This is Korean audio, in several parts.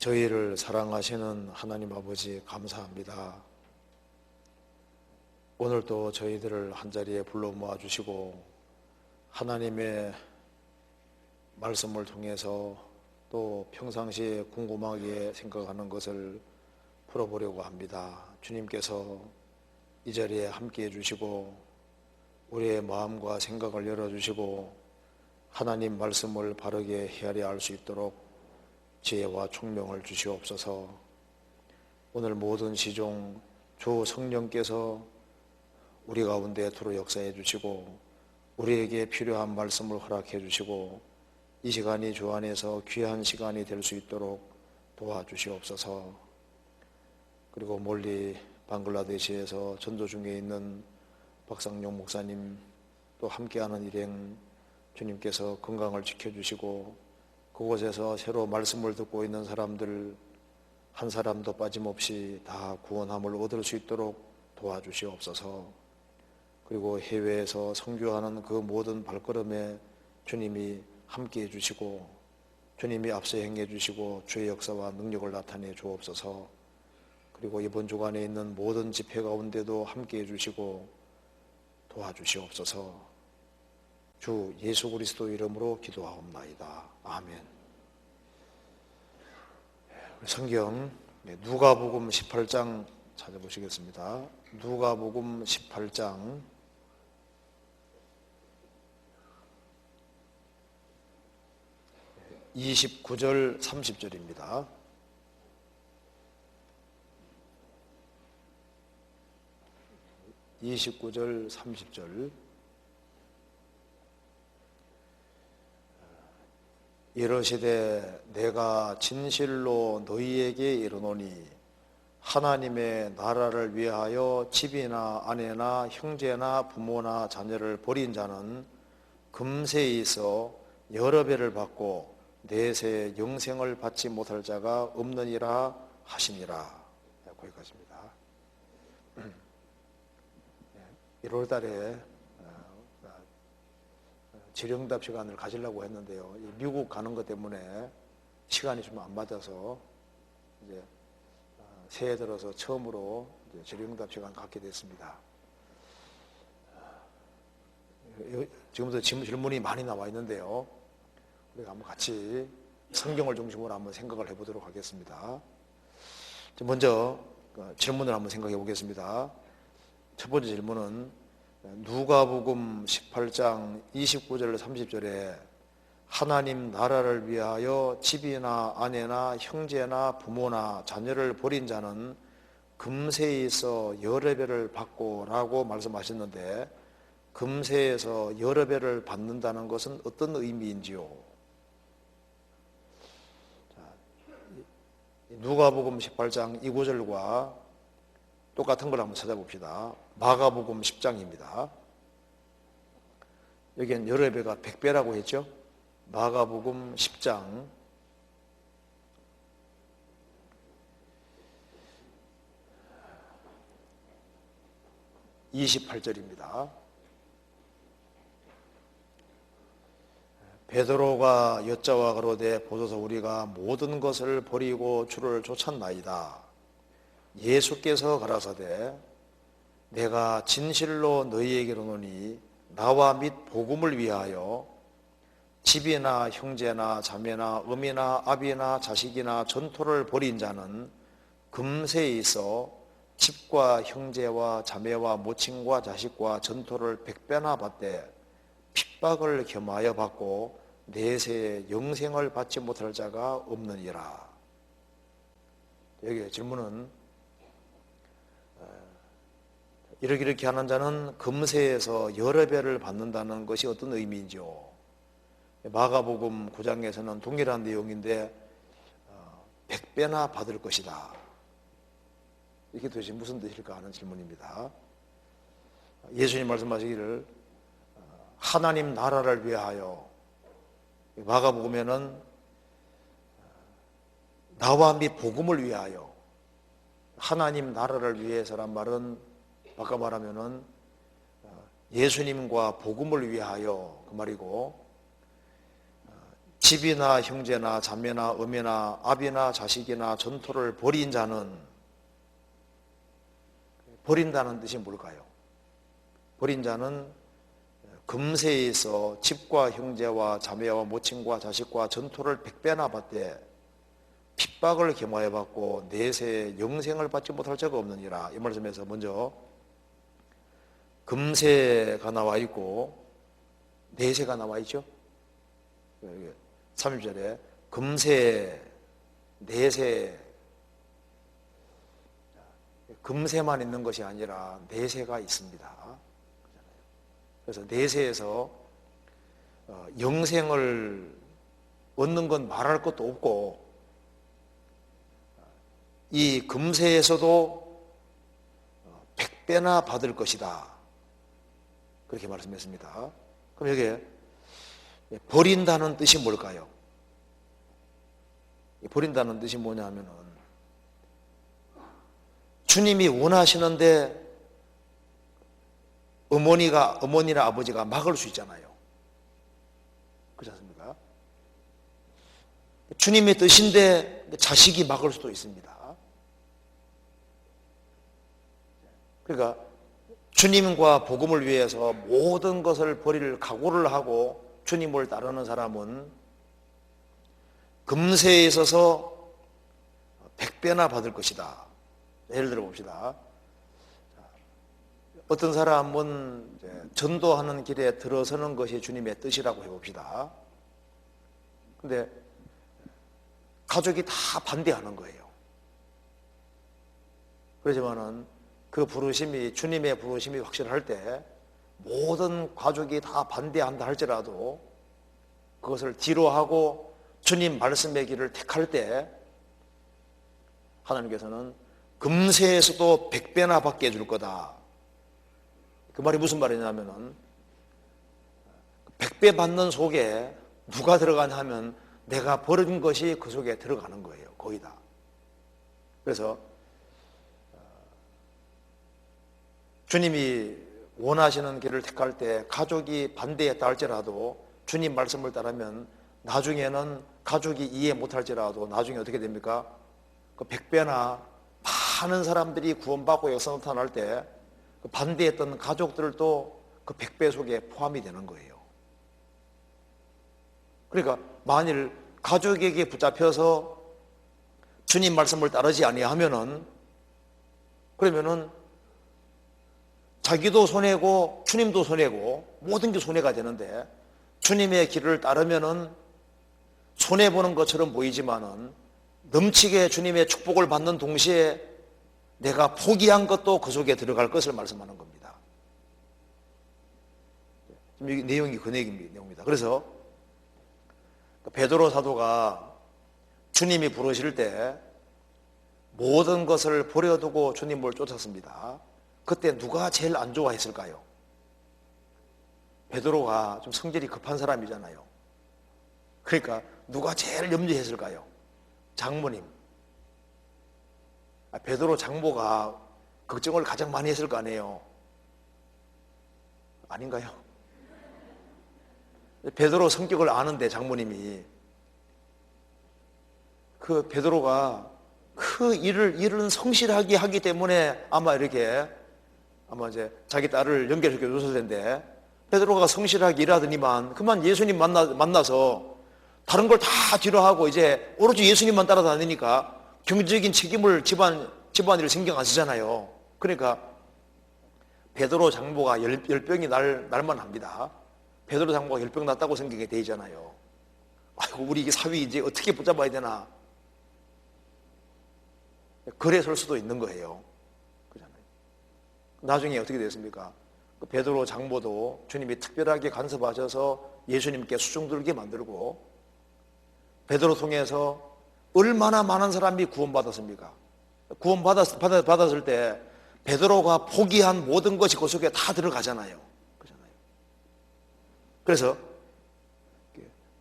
저희를 사랑하시는 하나님 아버지 감사합니다. 오늘도 저희들을 한자리에 불러 모아주시고 하나님의 말씀을 통해서 또 평상시에 궁금하게 생각하는 것을 풀어보려고 합니다. 주님께서 이 자리에 함께해 주시고 우리의 마음과 생각을 열어주시고 하나님 말씀을 바르게 헤아려 알 수 있도록 지혜와 총명을 주시옵소서. 오늘 모든 시종 주 성령께서 우리 가운데 두루 역사해 주시고 우리에게 필요한 말씀을 허락해 주시고 이 시간이 주 안에서 귀한 시간이 될 수 있도록 도와주시옵소서. 그리고 멀리 방글라데시에서 전도 중에 있는 박상용 목사님 또 함께하는 일행 주님께서 건강을 지켜주시고 그곳에서 새로 말씀을 듣고 있는 사람들 한 사람도 빠짐없이 다 구원함을 얻을 수 있도록 도와주시옵소서. 그리고 해외에서 선교하는 그 모든 발걸음에 주님이 함께해 주시고 주님이 앞서 행해 주시고 주의 역사와 능력을 나타내 주옵소서. 그리고 이번 주간에 있는 모든 집회 가운데도 함께해 주시고 도와주시옵소서. 주 예수 그리스도 이름으로 기도하옵나이다. 아멘. 성경 누가복음 18장 찾아보시겠습니다. 누가복음 18장 29절 30절입니다. (29절) 30절. 이르시되 내가 진실로 너희에게 이르노니 하나님의 나라를 위하여 집이나 아내나 형제나 부모나 자녀를 버린 자는 금세에 있어 여러 배를 받고 내세 영생을 받지 못할 자가 없느니라 하시니라. 거기까지입니다. 1월 달에 질의응답 시간을 가지려고 했는데요. 미국 가는 것 때문에 시간이 좀 안 맞아서 이제 새해 들어서 처음으로 질의응답 시간 갖게 됐습니다. 지금부터 질문이 많이 나와 있는데요. 우리가 한번 같이 성경을 중심으로 한번 생각을 해보도록 하겠습니다. 먼저 질문을 한번 생각해 보겠습니다. 첫 번째 질문은 누가복음 18장 29절 30절에 하나님 나라를 위하여 집이나 아내나 형제나 부모나 자녀를 버린 자는 금세에 있어 여러 배를 받고 라고 말씀하셨는데 금세에서 여러 배를 받는다는 것은 어떤 의미인지요? 누가복음 18장 2구절과 똑같은 걸 한번 찾아봅시다. 마가복음 10장입니다. 여기는 여러 배가 100배라고 했죠. 마가복음 10장 28절입니다. 베드로가 여자와 가로되 보소서 우리가 모든 것을 버리고 주를 쫓았나이다. 예수께서 가라사대 내가 진실로 너희에게 이르노니 나와 및 복음을 위하여 집이나 형제나 자매나 어미나 아비나 자식이나 전토를 벌인 자는 금세에 있어 집과 형제와 자매와 모친과 자식과 전토를 100배나 받되 핍박을 겸하여 받고 내세에 영생을 받지 못할 자가 없느니라. 여기 질문은 이렇게 하는 자는 금세에서 여러 배를 받는다는 것이 어떤 의미인지요? 마가복음 9장에서는 동일한 내용인데 100배나 받을 것이다. 이게 도대체 무슨 뜻일까 하는 질문입니다. 예수님 말씀하시기를 하나님 나라를 위하여 마가복음에는 나와 및 복음을 위하여 하나님 나라를 위해서란 말은 아까 말하면은 예수님과 복음을 위하여 그 말이고 집이나 형제나 자매나 어미나 아비나 자식이나 전토를 벌인 자는, 버린다는 뜻이 뭘까요? 버린 자는 금세에 있어 집과 형제와 자매와 모친과 자식과 전토를 100배나 받되 핍박을 겸하여 받고 내세에 영생을 받지 못할 자가 없느니라. 이 말씀에서 먼저 금세가 나와 있고 내세가 나와 있죠. 30절에 금세, 내세, 금세만 있는 것이 아니라 내세가 있습니다. 그래서 내세에서 영생을 얻는 건 말할 것도 없고, 이 금세에서도 100배나 받을 것이다, 그렇게 말씀했습니다. 그럼 여기에 버린다는 뜻이 뭘까요? 버린다는 뜻이 뭐냐면은, 주님이 원하시는데 어머니나 아버지가 막을 수 있잖아요. 그렇지 않습니까? 주님의 뜻인데 자식이 막을 수도 있습니다. 그러니까 주님과 복음을 위해서 모든 것을 버릴 각오를 하고 주님을 따르는 사람은 금세에 있어서 100배나 받을 것이다. 예를 들어 봅시다. 어떤 사람은 전도하는 길에 들어서는 것이 주님의 뜻이라고 해봅시다. 근데 가족이 다 반대하는 거예요. 그렇지만은 그 부르심이, 주님의 부르심이 확실할 때 모든 가족이 다 반대한다 할지라도 그것을 뒤로하고 주님 말씀의 길을 택할 때 하나님께서는 금세에서도 100배나 받게 해줄 거다. 그 말이 무슨 말이냐면은 100배 받는 속에 누가 들어가냐 하면 내가 버린 것이 그 속에 들어가는 거예요. 거의 다. 그래서 주님이 원하시는 길을 택할 때 가족이 반대했다 할지라도 주님 말씀을 따르면 나중에는 가족이 이해 못할지라도 나중에 어떻게 됩니까? 그 100배나 많은 사람들이 구원받고 역사 나타날 때 반대했던 가족들도 그 100배 속에 포함이 되는 거예요. 그러니까 만일 가족에게 붙잡혀서 주님 말씀을 따르지 아니하면은, 그러면은 자기도 손해고 주님도 손해고 모든 게 손해가 되는데, 주님의 길을 따르면은 손해보는 것처럼 보이지만은 넘치게 주님의 축복을 받는 동시에 내가 포기한 것도 그 속에 들어갈 것을 말씀하는 겁니다. 지금 이 내용이 그 내용입니다. 그래서 베드로 사도가 주님이 부르실 때 모든 것을 버려두고 주님을 쫓았습니다. 그때 누가 제일 안 좋아했을까요? 베드로가 좀 성질이 급한 사람이잖아요. 그러니까 누가 제일 염려했을까요? 장모님. 베드로 장모가 걱정을 가장 많이 했을 거 아니에요. 아닌가요? 베드로 성격을 아는데 장모님이, 그 베드로가 그 일은 성실하게 하기 때문에 아마 이제 자기 딸을 연결시켜 줬을 텐데, 베드로가 성실하게 일하더니만 그만 예수님 만나서 다른 걸 다 뒤로하고 이제 오로지 예수님만 따라다니니까 경제적인 책임을 집안일을 신경 안 쓰잖아요. 그러니까 베드로 장모가 열병이 날만 합니다. 베드로 장모가 열병 났다고 생각이 되잖아요. 아이고, 우리 이게 사위 이제 어떻게 붙잡아야 되나. 그래 설 수도 있는 거예요. 그렇잖아요. 나중에 어떻게 됐습니까? 그 베드로 장모도 주님이 특별하게 간섭하셔서 예수님께 수중 들게 만들고, 베드로 통해서 얼마나 많은 사람이 구원받았습니까? 구원받았을 때 베드로가 포기한 모든 것이 그 속에 다 들어가잖아요. 그렇잖아요. 그래서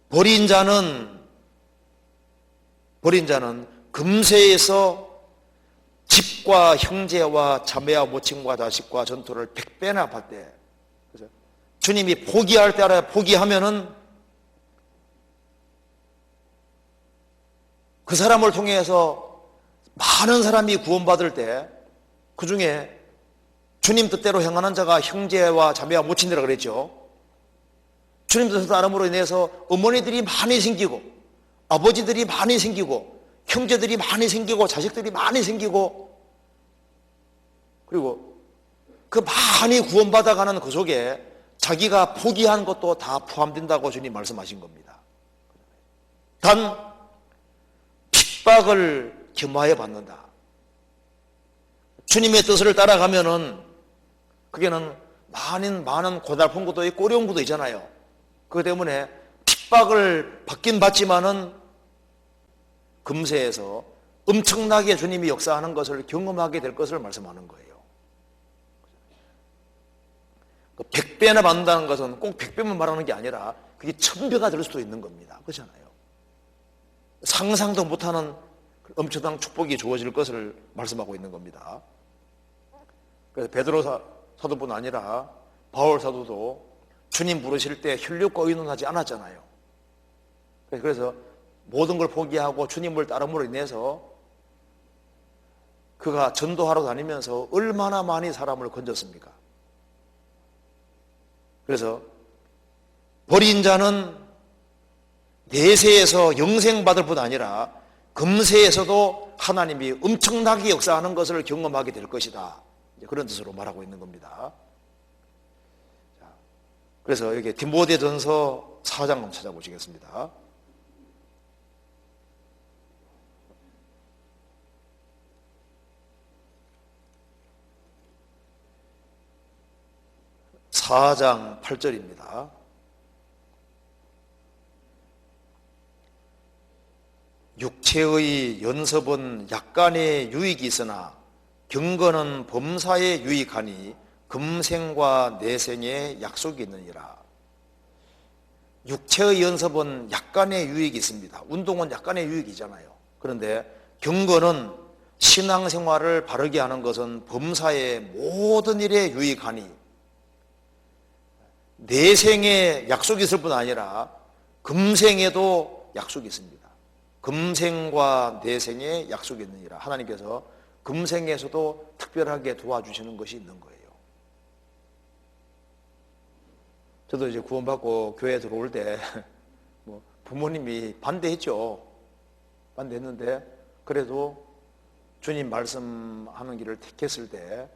버린 자는 금세에서 집과 형제와 자매와 모친과 자식과 전토를 100배나 받대. 그래서 주님이 포기할 때 알아야, 포기하면은 그 사람을 통해서 많은 사람이 구원받을 때 그 중에 주님 뜻대로 행하는 자가 형제와 자매와 모친이라 그랬죠. 주님 뜻을 따름으로 인해서 어머니들이 많이 생기고 아버지들이 많이 생기고 형제들이 많이 생기고 자식들이 많이 생기고 그리고 그 많이 구원받아가는 그 속에 자기가 포기한 것도 다 포함된다고 주님 말씀하신 겁니다. 단 핍박을 겸하여 받는다. 주님의 뜻을 따라가면은 그게는 많은 고달픈 것도 있고 어려운 것도 있잖아요. 그렇기 때문에 핍박을 받긴 받지만은 금세에서 엄청나게 주님이 역사하는 것을 경험하게 될 것을 말씀하는 거예요. 100배나 받는다는 것은 꼭 100배만 말하는 게 아니라 그게 1000배가 될 수도 있는 겁니다. 그렇잖아요. 상상도 못하는 엄청난 축복이 주어질 것을 말씀하고 있는 겁니다. 그래서 베드로 사도뿐 아니라 바울 사도도 주님 부르실 때 혈육과 의논하지 않았잖아요. 그래서 모든 걸 포기하고 주님을 따름으로 인해서 그가 전도하러 다니면서 얼마나 많이 사람을 건졌습니까? 그래서 버린 자는 내세에서 영생받을 뿐 아니라 금세에서도 하나님이 엄청나게 역사하는 것을 경험하게 될 것이다. 그런 뜻으로 말하고 있는 겁니다. 그래서 여기 디모데전서 4장 한번 찾아보시겠습니다. (4장 8절입니다) 육체의 연습은 약간의 유익이 있으나 경건은 범사에 유익하니 금생과 내생에 약속이 있느니라. 육체의 연습은 약간의 유익이 있습니다. 운동은 약간의 유익이잖아요. 그런데 경건은 신앙생활을 바르게 하는 것은 범사의 모든 일에 유익하니 내생에 약속이 있을 뿐 아니라 금생에도 약속이 있습니다. 금생과 내생에 약속이 있느니라. 하나님께서 금생에서도 특별하게 도와주시는 것이 있는 거예요. 저도 이제 구원받고 교회에 들어올 때 뭐 부모님이 반대했죠. 반대했는데 그래도 주님 말씀하는 길을 택했을 때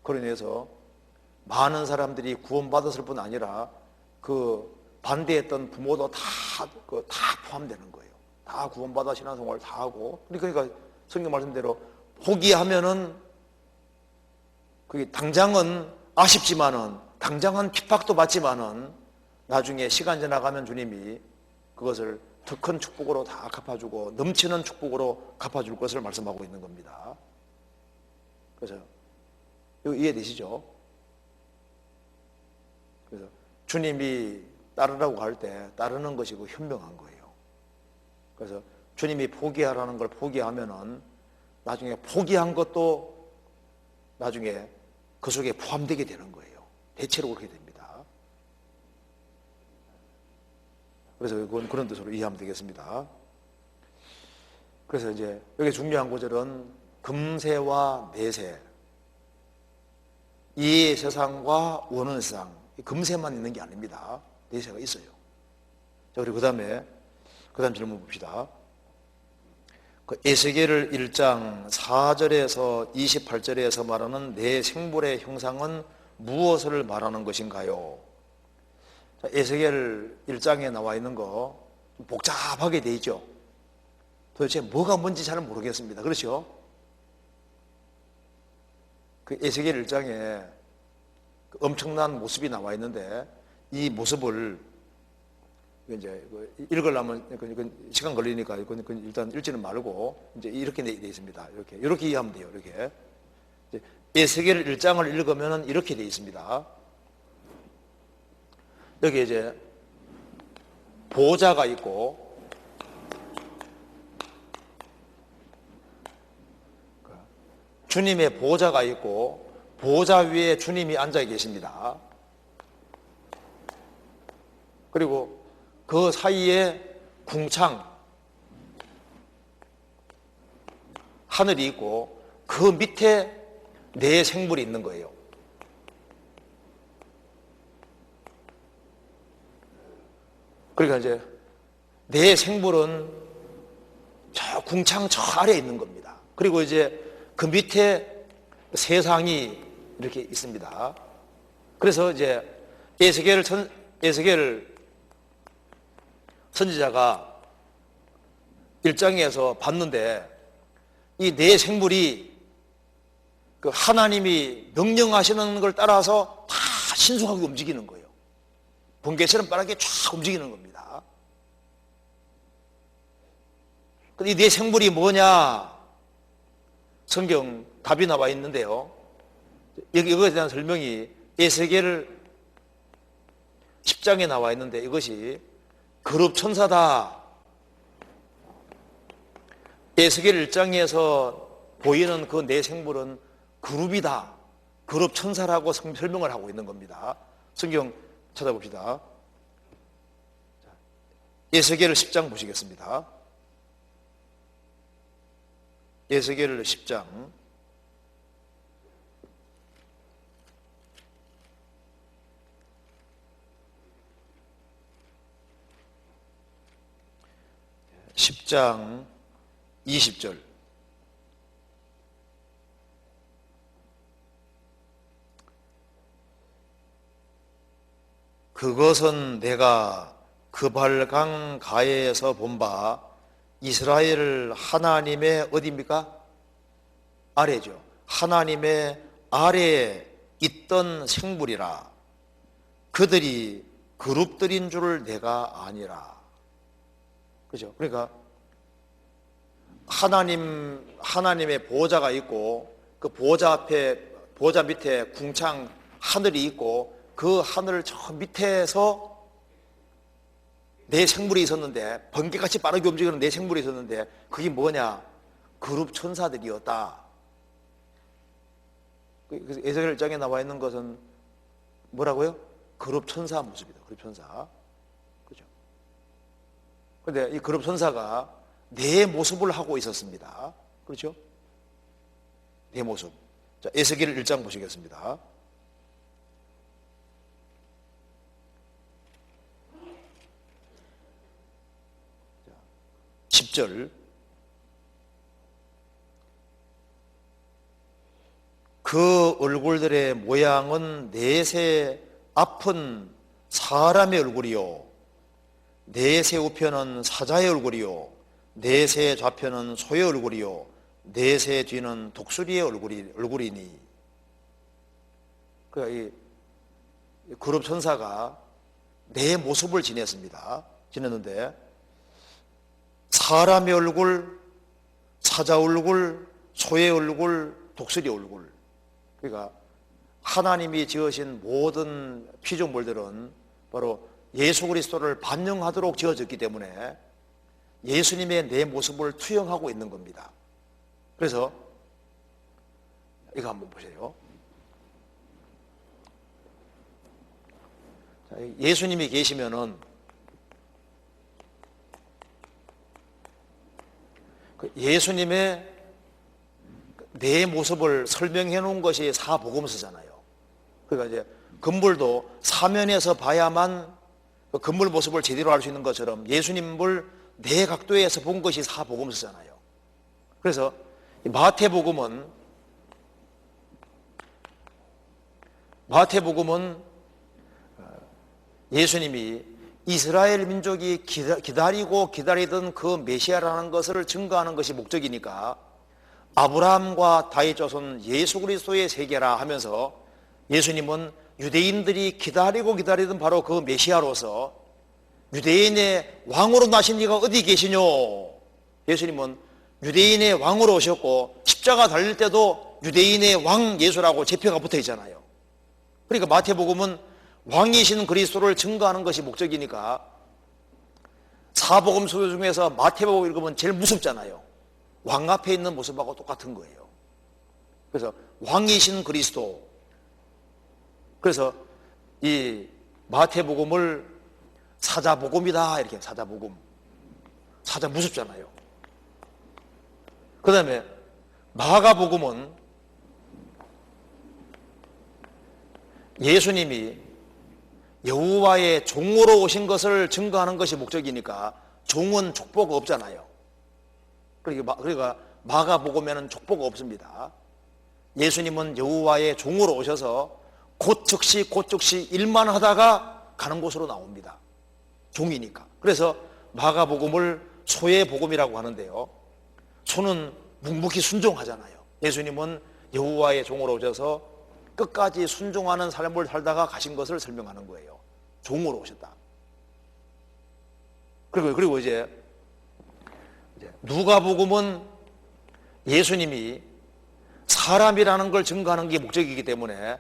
그로 인해서 많은 사람들이 구원받았을 뿐 아니라 그 반대했던 부모도 다 포함되는 거예요. 다 구원받아 신앙생활 다 하고 그러니까 성경 말씀대로 포기하면은 그게 당장은 아쉽지만은 당장은 핍박도 받지만은 나중에 시간 지나가면 주님이 그것을 더 큰 축복으로 다 갚아주고 넘치는 축복으로 갚아줄 것을 말씀하고 있는 겁니다. 그래서 이거 이해되시죠? 그래서 주님이 따르라고 할 때 따르는 것이고 현명한 거예요. 그래서 주님이 포기하라는 걸 포기하면은 나중에 포기한 것도 나중에 그 속에 포함되게 되는 거예요. 대체로 그렇게 됩니다. 그래서 이건 그런 뜻으로 이해하면 되겠습니다. 그래서 이제 여기 중요한 구절은 금세와 내세, 이 세상과 오는 세상, 금세만 있는 게 아닙니다. 내세가 있어요. 자, 그리고 그 다음 질문 봅시다. 그 에스겔을 1장 4절에서 28절에서 말하는 내 생물의 형상은 무엇을 말하는 것인가요? 자, 에스겔 1장에 나와 있는 거 좀 복잡하게 돼 있죠. 도대체 뭐가 뭔지 잘 모르겠습니다. 그렇죠? 그 에스겔 1장에 그 엄청난 모습이 나와 있는데 이 모습을 이제 읽으려면 시간 걸리니까 일단 읽지는 말고 이제 이렇게 돼 있습니다. 이렇게 이해하면 돼요. 이렇게 에스겔 1장을 읽으면 이렇게 돼 있습니다. 여기 이제 보좌가 있고 주님의 보좌가 있고 보좌 위에 주님이 앉아 계십니다. 그리고 그 사이에 궁창, 하늘이 있고 그 밑에 네 생물이 있는 거예요. 그러니까 이제 네 생물은 저 궁창 저 아래에 있는 겁니다. 그리고 이제 그 밑에 세상이 이렇게 있습니다. 그래서 이제 에스겔 선지자가 1장에서 봤는데 이 네 생물이 그 하나님이 명령하시는 걸 따라서 다 신속하게 움직이는 거예요. 번개처럼 빠르게 쫙 움직이는 겁니다. 이 네 생물이 뭐냐? 성경 답이 나와 있는데요. 이거에 대한 설명이 에스겔 10장에 나와 있는데 이것이 그룹 천사다. 에스겔 1장에서 보이는 그 네 생물은 그룹이다. 그룹 천사라고 설명을 하고 있는 겁니다. 성경 찾아봅시다. 에스겔 10장 보시겠습니다. 에스겔 10장 10장 20절. 그것은 내가 그발강 가에서 본 바 이스라엘 하나님의 어디입니까? 아래죠. 하나님의 아래에 있던 생물이라. 그들이 그룹들인 줄 내가 아니라. 그죠? 그러니까 하나님의 보호자가 있고 그 보호자 밑에 궁창 하늘이 있고 그 하늘 저 밑에서 네 생물이 있었는데, 번개같이 빠르게 움직이는 네 생물이 있었는데 그게 뭐냐? 그룹 천사들이었다. 그래서 에스겔 1장에 나와 있는 것은 뭐라고요? 그룹 천사 모습이다. 그룹 천사. 그죠? 그런데 이 그룹 천사가 네 모습을 하고 있었습니다. 그렇죠? 네 모습. 자, 에스겔 1장 보시겠습니다. 10절. 그 얼굴들의 모양은 넷의 앞은 사람의 얼굴이요, 넷의 우편은 사자의 얼굴이요, 넷의 좌편은 소의 얼굴이요, 넷의 뒤는 독수리의 얼굴이니. 그러니까 이 그룹 천사가 네 모습을 지냈는데 사람의 얼굴, 사자 얼굴, 소의 얼굴, 독수리 얼굴. 그러니까 하나님이 지으신 모든 피조물들은 바로 예수 그리스도를 반영하도록 지어졌기 때문에 예수님의 내 모습을 투영하고 있는 겁니다. 그래서 이거 한번 보세요. 예수님이 계시면은 예수님의 내 모습을 설명해 놓은 것이 사복음서잖아요. 그러니까 이제 건물도 사면에서 봐야만 그 건물 모습을 제대로 알 수 있는 것처럼 예수님을 네 각도에서 본 것이 사복음서잖아요. 그래서 마태복음은 예수님이 이스라엘 민족이 기다리고 기다리던 그 메시아라는 것을 증거하는 것이 목적이니까 아브라함과 다윗 자손 예수 그리스도의 세계라 하면서 예수님은 유대인들이 기다리고 기다리던 바로 그 메시아로서 유대인의 왕으로 나신 이가 어디 계시뇨? 예수님은 유대인의 왕으로 오셨고 십자가 달릴 때도 유대인의 왕 예수라고 제표가 붙어 있잖아요. 그러니까 마태복음은 왕이신 그리스도를 증거하는 것이 목적이니까 사복음서 중에서 마태복음 읽으면 제일 무섭잖아요. 왕 앞에 있는 모습하고 똑같은 거예요. 그래서 왕이신 그리스도. 그래서 이 마태복음을 사자복음이다 이렇게. 사자복음. 사자 무섭잖아요. 그 다음에 마가복음은 예수님이 여호와의 종으로 오신 것을 증거하는 것이 목적이니까 종은 족보가 없잖아요. 그러니까 마가복음에는 족보가 없습니다. 예수님은 여호와의 종으로 오셔서 곧 즉시 일만 하다가 가는 곳으로 나옵니다. 종이니까. 그래서 마가복음을 소의 복음이라고 하는데요, 소는 묵묵히 순종하잖아요. 예수님은 여호와의 종으로 오셔서 끝까지 순종하는 삶을 살다가 가신 것을 설명하는 거예요. 종으로 오셨다. 그리고 이제 누가복음은 예수님이 사람이라는 걸 증거하는 게 목적이기 때문에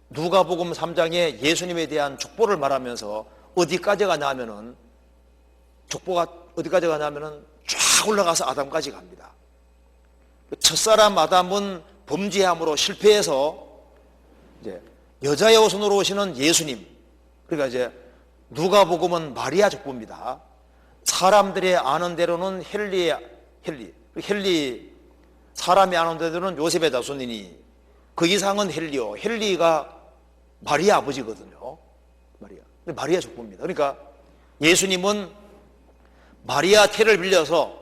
누가복음 3장에 예수님에 대한 족보를 말하면서 어디까지 가냐면은, 족보가 어디까지 가냐면은 쫙 올라가서 아담까지 갑니다. 첫사람 아담은 범죄함으로 실패해서 이제 여자의 후손으로 오시는 예수님, 그러니까 이제 누가복음은 마리아 족보입니다. 사람들이 아는 대로는 헬리, 사람이 아는 대로는 요셉의 자손이니 그 이상은 헬리가 마리아 아버지거든요. 마리아 족보입니다. 그러니까 예수님은 마리아 태를 빌려서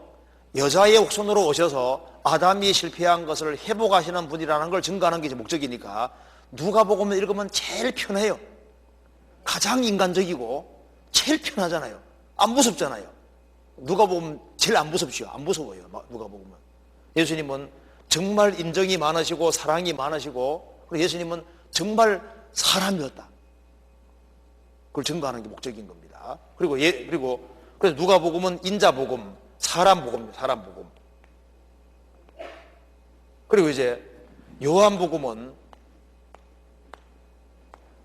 여자의 후손으로 오셔서 아담이 실패한 것을 회복하시는 분이라는 걸 증거하는 게 목적이니까 누가복음을 읽으면 제일 편해요. 가장 인간적이고 제일 편하잖아요. 안 무섭잖아요. 누가복음 제일 안 무섭죠. 안 무서워요. 누가복음은. 예수님은 정말 인정이 많으시고 사랑이 많으시고, 그리고 예수님은 정말 사람이었다. 그걸 증거하는 게 목적인 겁니다. 그리고 그래서 누가복음은 인자복음, 사람복음입니다. 사람복음. 그리고 이제 요한복음은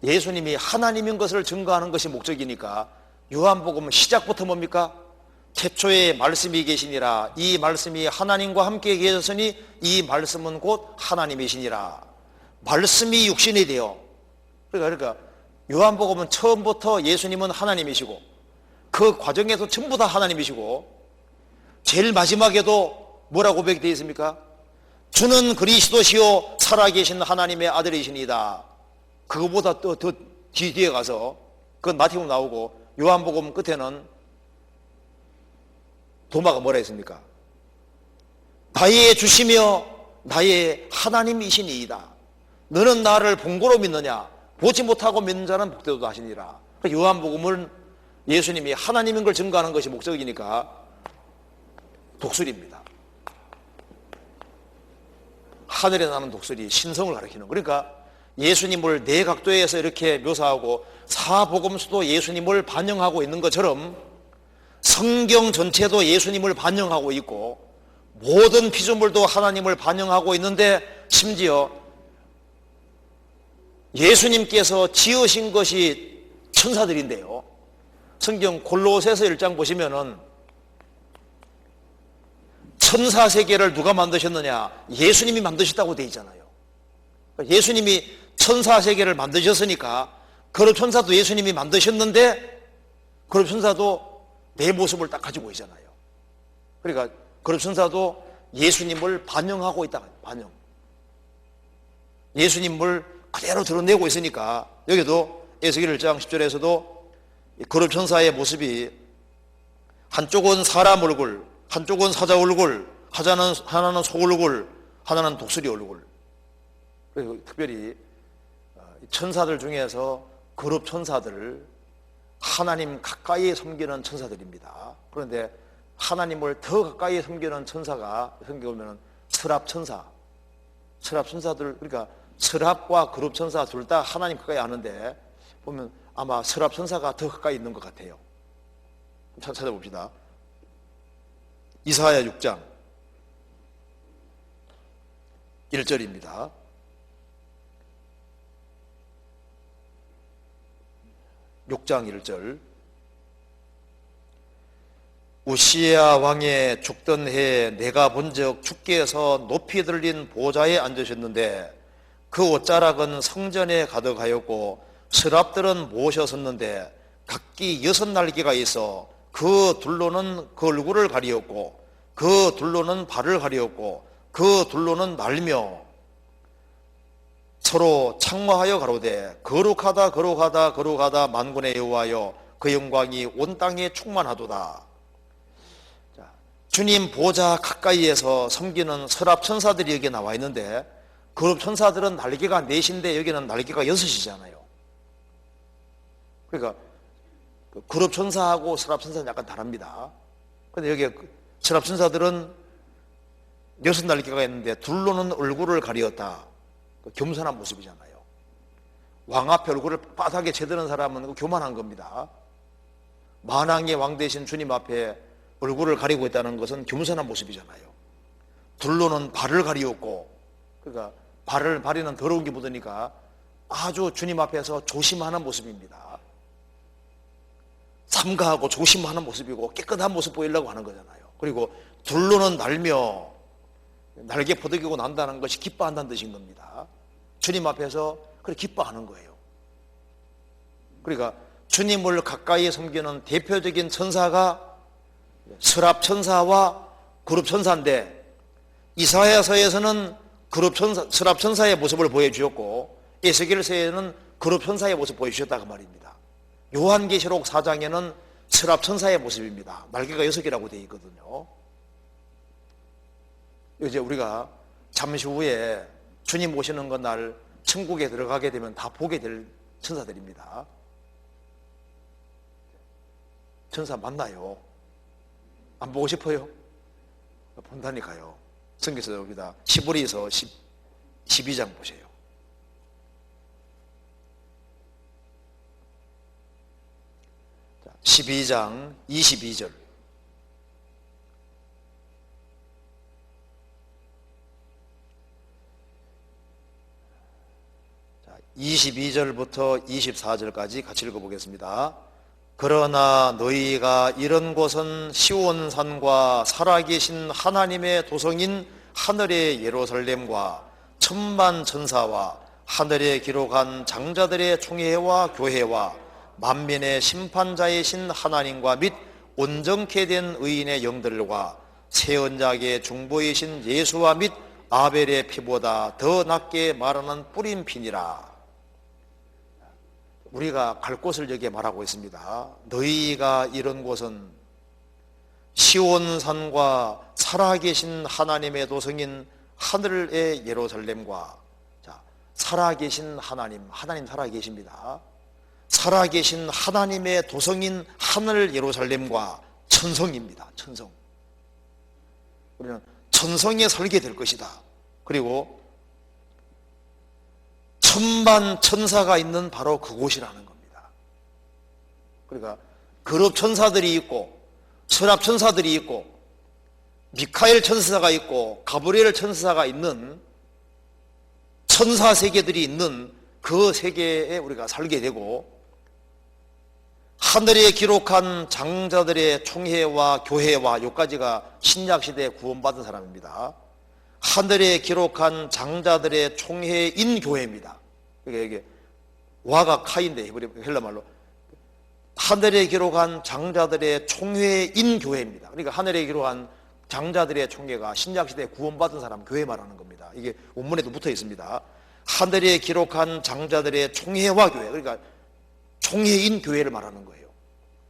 예수님이 하나님인 것을 증거하는 것이 목적이니까 요한복음은 시작부터 뭡니까? 태초에 말씀이 계시니라. 이 말씀이 하나님과 함께 계셨으니 이 말씀은 곧 하나님이시니라. 말씀이 육신이 되어. 그러니까 요한복음은 처음부터 예수님은 하나님이시고 그 과정에서 전부 다 하나님이시고, 제일 마지막에도 뭐라고 고백되어 있습니까? 주는 그리스도시요 살아계신 하나님의 아들이시니다. 그거보다 더 뒤에 가서, 그건 마태복음 나오고, 요한복음 끝에는 도마가 뭐라 했습니까? 나의 주시며 나의 하나님이시니이다. 너는 나를 본고로 믿느냐? 보지 못하고 믿는 자는 복되도다 하시니라. 요한복음은 예수님이 하나님인 걸 증거하는 것이 목적이니까 독수리입니다. 하늘에 나는 독수리, 신성을 가리키는. 그러니까 예수님을 네 각도에서 이렇게 묘사하고 사복음서도 예수님을 반영하고 있는 것처럼 성경 전체도 예수님을 반영하고 있고 모든 피조물도 하나님을 반영하고 있는데, 심지어 예수님께서 지으신 것이 천사들인데요, 성경 골로새서 1장 보시면은 천사 세계를 누가 만드셨느냐? 예수님이 만드셨다고 되어 있잖아요. 예수님이 천사 세계를 만드셨으니까 그룹 천사도 예수님이 만드셨는데 그룹 천사도 내 모습을 딱 가지고 있잖아요. 그러니까 그룹 천사도 예수님을 반영하고 있다. 반영. 예수님을 그대로 드러내고 있으니까 여기도 에스겔 1장 10절에서도 그룹 천사의 모습이 한쪽은 사람 얼굴, 한쪽은 사자 얼굴, 하나는 소 얼굴, 하나는 독수리 얼굴. 그리고 특별히 천사들 중에서 그룹 천사들, 하나님 가까이 섬기는 천사들입니다. 그런데 하나님을 더 가까이 섬기는 천사가 섬겨보면 서랍천사. 서랍천사들, 그러니까 서랍과 그룹 천사 둘 다 하나님 가까이 아는데 보면 아마 서랍천사가 더 가까이 있는 것 같아요. 찾아봅시다. 이사야 6장 1절입니다. (6장 1절) 우시야 왕의 죽던 해에 내가 본즉 주께서 높이 들린 보좌에 앉으셨는데 그 옷자락은 성전에 가득하였고 서랍들은 모셔섰는데 각기 6날개가 있어 그 둘로는 그 얼굴을 가리었고 그 둘로는 발을 가리었고 그 둘로는 날며 서로 창화하여 가로되 거룩하다 거룩하다 거룩하다 만군의 여호와여 그 영광이 온 땅에 충만하도다. 자, 주님 보좌 가까이에서 섬기는 서랍 천사들이 여기 나와 있는데 거룩 천사들은 날개가 넷인데 여기는 날개가 6이잖아요. 그러니까 거룩 천사하고 서랍 천사는 약간 다릅니다. 근데 여기 서랍 천사들은 6날개가 있는데 둘로는 얼굴을 가리었다. 겸손한 모습이잖아요. 왕 앞에 얼굴을 바닥에 제드는 사람은 교만한 겁니다. 만왕의 왕 대신 주님 앞에 얼굴을 가리고 있다는 것은 겸손한 모습이잖아요. 둘로는 발을 가리었고, 그러니까 발에는 더러운 게 묻으니까 아주 주님 앞에서 조심하는 모습입니다. 삼가하고 조심하는 모습이고 깨끗한 모습 보이려고 하는 거잖아요. 그리고 둘로는 날며 날개 퍼득이고 난다는 것이 기뻐한다는 뜻인 겁니다. 주님 앞에서 그렇게 기뻐하는 거예요. 그러니까 주님을 가까이 섬기는 대표적인 천사가 서랍 천사와 그룹 천사인데 이사야서에서는 그룹 천사, 서랍 천사의 모습을 보여주었고 에스겔서에는 그룹 천사의 모습을 보여주셨다 그 말입니다. 요한계시록 4장에는 서랍 천사의 모습입니다. 날개가 6개라고 되어 있거든요. 이제 우리가 잠시 후에 주님 오시는 그 날 천국에 들어가게 되면 다 보게 될 천사들입니다. 천사 맞나요? 안 보고 싶어요? 본다니까요. 성경에서 봅니다. 시브리서 12장 보세요. 자, 12장 22절. 22절부터 24절까지 같이 읽어보겠습니다. 그러나 너희가 이런 곳은 시온산과 살아계신 하나님의 도성인 하늘의 예루살렘과 천만 천사와 하늘에 기록한 장자들의 총회와 교회와 만민의 심판자이신 하나님과 및 온전케 된 의인의 영들과 새 언약의 중보이신 예수와 및 아벨의 피보다 더 낫게 말하는 뿌린 피니라. 우리가 갈 곳을 여기에 말하고 있습니다. 너희가 이런 곳은 시온산과 살아계신 하나님의 도성인 하늘의 예루살렘과, 자, 살아계신 하나님 살아계십니다. 살아계신 하나님의 도성인 하늘 예루살렘과 천성입니다. 천성. 우리는 천성에 살게 될 것이다. 그리고 천만 천사가 있는 바로 그곳이라는 겁니다. 그러니까 거룩 천사들이 있고 서랍 천사들이 있고 미카엘 천사가 있고 가브리엘 천사가 있는 천사 세계들이 있는 그 세계에 우리가 살게 되고 하늘에 기록한 장자들의 총회와 교회와 여기까지가 신약시대에 구원받은 사람입니다. 하늘에 기록한 장자들의 총회인 교회입니다. 이게 와가 카인데 헬라말로 하늘에 기록한 장자들의 총회인 교회입니다. 그러니까 하늘에 기록한 장자들의 총회가 신약시대에 구원받은 사람 교회 말하는 겁니다. 이게 원문에도 붙어 있습니다. 하늘에 기록한 장자들의 총회와 교회, 그러니까 총회인 교회를 말하는 거예요.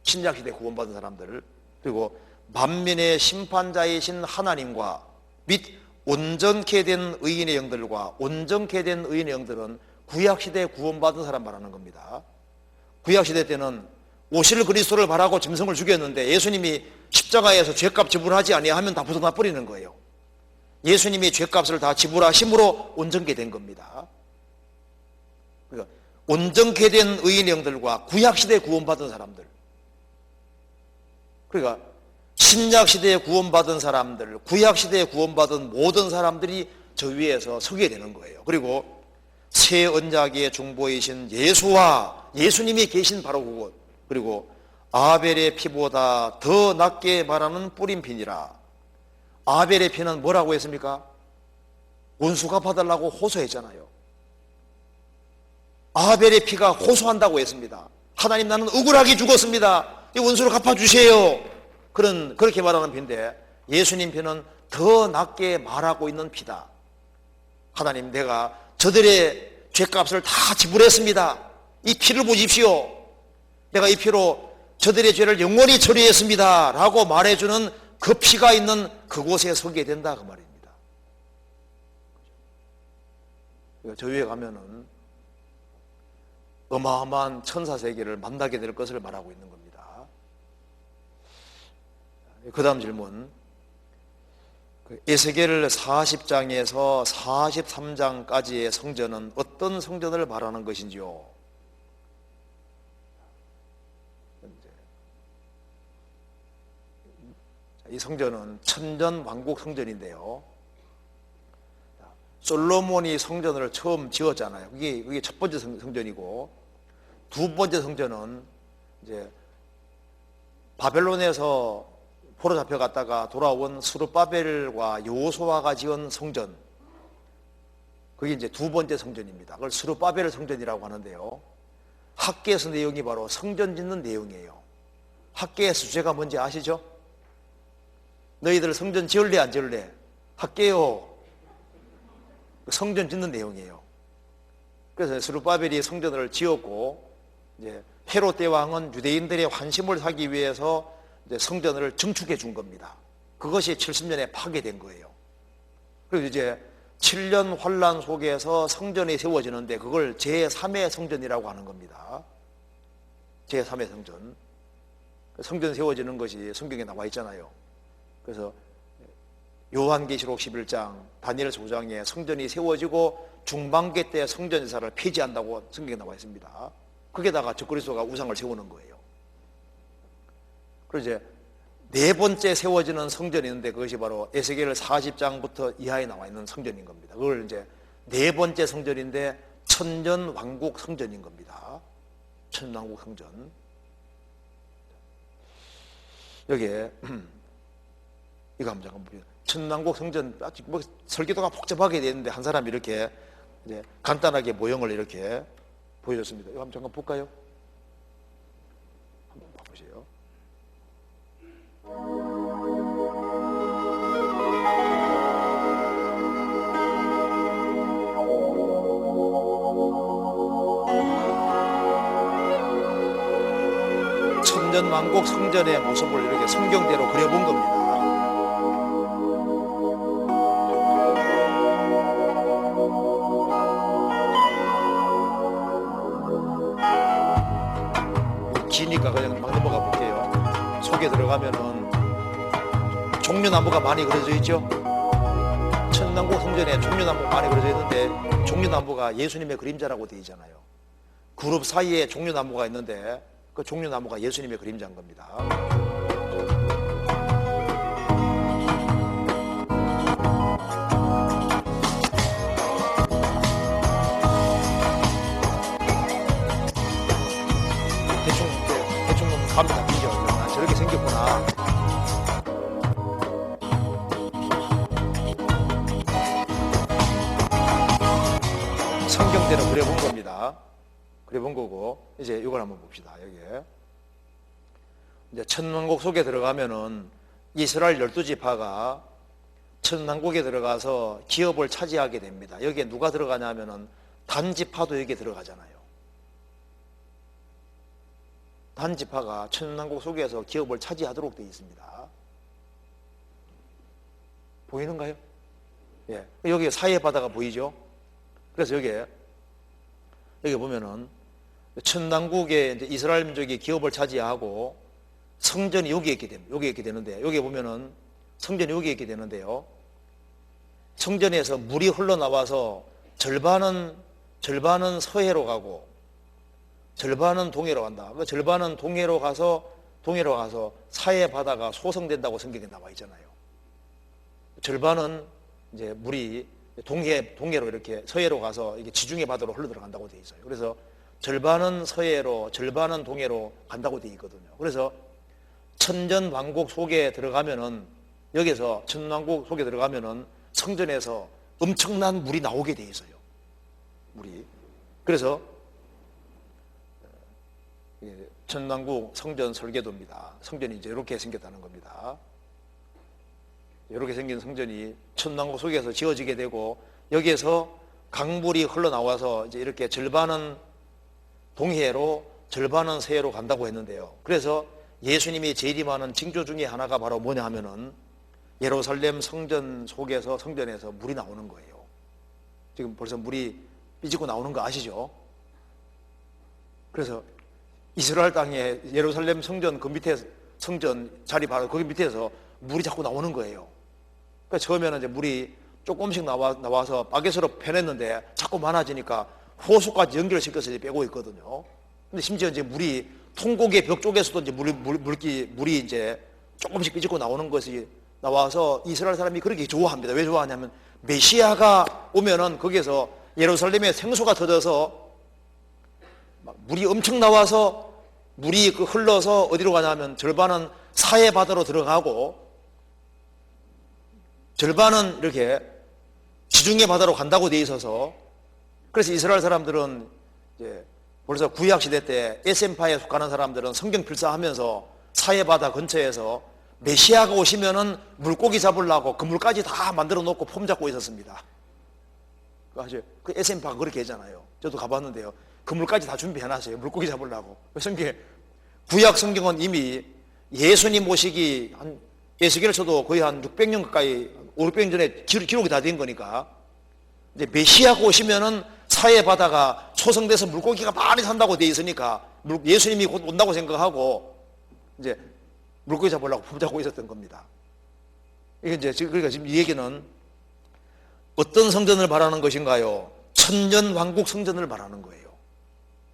신약시대에 구원받은 사람들을. 그리고 만민의 심판자이신 하나님과 및 온전케 된 의인의 영들과, 온전케 된 의인의 영들은 구약시대에 구원받은 사람 말하는 겁니다. 구약시대 때는 오실 그리스도를 바라고 짐승을 죽였는데 예수님이 십자가에서 죄값 지불하지 아니하면 다 부숴놔 버리는 거예요. 예수님이 죄값을 다 지불하심으로 온전케 된 겁니다. 그러니까 온전케 된 의인의 영들과 구약시대에 구원받은 사람들, 그러니까 신약시대에 구원받은 사람들, 구약시대에 구원받은 모든 사람들이 저 위에서 서게 되는 거예요. 그리고 새 언약의 중보이신 예수와 예수님이 계신 바로 그곳, 그리고 아벨의 피보다 더 낫게 말하는 뿌린 피니라. 아벨의 피는 뭐라고 했습니까? 원수 갚아달라고 호소했잖아요. 아벨의 피가 호소한다고 했습니다. 하나님, 나는 억울하게 죽었습니다. 이 원수를 갚아주세요. 그렇게 말하는 피인데, 예수님 피는 더 낮게 말하고 있는 피다. 하나님, 내가 저들의 죄값을 다 지불했습니다. 이 피를 보십시오. 내가 이 피로 저들의 죄를 영원히 처리했습니다 라고 말해주는 그 피가 있는 그곳에 서게 된다, 그 말입니다. 저 위에 가면은 어마어마한 천사 세계를 만나게 될 것을 말하고 있는 겁니다. 그 다음 질문. 에스겔 40장에서 43장까지의 성전은 어떤 성전을 말하는 것인지요? 이 성전은 천전왕국 성전인데요. 솔로몬이 성전을 처음 지었잖아요. 그게 첫 번째 성전이고, 두 번째 성전은 이제 바벨론에서 포로 잡혀갔다가 돌아온 스룹바벨과 여호수아가 지은 성전, 그게 이제 두 번째 성전입니다. 그걸 스룹바벨 성전이라고 하는데요. 학계에서 내용이 바로 성전 짓는 내용이에요. 학계의 주제가 뭔지 아시죠? 너희들 성전 지을래 안 지을래? 할게요. 성전 짓는 내용이에요. 그래서 스룹바벨이 성전을 지었고, 이제 헤롯 대왕은 유대인들의 환심을 사기 위해서 이제 성전을 증축해 준 겁니다. 그것이 70년에 파괴된 거예요. 그래서 이제 7년 환란 속에서 성전이 세워지는데 그걸 제3의 성전이라고 하는 겁니다. 제3의 성전. 성전 세워지는 것이 성경에 나와 있잖아요. 그래서 요한계시록 11장, 다니엘서 5장에 성전이 세워지고 중반기 때 성전 제사를 폐지한다고 성경에 나와 있습니다. 거기다가 적그리스도가 우상을 세우는 거예요. 그리고 이제 네 번째 세워지는 성전이 있는데 그것이 바로 에스겔 40장부터 이하에 나와 있는 성전인 겁니다. 그걸 이제 네 번째 성전인데 천전왕국 성전인 겁니다. 천전왕국 성전. 여기에 이거 한번 잠깐 보세요. 천왕국 성전, 아직 뭐 설계도가 복잡하게 되는데 한 사람이 이렇게 이제 간단하게 모형을 이렇게 보여줬습니다. 이거 한번 잠깐 볼까요? 한번 봐보세요. 천전왕국 성전의 모습을 이렇게 성경대로 그려본 겁니다. 기니까 그냥 막 넘어가 볼게요. 속에 들어가면은 종려나무가 많이 그려져 있죠. 천왕국 성전에 종려나무 많이 그려져 있는데 종려나무가 예수님의 그림자라고 되어 있잖아요. 그룹 사이에 종려나무가 있는데 그 종려나무가 예수님의 그림자인 겁니다. 대충 감이 잡히죠. 아, 저렇게 생겼구나. 성경대로 그려본 겁니다. 그려본 거고, 이제 이걸 한번 봅시다. 여기에 이제 천왕국 속에 들어가면은 이스라엘 12지파가 천왕국에 들어가서 기업을 차지하게 됩니다. 여기에 누가 들어가냐면은 단지파도 여기에 들어가잖아요. 단지파가 천왕국 속에서 기업을 차지하도록 되어 있습니다. 보이는가요? 예. 여기 사이의 바다가 보이죠? 그래서 여기 보면은 천왕국에 이제 이스라엘 민족이 기업을 차지하고 성전이 여기에 있게 됩니다. 여기에 있게 되는데, 여기 보면은 성전이 여기에 있게 되는데요. 성전에서 물이 흘러나와서 절반은 서해로 가고 절반은 동해로 간다. 그 절반은 동해로 가서 사해 바다가 소성된다고 성경에 나와 있잖아요. 절반은 이제 물이 동해로 이렇게 서해로 가서 이게 지중해 바다로 흘러 들어간다고 되어 있어요. 그래서 절반은 서해로, 절반은 동해로 간다고 되어 있거든요. 그래서 천전왕국 속에 들어가면은, 여기서 천왕국 속에 들어가면은 성전에서 엄청난 물이 나오게 되어 있어요. 물이. 그래서 천왕국 성전 설계도입니다. 성전이 이제 이렇게 생겼다는 겁니다. 이렇게 생긴 성전이 천왕국 속에서 지어지게 되고, 여기에서 강물이 흘러나와서 이제 이렇게 절반은 동해로 절반은 서해로 간다고 했는데요. 그래서 예수님이 재림하는 징조 중에 하나가 바로 뭐냐 하면은 예루살렘 성전 속에서, 성전에서 물이 나오는 거예요. 지금 벌써 물이 삐지고 나오는 거 아시죠? 그래서 이스라엘 땅에 예루살렘 성전 그 밑에, 성전 자리 바로 거기 밑에서 물이 자꾸 나오는 거예요. 그러니까 처음에는 이제 물이 조금씩 나와서 바켓으로 편했는데 자꾸 많아지니까 호수까지 연결시켜서 빼고 있거든요. 근데 심지어 이제 물이 통곡의 벽 쪽에서도 이제 물이 이제 조금씩 삐지고 나오는 것이 나와서 이스라엘 사람이 그렇게 좋아합니다. 왜 좋아하냐면 메시아가 오면은 거기에서 예루살렘에 생수가 터져서 물이 엄청 나와서 물이 흘러서 어디로 가냐면 절반은 사해 바다로 들어가고 절반은 이렇게 지중해 바다로 간다고 돼 있어서, 그래서 이스라엘 사람들은 이제 벌써 구약 시대 때 에센파에 속하는 사람들은 성경 필사하면서 사해 바다 근처에서 메시아가 오시면은 물고기 잡으려고 그물까지 다 만들어 놓고 폼 잡고 있었습니다. 그 에센파가 그렇게 하잖아요. 저도 가봤는데요. 그물까지 다 준비해놨어요. 물고기 잡으려고. 구약 성경은 이미 예수님 오시기 한 에스겔을 쳐도 거의 한 600년 가까이, 5, 600년 전에 기록이 다 된 거니까, 이제 메시아가 오시면은 사해 바다가 소성돼서 물고기가 많이 산다고 돼 있으니까 예수님이 곧 온다고 생각하고 이제 물고기 잡으려고 품 잡고 있었던 겁니다. 이게 이제 그러니까 지금 이 얘기는 어떤 성전을 말하는 것인가요? 천년 왕국 성전을 말하는 거예요.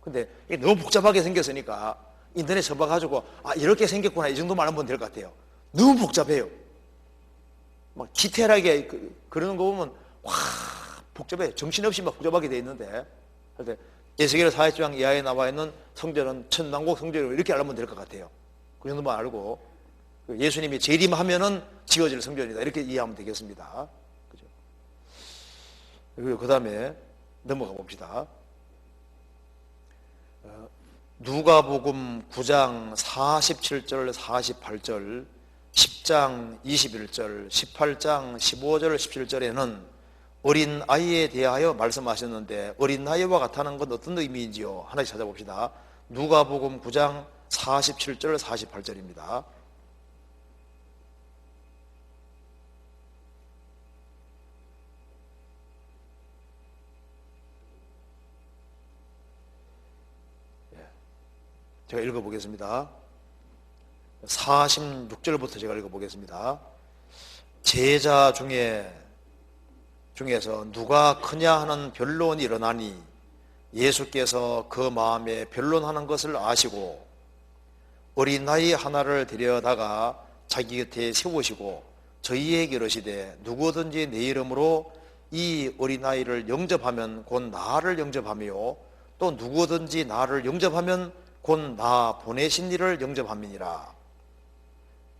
근데 이게 너무 복잡하게 생겼으니까 인터넷 쳐봐가지고 이렇게 생겼구나 이 정도만 알면 될 것 같아요. 너무 복잡해요. 막 디테일하게 그러는 거 보면 와 복잡해. 정신없이 막 복잡하게 돼 있는데, 에스겔 40장 이하에 나와 있는 성전은 천왕국 성전이고 이렇게 알면 될 것 같아요. 그 정도만 알고 예수님이 재림하면은 지어질 성전이다 이렇게 이해하면 되겠습니다. 그죠? 그리고 그 다음에 넘어가 봅시다. 누가복음 9장 47절 48절 10장 21절 18장 15절 17절에는 어린 아이에 대하여 말씀하셨는데, 어린 아이와 같다는 건 어떤 의미인지요? 하나씩 찾아봅시다. 누가복음 9장 47절 48절입니다. 제가 읽어보겠습니다. 46절부터 제가 읽어보겠습니다. 제자 중에서 누가 크냐 하는 변론이 일어나니 예수께서 그 마음에 변론하는 것을 아시고 어린아이 하나를 데려다가 자기 곁에 세우시고 저희에게 이르시되 누구든지 내 이름으로 이 어린아이를 영접하면 곧 나를 영접하며 또 누구든지 나를 영접하면 곧 나 보내신 이를 영접함이니라.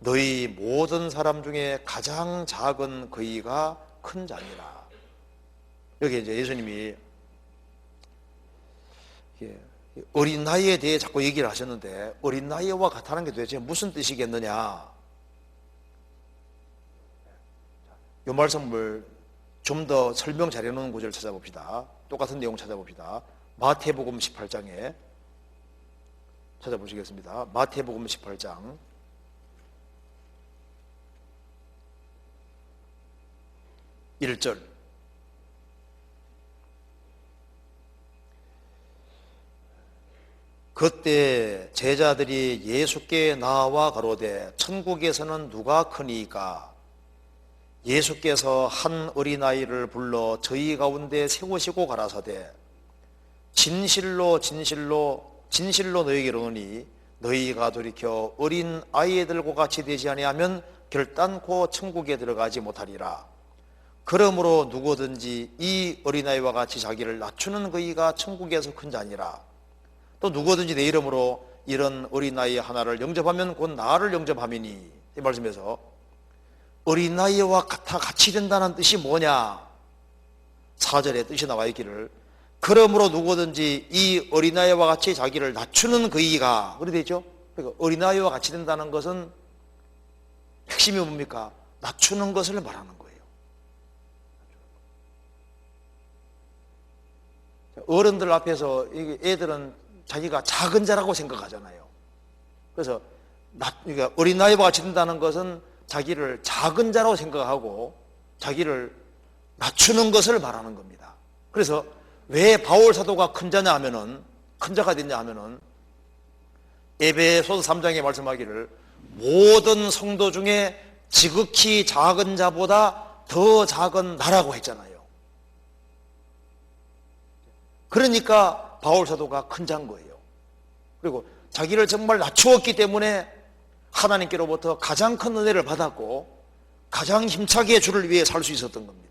너희 모든 사람 중에 가장 작은 그이가 큰 자니라. 여기 이제 예수님이 어린 나이에 대해 자꾸 얘기를 하셨는데, 어린 나이와 같다는 게 도대체 무슨 뜻이겠느냐? 이 말씀을 좀 더 설명 잘 해놓은 구절을 찾아봅시다. 똑같은 내용 찾아봅시다. 마태복음 18장에 찾아보시겠습니다. 마태복음 18장 1절. 그때 제자들이 예수께 나와 가로되 천국에서는 누가 크니까? 예수께서 한 어린아이를 불러 저희 가운데 세우시고 가라사대 진실로 너희에게 이르노니 너희가 돌이켜 어린 아이들과 같이 되지 아니하면 결단코 천국에 들어가지 못하리라. 그러므로 누구든지 이 어린아이와 같이 자기를 낮추는 그이가 천국에서 큰 자니라. 또 누구든지 내 이름으로 이런 어린아이 하나를 영접하면 곧 나를 영접함이니. 이 말씀에서 어린아이와 같이 된다는 뜻이 뭐냐? 4절에 뜻이 나와 있기를 그러므로 누구든지 이 어린아이와 같이 자기를 낮추는 그이가, 그렇게 되죠? 그러니까 어린아이와 같이 된다는 것은 핵심이 뭡니까? 낮추는 것을 말하는 거예요. 어른들 앞에서 애들은 자기가 작은 자라고 생각하잖아요. 그래서 그러니까 어린 나이와 같이 된다는 것은 자기를 작은 자라고 생각하고 자기를 낮추는 것을 말하는 겁니다. 그래서 왜 바울 사도가 큰 자냐 하면은, 큰 자가 됐냐 하면은 에베소서 3장에 말씀하기를 모든 성도 중에 지극히 작은 자보다 더 작은 나라고 했잖아요. 그러니까 바울 사도가 큰 자인 거예요. 그리고 자기를 정말 낮추었기 때문에 하나님께로부터 가장 큰 은혜를 받았고 가장 힘차게 주를 위해 살 수 있었던 겁니다.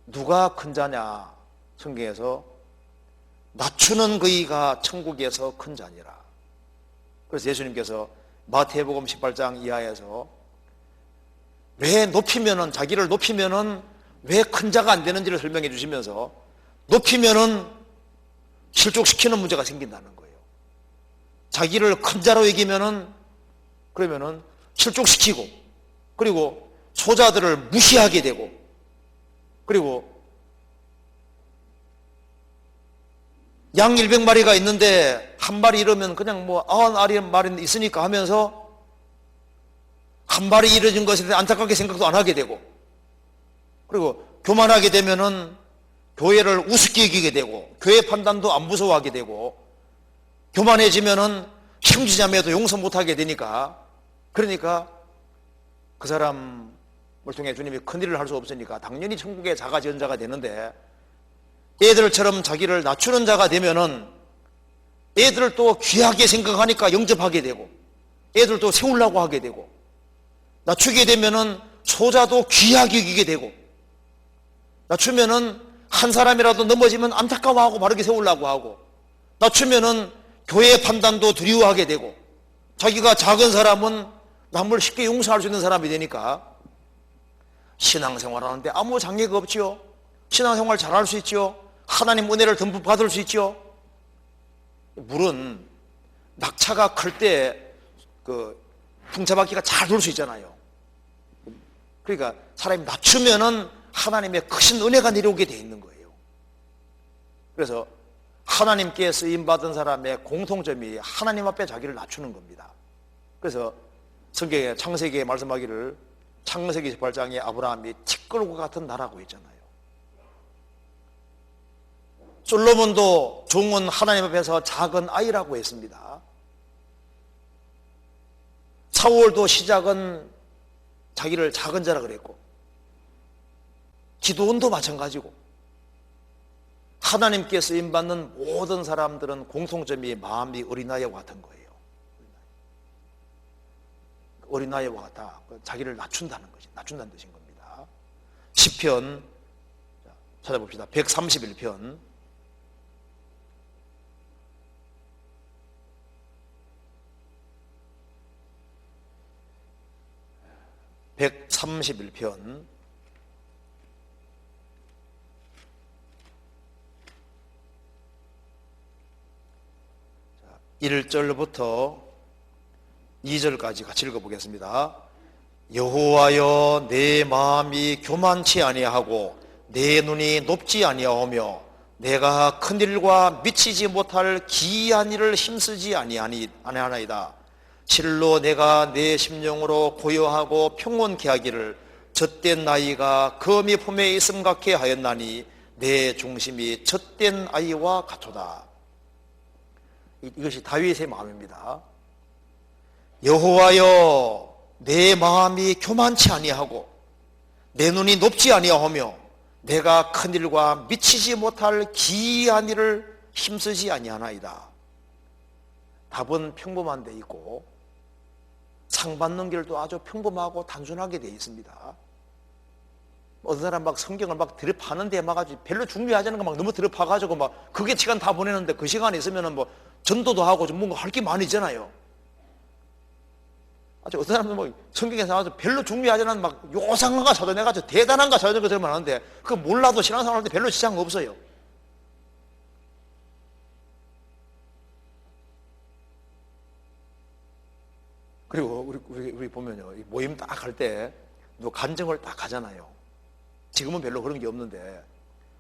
누가 큰 자냐? 성경에서 낮추는 그이가 천국에서 큰 자니라. 그래서 예수님께서 마태복음 18장 이하에서 왜 높이면은, 자기를 높이면은 왜 큰 자가 안 되는지를 설명해 주시면서 높이면은 실족시키는 문제가 생긴다는 거예요. 자기를 큰 자로 여기면은 그러면은 실족시키고, 그리고 소자들을 무시하게 되고, 그리고 양 100마리가 있는데 한 마리 잃으면 그냥 뭐 90마리 있으니까 하면서 한 마리 잃어진 것에 대해 안타깝게 생각도 안 하게 되고, 그리고 교만하게 되면은 교회를 우습게 여기게 되고 교회 판단도 안 무서워하게 되고, 교만해지면은 형제자매도 용서 못하게 되니까, 그러니까 그 사람을 통해 주님이 큰일을 할 수 없으니까 당연히 천국의 자가지은 자가 되는데, 애들처럼 자기를 낮추는 자가 되면은 애들을 또 귀하게 생각하니까 영접하게 되고, 애들도 세우려고 하게 되고, 낮추게 되면은 소자도 귀하게 여기게 되고, 낮추면은 한 사람이라도 넘어지면 안타까워하고 바르게 세우려고 하고, 낮추면은 교회 판단도 두려워하게 되고, 자기가 작은 사람은 남을 쉽게 용서할 수 있는 사람이 되니까 신앙생활하는데 아무 장애가 없지요. 신앙생활 잘할 수 있지요. 하나님 은혜를 듬뿍 받을 수 있지요. 물은 낙차가 클 때 그 풍차바퀴가 잘 돌 수 있잖아요. 그러니까 사람이 낮추면은 하나님의 크신 은혜가 내려오게 돼 있는 거예요. 그래서 하나님께 쓰임받은 사람의 공통점이 하나님 앞에 자기를 낮추는 겁니다. 그래서 성경에 창세기에 말씀하기를 창세기 18장에 아브라함이 티끌과 같은 나라고 했잖아요. 솔로몬도 종은 하나님 앞에서 작은 아이라고 했습니다. 사울도 시작은 자기를 작은 자라 그랬고, 기도원도 마찬가지고, 하나님께 쓰임받는 모든 사람들은 공통점이 마음이 어린아이와 같은 거예요. 어린아이와 같다. 자기를 낮춘다는 것이, 낮춘다는 뜻인 겁니다. 시편 찾아봅시다. 131편 131편 1절부터 2절까지 같이 읽어보겠습니다. 여호와여, 내 마음이 교만치 아니하고 내 눈이 높지 아니하오며 내가 큰 일과 미치지 못할 기이한 일을 힘쓰지 아니하나이다. 실로 내가 내 심령으로 고요하고 평온케 하기를 젖된 나이가 거미 품에 있음 같게 하였나니 내 중심이 젖된 아이와 같도다. 이것이 다윗의 마음입니다. 여호와여, 내 마음이 교만치 아니하고 내 눈이 높지 아니하오며 내가 큰 일과 미치지 못할 기이한 일을 힘쓰지 아니하나이다. 답은 평범한 데 있고 상 받는 길도 아주 평범하고 단순하게 돼 있습니다. 어떤 사람 막 성경을 막 들여파는데 막 아주 별로 중요하지 않은 거 막 너무 들여파가지고 막 그게 시간 다 보내는데 그 시간에 있으면은 뭐 전도도 하고 좀 뭔가 할 게 많이 있잖아요. 아주 어떤 사람은 뭐 성경에 나와서 별로 중요하지 않은 막 요상한 거 찾아내가지고 대단한 거 찾아내는 것들만 하는데 그거 몰라도 신앙생활 할 때 별로 지장 없어요. 그리고 우리 우리 보면요, 이 모임 딱 할 때 너 간증을 딱 하잖아요. 지금은 별로 그런 게 없는데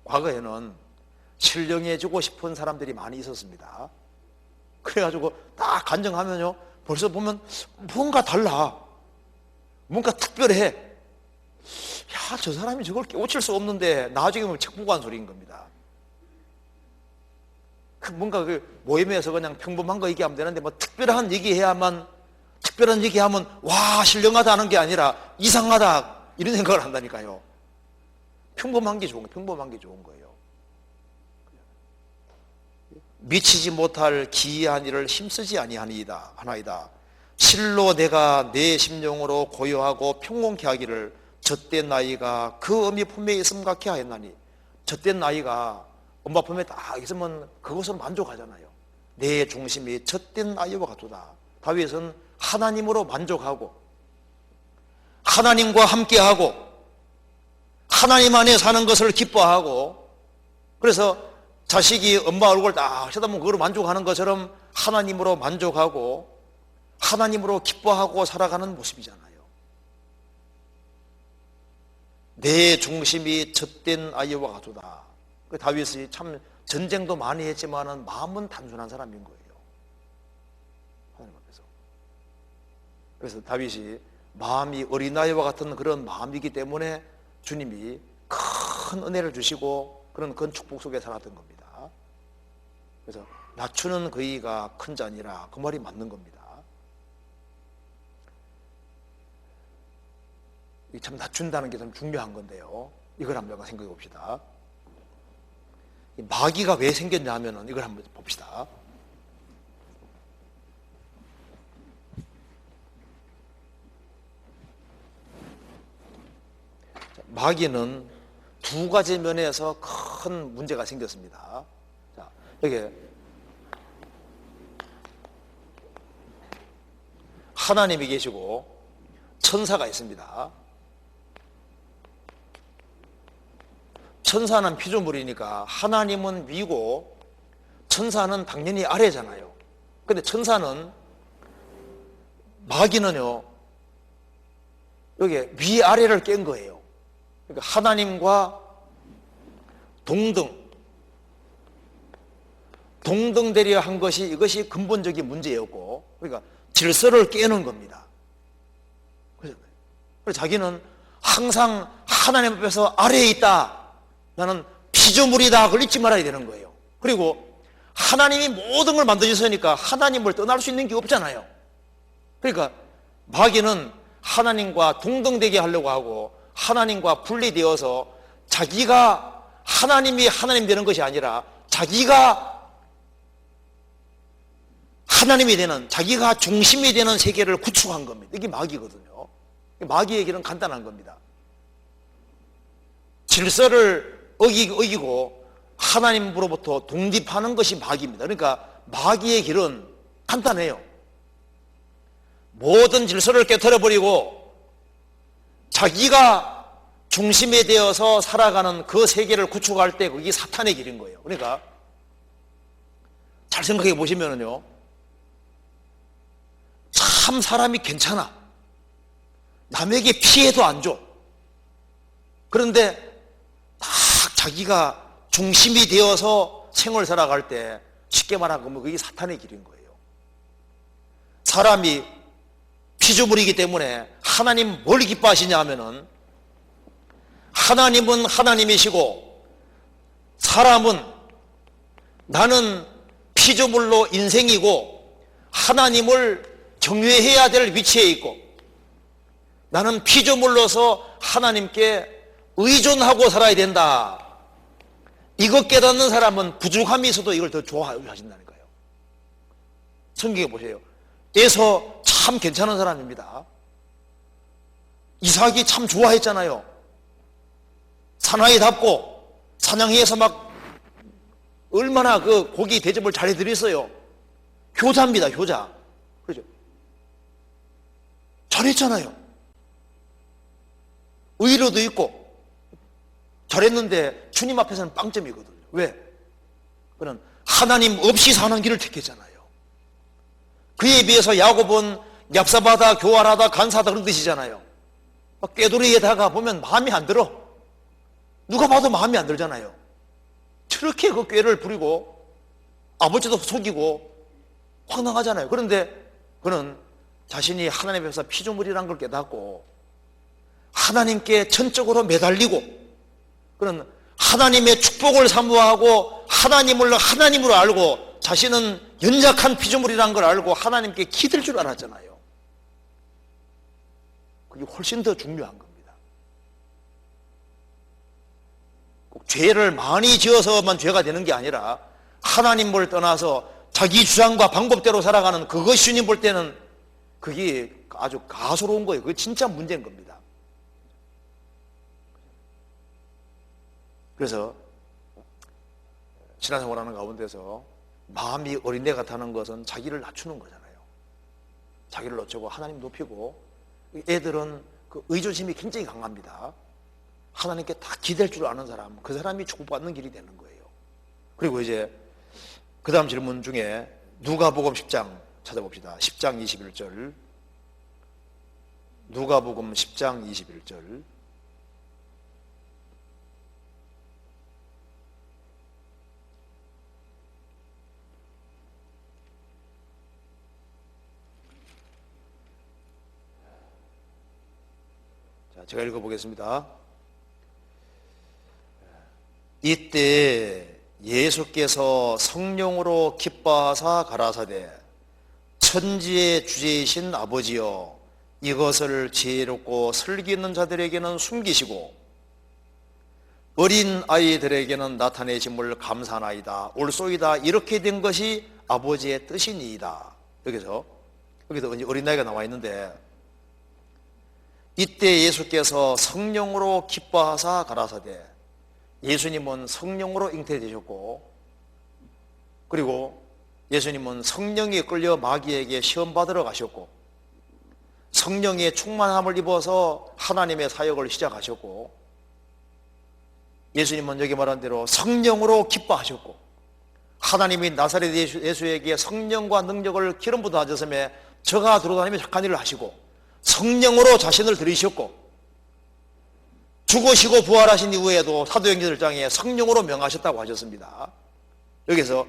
과거에는 신령해지고 싶은 사람들이 많이 있었습니다. 그래가지고 딱 간증하면요, 벌써 보면 뭔가 달라, 뭔가 특별해. 야, 저 사람이 저걸 깨우칠 수 없는데 나중에 보면 책 보고 한 소리인 겁니다. 뭔가 그 모임에서 그냥 평범한 거 얘기하면 되는데 뭐 특별한 얘기하면 와, 신령하다 하는 게 아니라 이상하다 이런 생각을 한다니까요. 평범한 게 좋은 거예요. 미치지 못할 기이한 일을 힘쓰지 아니하나이다. 실로 내가 내 심령으로 고요하고 평온케 하기를 젖된 나이가 그 어미 품에 있음 같게 하였나니. 젖된 나이가 엄마 품에 딱 있으면 그것은 만족하잖아요. 내 중심이 젖된 아이와 같도다. 다윗은 하나님으로 만족하고 하나님과 함께하고 하나님 안에 사는 것을 기뻐하고, 그래서 자식이 엄마 얼굴 딱 쳐다보면 그걸 만족하는 것처럼 하나님으로 만족하고 하나님으로 기뻐하고 살아가는 모습이잖아요. 내 중심이 젖된 아이와 같도다. 다윗이 참 전쟁도 많이 했지만 마음은 단순한 사람인 거예요. 하나님 앞에서. 그래서 다윗이 마음이 어린아이와 같은 그런 마음이기 때문에 주님이 큰 은혜를 주시고 그런 축복 속에 살았던 겁니다. 그래서 낮추는 그이가 큰 자니라, 그 말이 맞는 겁니다. 참 낮춘다는 게 참 중요한 건데요, 이걸 한번 생각해 봅시다. 마귀가 왜 생겼냐 하면은 이걸 한번 봅시다. 마귀는 두 가지 면에서 큰 문제가 생겼습니다. 자, 여기 하나님이 계시고 천사가 있습니다. 천사는 피조물이니까 하나님은 위고 천사는 당연히 아래잖아요. 근데 천사는, 마귀는요, 여기 위아래를 깬 거예요. 그러니까 하나님과 동등되려 한 것이, 이것이 근본적인 문제였고, 그러니까 질서를 깨는 겁니다. 그래서 자기는 항상 하나님 앞에서 아래에 있다, 나는 피조물이다, 그걸 잊지 말아야 되는 거예요. 그리고 하나님이 모든 걸 만드셨으니까 하나님을 떠날 수 있는 게 없잖아요. 그러니까 마귀는 하나님과 동등되게 하려고 하고 하나님과 분리되어서 자기가 하나님이 하나님 되는 것이 아니라 자기가 하나님이 되는, 자기가 중심이 되는 세계를 구축한 겁니다. 이게 마귀거든요. 마귀의 길은 간단한 겁니다. 질서를 어기고 하나님으로부터 독립하는 것이 마귀입니다. 그러니까 마귀의 길은 간단해요. 모든 질서를 깨트려버리고 자기가 중심이 되어서 살아가는 그 세계를 구축할 때 그게 사탄의 길인 거예요. 그러니까 잘 생각해 보시면은요, 참 사람이 괜찮아, 남에게 피해도 안 줘. 그런데 딱 자기가 중심이 되어서 생을 살아갈 때 쉽게 말하면 그게 사탄의 길인 거예요. 사람이 피조물이기 때문에 하나님 뭘 기뻐하시냐 하면은, 하나님은 하나님이시고 사람은, 나는 피조물로 인생이고 하나님을 경외해야 될 위치에 있고 나는 피조물로서 하나님께 의존하고 살아야 된다. 이것 깨닫는 사람은 부족함이 있어도 이걸 더 좋아하신다는 거예요. 성경에 보세요. 에서 참 괜찮은 사람입니다. 이삭이 참 좋아했잖아요. 사나이답고 사냥해서 막 얼마나 그 고기 대접을 잘 해드렸어요. 효자입니다, 효자. 그렇죠? 잘했잖아요. 의로도 있고 잘했는데 주님 앞에서는 빵점이거든요. 왜? 그는 하나님 없이 사는 길을 택했잖아요. 그에 비해서 야곱은 얍삽하다, 교활하다, 간사하다 그런 뜻이잖아요. 꾀돌이에다가 보면 마음에 안 들어. 누가 봐도 마음에 안 들잖아요. 저렇게 그 꾀를 부리고 아버지도 속이고 황당하잖아요. 그런데 그는 자신이 하나님 앞에서 피조물이라는 걸 깨닫고 하나님께 전적으로 매달리고 그는 하나님의 축복을 사모하고 하나님을 하나님으로 알고 자신은 연약한 피조물이라는 걸 알고 하나님께 기댈 줄 알았잖아요. 그게 훨씬 더 중요한 겁니다. 꼭 죄를 많이 지어서만 죄가 되는 게 아니라 하나님을 떠나서 자기 주장과 방법대로 살아가는 그것이 주님 볼 때는 그게 아주 가소로운 거예요. 그게 진짜 문제인 겁니다. 그래서 신앙생활하는 가운데서 마음이 어린애 같다는 것은 자기를 낮추는 거잖아요. 자기를 낮추고 하나님 높이고 애들은 그 의존심이 굉장히 강합니다. 하나님께 다 기댈 줄 아는 사람, 그 사람이 축복받는 길이 되는 거예요. 그리고 이제 그 다음 질문 중에 누가복음 10장 찾아봅시다. 10장 21절. 누가복음 10장 21절. 자, 제가 읽어보겠습니다. 이때 예수께서 성령으로 기뻐하사 가라사대 천지의 주제이신 아버지여 이것을 지혜롭고 슬기 있는 자들에게는 숨기시고 어린 아이들에게는 나타내심을 감사나이다 옳소이다 이렇게 된 것이 아버지의 뜻이니이다. 여기서 어린아이가 나와 있는데 이때 예수께서 성령으로 기뻐하사 가라사대 예수님은 성령으로 잉태되셨고 그리고 예수님은 성령에 끌려 마귀에게 시험받으러 가셨고 성령의 충만함을 입어서 하나님의 사역을 시작하셨고 예수님은 여기 말한 대로 성령으로 기뻐하셨고 하나님이 나사렛 예수에게 성령과 능력을 기름 부어 하셨음에 저가 들어다니며 착한 일을 하시고 성령으로 자신을 들이셨고 죽으시고 부활하신 이후에도 사도행전 1장에 성령으로 명하셨다고 하셨습니다. 여기서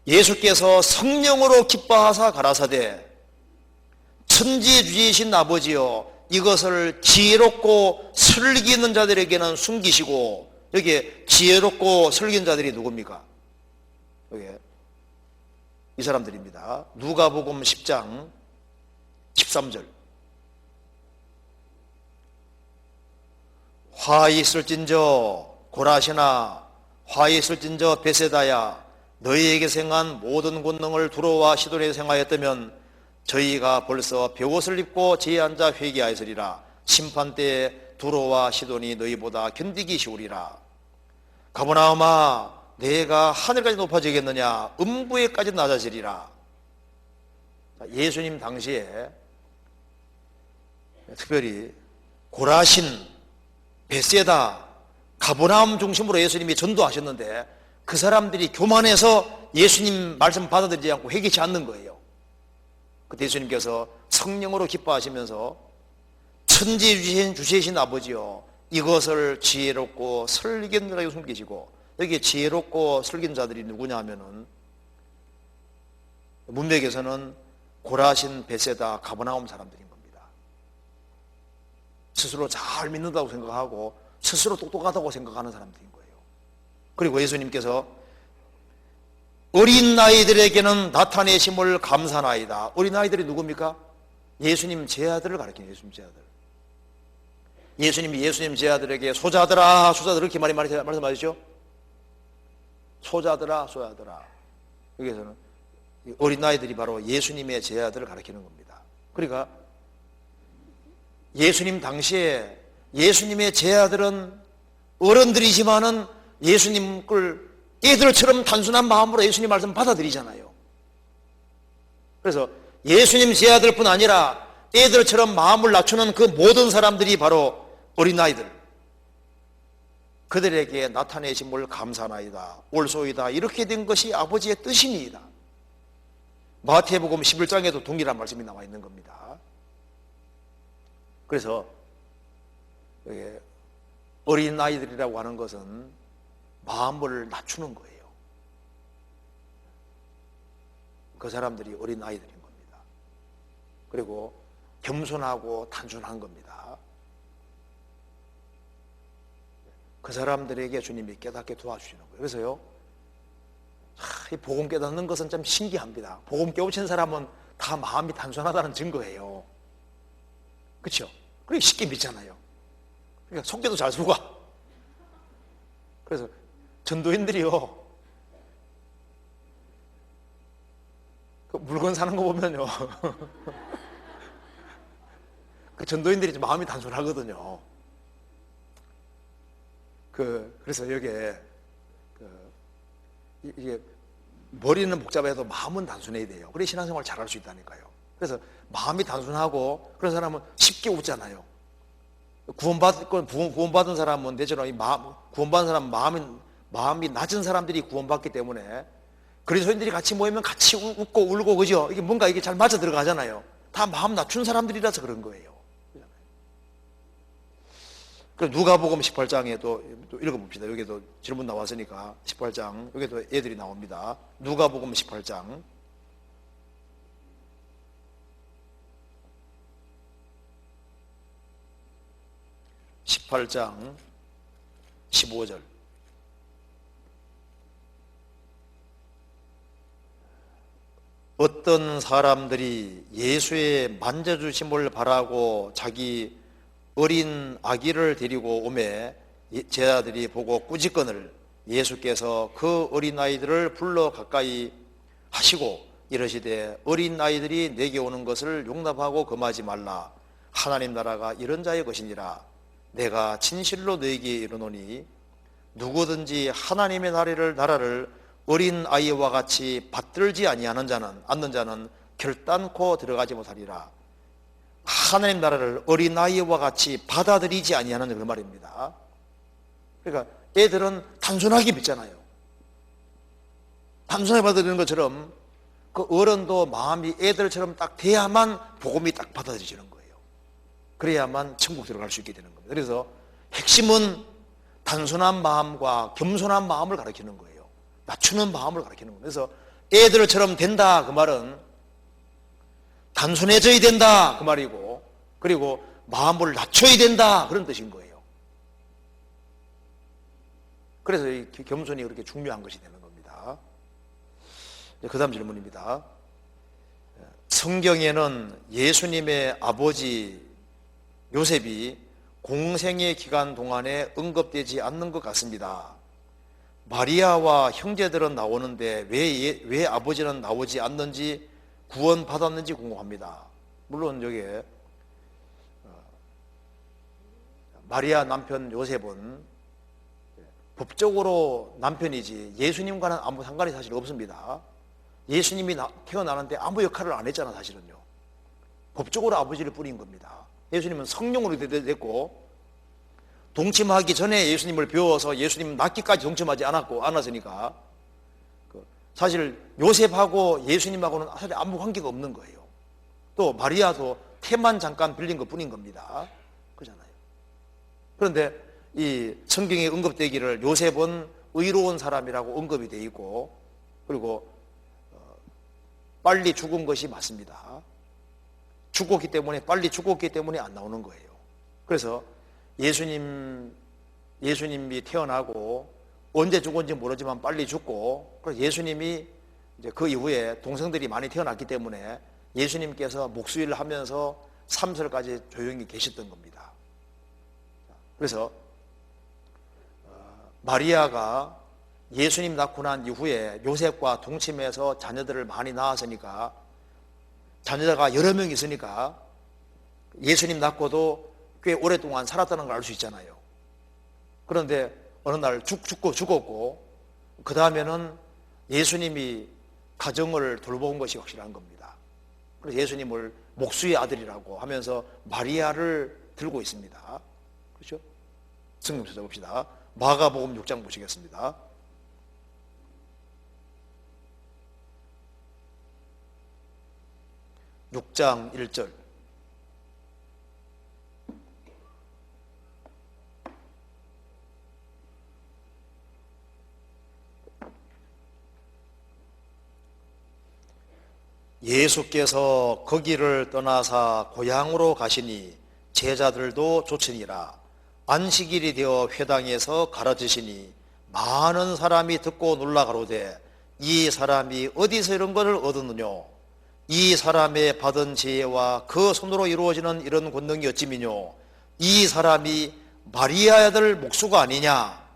예수께서 성령으로 기뻐하사 가라사대 천지의 주이신 아버지여 이것을 지혜롭고 슬기 있는 자들에게는 숨기시고 여기에 지혜롭고 슬기 있는 자들이 누굽니까? 여기 이 사람들입니다. 누가복음 10장 13절 화 있을진저 고라시나 화 있을진저 베세다야 너희에게 생한 모든 권능을 두로와 시돈에 생하였다면 저희가 벌써 벼옷을 입고 제에 앉아 회개하였으리라. 심판때에 두로와 시돈이 너희보다 견디기 쉬우리라. 가버나움아 내가 하늘까지 높아지겠느냐 음부에까지 낮아지리라. 예수님 당시에 특별히 고라신 베세다, 가버나움 중심으로 예수님이 전도하셨는데 그 사람들이 교만해서 예수님 말씀 받아들이지 않고 회개치 않는 거예요. 그때 예수님께서 성령으로 기뻐하시면서 천지 주시신 아버지여 이것을 지혜롭고 슬기 있는 자에게 숨기시고 여기에 지혜롭고 슬기 있는 자들이 누구냐 하면은 문맥에서는 고라신, 베세다, 가버나움 사람들인 겁니다. 스스로 잘 믿는다고 생각하고 스스로 똑똑하다고 생각하는 사람들인 거예요. 그리고 예수님께서 어린 아이들에게는 나타내심을 감사나이다. 어린 아이들이 누굽니까? 예수님 제아들을 가리키는 예수님 제아들. 예수님이 예수님 제아들에게 소자들아 소자들 이렇게 말씀하시죠? 소자들아 소자들아. 여기서는 어린 아이들이 바로 예수님의 제아들을 가리키는 겁니다. 그러니까 예수님 당시에 예수님의 제아들은 어른들이지만은 예수님 걸 애들처럼 단순한 마음으로 예수님 말씀 받아들이잖아요. 그래서 예수님 제아들뿐 아니라 애들처럼 마음을 낮추는 그 모든 사람들이 바로 어린아이들, 그들에게 나타내심을 감사나이다 옳소이다 이렇게 된 것이 아버지의 뜻이니이다. 마태복음 11장에도 동일한 말씀이 나와 있는 겁니다. 그래서 어린 아이들이라고 하는 것은 마음을 낮추는 거예요. 그 사람들이 어린 아이들인 겁니다. 그리고 겸손하고 단순한 겁니다. 그 사람들에게 주님이 깨닫게 도와주시는 거예요. 그래서요, 이 복음 깨닫는 것은 참 신기합니다. 복음 깨우친 사람은 다 마음이 단순하다는 증거예요. 그렇죠? 그러니까 쉽게 믿잖아요. 그러니까 속개도 잘 속아. 그래서 전도인들이요, 그 물건 사는 거 보면요, 그 전도인들이 좀 마음이 단순하거든요. 그래서 여기에 이게 머리는 복잡해도 마음은 단순해야 돼요. 그래 신앙생활 잘할 수 있다니까요. 그래서 마음이 단순하고 그런 사람은 쉽게 웃잖아요. 구원받은 사람은 대체로 구원받은 사람은 마음이 낮은 사람들이 구원받기 때문에 그리스도인들이 같이 모이면 같이 웃고 울고, 그죠? 이게 뭔가 이게 잘 맞아 들어가잖아요. 다 마음 낮춘 사람들이라서 그런 거예요. 그래서 누가복음 18장에 또 읽어봅시다. 여기도 질문 나왔으니까 18장 여기도 애들이 나옵니다. 누가복음 18장 15절. 어떤 사람들이 예수의 만져주심을 바라고 자기 어린 아기를 데리고 오매 제자들이 보고 꾸짖거늘 예수께서 그 어린아이들을 불러 가까이 하시고 이르시되 어린아이들이 내게 오는 것을 용납하고 금하지 말라. 하나님 나라가 이런 자의 것이니라. 내가 진실로 너에게 이르노니 누구든지 하나님의 나라를 어린아이와 같이 받들지 않는 자는 결단코 들어가지 못하리라. 하나님 나라를 어린아이와 같이 받아들이지 아니하는 그 말입니다. 그러니까 애들은 단순하게 믿잖아요. 단순하게 받아들이는 것처럼 그 어른도 마음이 애들처럼 딱 돼야만 복음이 딱 받아들여지는 거예요. 그래야만 천국 들어갈 수 있게 되는 겁니다. 그래서 핵심은 단순한 마음과 겸손한 마음을 가르치는 거예요. 낮추는 마음을 가르치는 거예요. 그래서 애들처럼 된다 그 말은 단순해져야 된다 그 말이고, 그리고 마음을 낮춰야 된다 그런 뜻인 거예요. 그래서 이 겸손이 그렇게 중요한 것이 되는 겁니다. 그 다음 질문입니다. 성경에는 예수님의 아버지 요셉이 공생의 기간 동안에 언급되지 않는 것 같습니다. 마리아와 형제들은 나오는데 왜 아버지는 나오지 않는지, 구원받았는지 궁금합니다. 물론 여기에 마리아 남편 요셉은 법적으로 남편이지 예수님과는 아무 상관이 사실 없습니다. 예수님이 태어나는데 아무 역할을 안 했잖아. 사실은요, 법적으로 아버지를 뿌린 겁니다. 예수님은 성령으로 됐고, 동침하기 전에 예수님을 배워서 예수님 낳기까지 동침하지 않았으니까 사실 요셉하고 예수님하고는 사실 아무 관계가 없는 거예요. 또 마리아도 태만 잠깐 빌린 것 뿐인 겁니다. 그렇잖아요. 그런데 이 성경에 언급되기를 요셉은 의로운 사람이라고 언급이 되어 있고, 그리고 빨리 죽은 것이 맞습니다. 빨리 죽었기 때문에 안 나오는 거예요. 그래서 예수님이 태어나고 언제 죽은지 모르지만 빨리 죽고, 그래서 예수님이 이제 그 이후에 동생들이 많이 태어났기 때문에 예수님께서 목수일을 하면서 3설까지 조용히 계셨던 겁니다. 그래서 마리아가 예수님 낳고 난 이후에 요셉과 동침해서 자녀들을 많이 낳았으니까, 자녀가 여러 명 있으니까 예수님 낳고도 꽤 오랫동안 살았다는 걸 알 수 있잖아요. 그런데 어느 날 죽었고, 그 다음에는 예수님이 가정을 돌보은 것이 확실한 겁니다. 그래서 예수님을 목수의 아들이라고 하면서 마리아를 들고 있습니다. 그렇죠? 성경 찾아봅시다. 마가복음 6장 보시겠습니다. 6장 1절. 예수께서 거기를 떠나사 고향으로 가시니 제자들도 쫓으니라. 안식일이 되어 회당에서 가르치시니 많은 사람이 듣고 놀라 가로되 이 사람이 어디서 이런 것을 얻었느냐? 이 사람의 받은 지혜와 그 손으로 이루어지는 이런 권능이 어찌미뇨? 이 사람이 마리아의 아들 목수가 아니냐?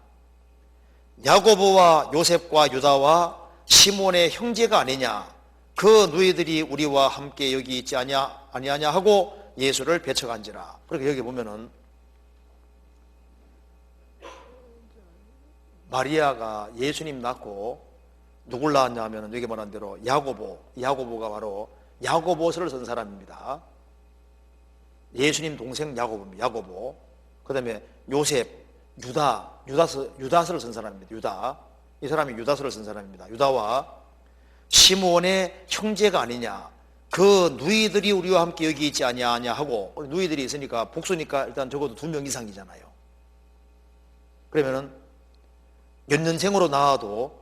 야고보와 요셉과 유다와 시몬의 형제가 아니냐? 그 누이들이 우리와 함께 여기 있지 아니하냐 하고 예수를 배척한지라. 그렇게 여기 보면은 마리아가 예수님 낳고 누굴 낳았냐 하면 여기 말한 대로 야고보가 바로 야고보스를 쓴 사람입니다. 예수님 동생 야고보. 그 다음에 요셉, 유다스를 쓴 사람입니다. 유다. 이 사람이 유다스를 쓴 사람입니다. 유다와 시몬의 형제가 아니냐. 그 누이들이 우리와 함께 여기 있지 아니하냐 하고, 누이들이 있으니까 복수니까 일단 적어도 2명 이상이잖아요. 그러면은 연년생으로 나와도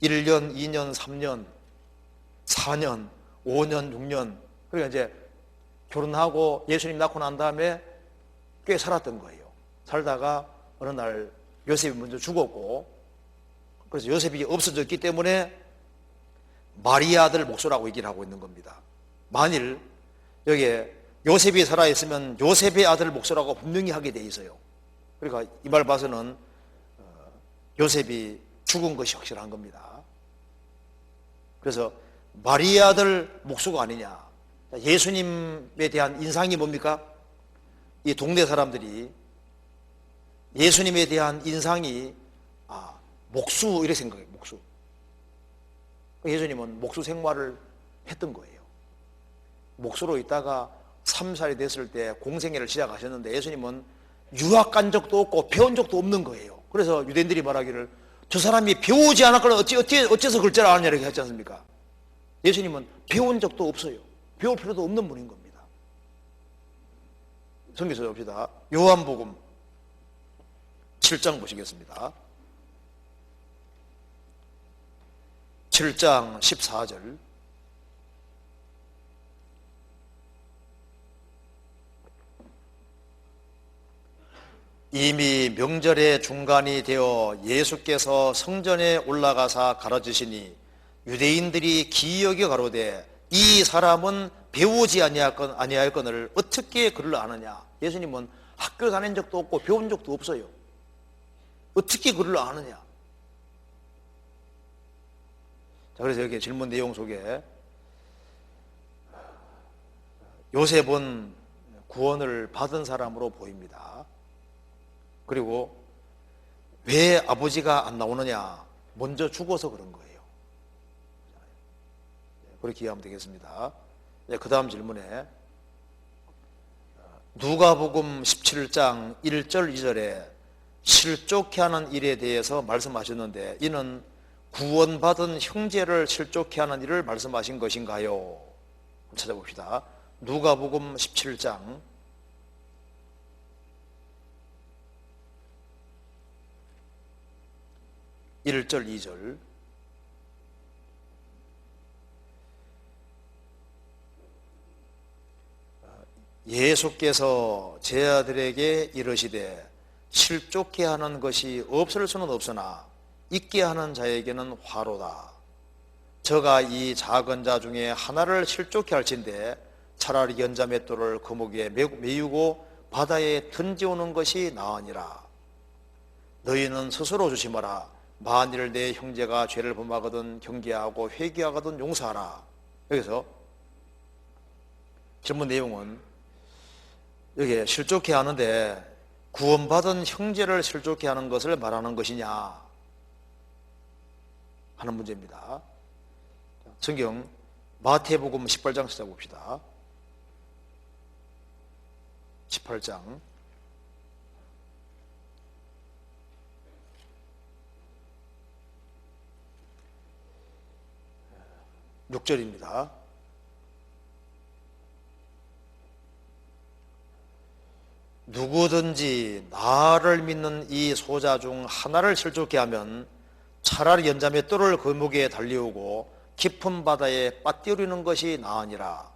1년, 2년, 3년, 4년, 5년, 6년, 그러니까 이제 결혼하고 예수님 낳고 난 다음에 꽤 살았던 거예요. 살다가 어느 날 요셉이 먼저 죽었고, 그래서 요셉이 없어졌기 때문에 마리아 아들 목수라고 얘기를 하고 있는 겁니다. 만일 여기에 요셉이 살아있으면 요셉의 아들 목수라고 분명히 하게 돼 있어요. 그러니까 이 말 봐서는 요셉이 죽은 것이 확실한 겁니다. 그래서 마리아 아들 목수가 아니냐. 예수님에 대한 인상이 뭡니까? 이 동네 사람들이 예수님에 대한 인상이 목수 이렇게 생각해요. 목수. 예수님은 목수 생활을 했던 거예요. 목수로 있다가 3살이 됐을 때 공생애를 시작하셨는데 예수님은 유학 간 적도 없고 배운 적도 없는 거예요. 그래서 유대인들이 말하기를 저 사람이 배우지 않았거나 어째서 글자를 아느냐 이렇게 했지 않습니까? 예수님은 배운 적도 없어요. 배울 필요도 없는 분인 겁니다. 성경에서 봅시다. 요한복음 7장 보시겠습니다. 7장 14절. 이미 명절의 중간이 되어 예수께서 성전에 올라가사 가르치시니 유대인들이 기이하게 가로되 이 사람은 배우지 아니하였거늘 어떻게 그를 아느냐. 예수님은 학교 다닌 적도 없고 배운 적도 없어요. 어떻게 그를 아느냐. 자, 그래서 여기 질문 내용 속에 요셉은 구원을 받은 사람으로 보입니다. 그리고 왜 아버지가 안 나오느냐? 먼저 죽어서 그런 거예요. 그렇게 이해하면 되겠습니다. 그 다음 질문에 누가복음 17장 1절 2절에 실족케 하는 일에 대해서 말씀하셨는데 이는 구원받은 형제를 실족케 하는 일을 말씀하신 것인가요? 찾아봅시다. 누가복음 17장 1절 2절. 예수께서 제 아들에게 이르시되 실족케 하는 것이 없을 수는 없으나 있게 하는 자에게는 화로다. 저가 이 작은 자 중에 하나를 실족케 할진대 차라리 연자 맷돌을 그 목에 메우고 바다에 던지오는 것이 나으니라. 너희는 스스로 조심하라. 만일 내 형제가 죄를 범하거든 경계하고 회개하거든 용서하라. 여기서 질문 내용은 여기에 실족케 하는데 구원받은 형제를 실족케 하는 것을 말하는 것이냐 하는 문제입니다. 성경 마태복음 18장 찾아봅시다. 18장 6절입니다. 누구든지 나를 믿는 이 소자 중 하나를 실족케 하면 차라리 연자의 뜰을 그 목에 달리우고 깊은 바다에 빠뜨리는 것이 나으니라.